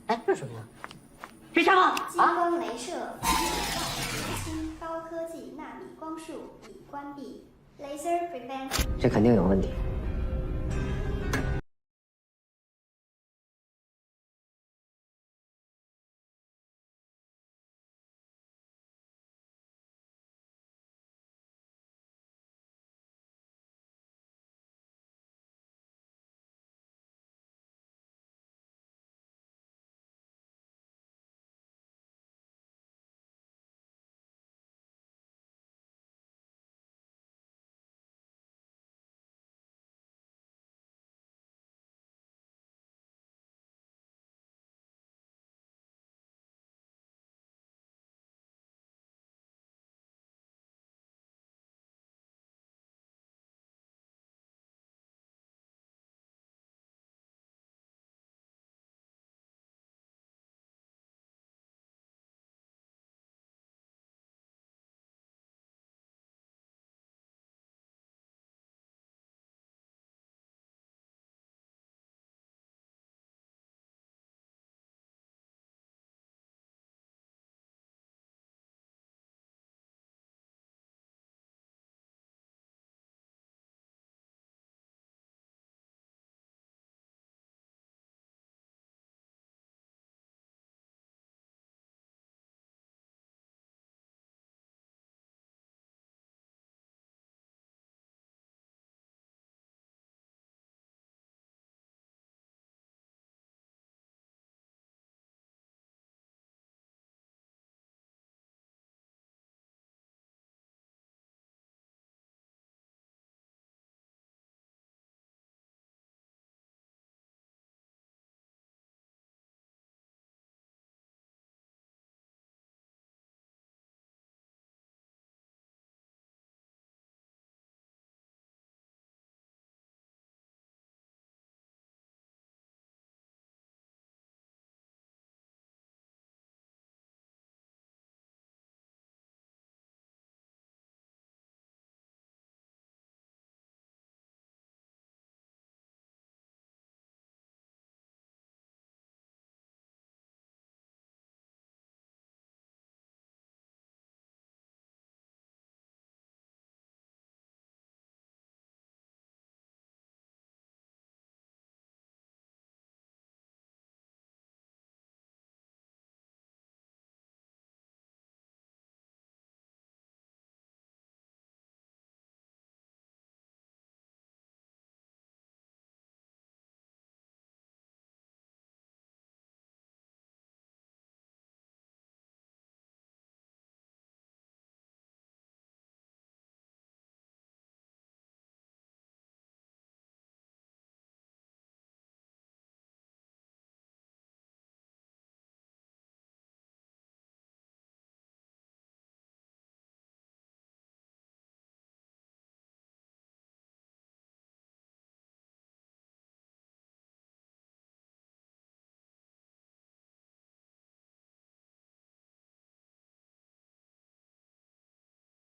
哎，这是什么呀？是什么？激光镭射新高科技纳米光束已关闭。Laser prevent。这肯定有问题。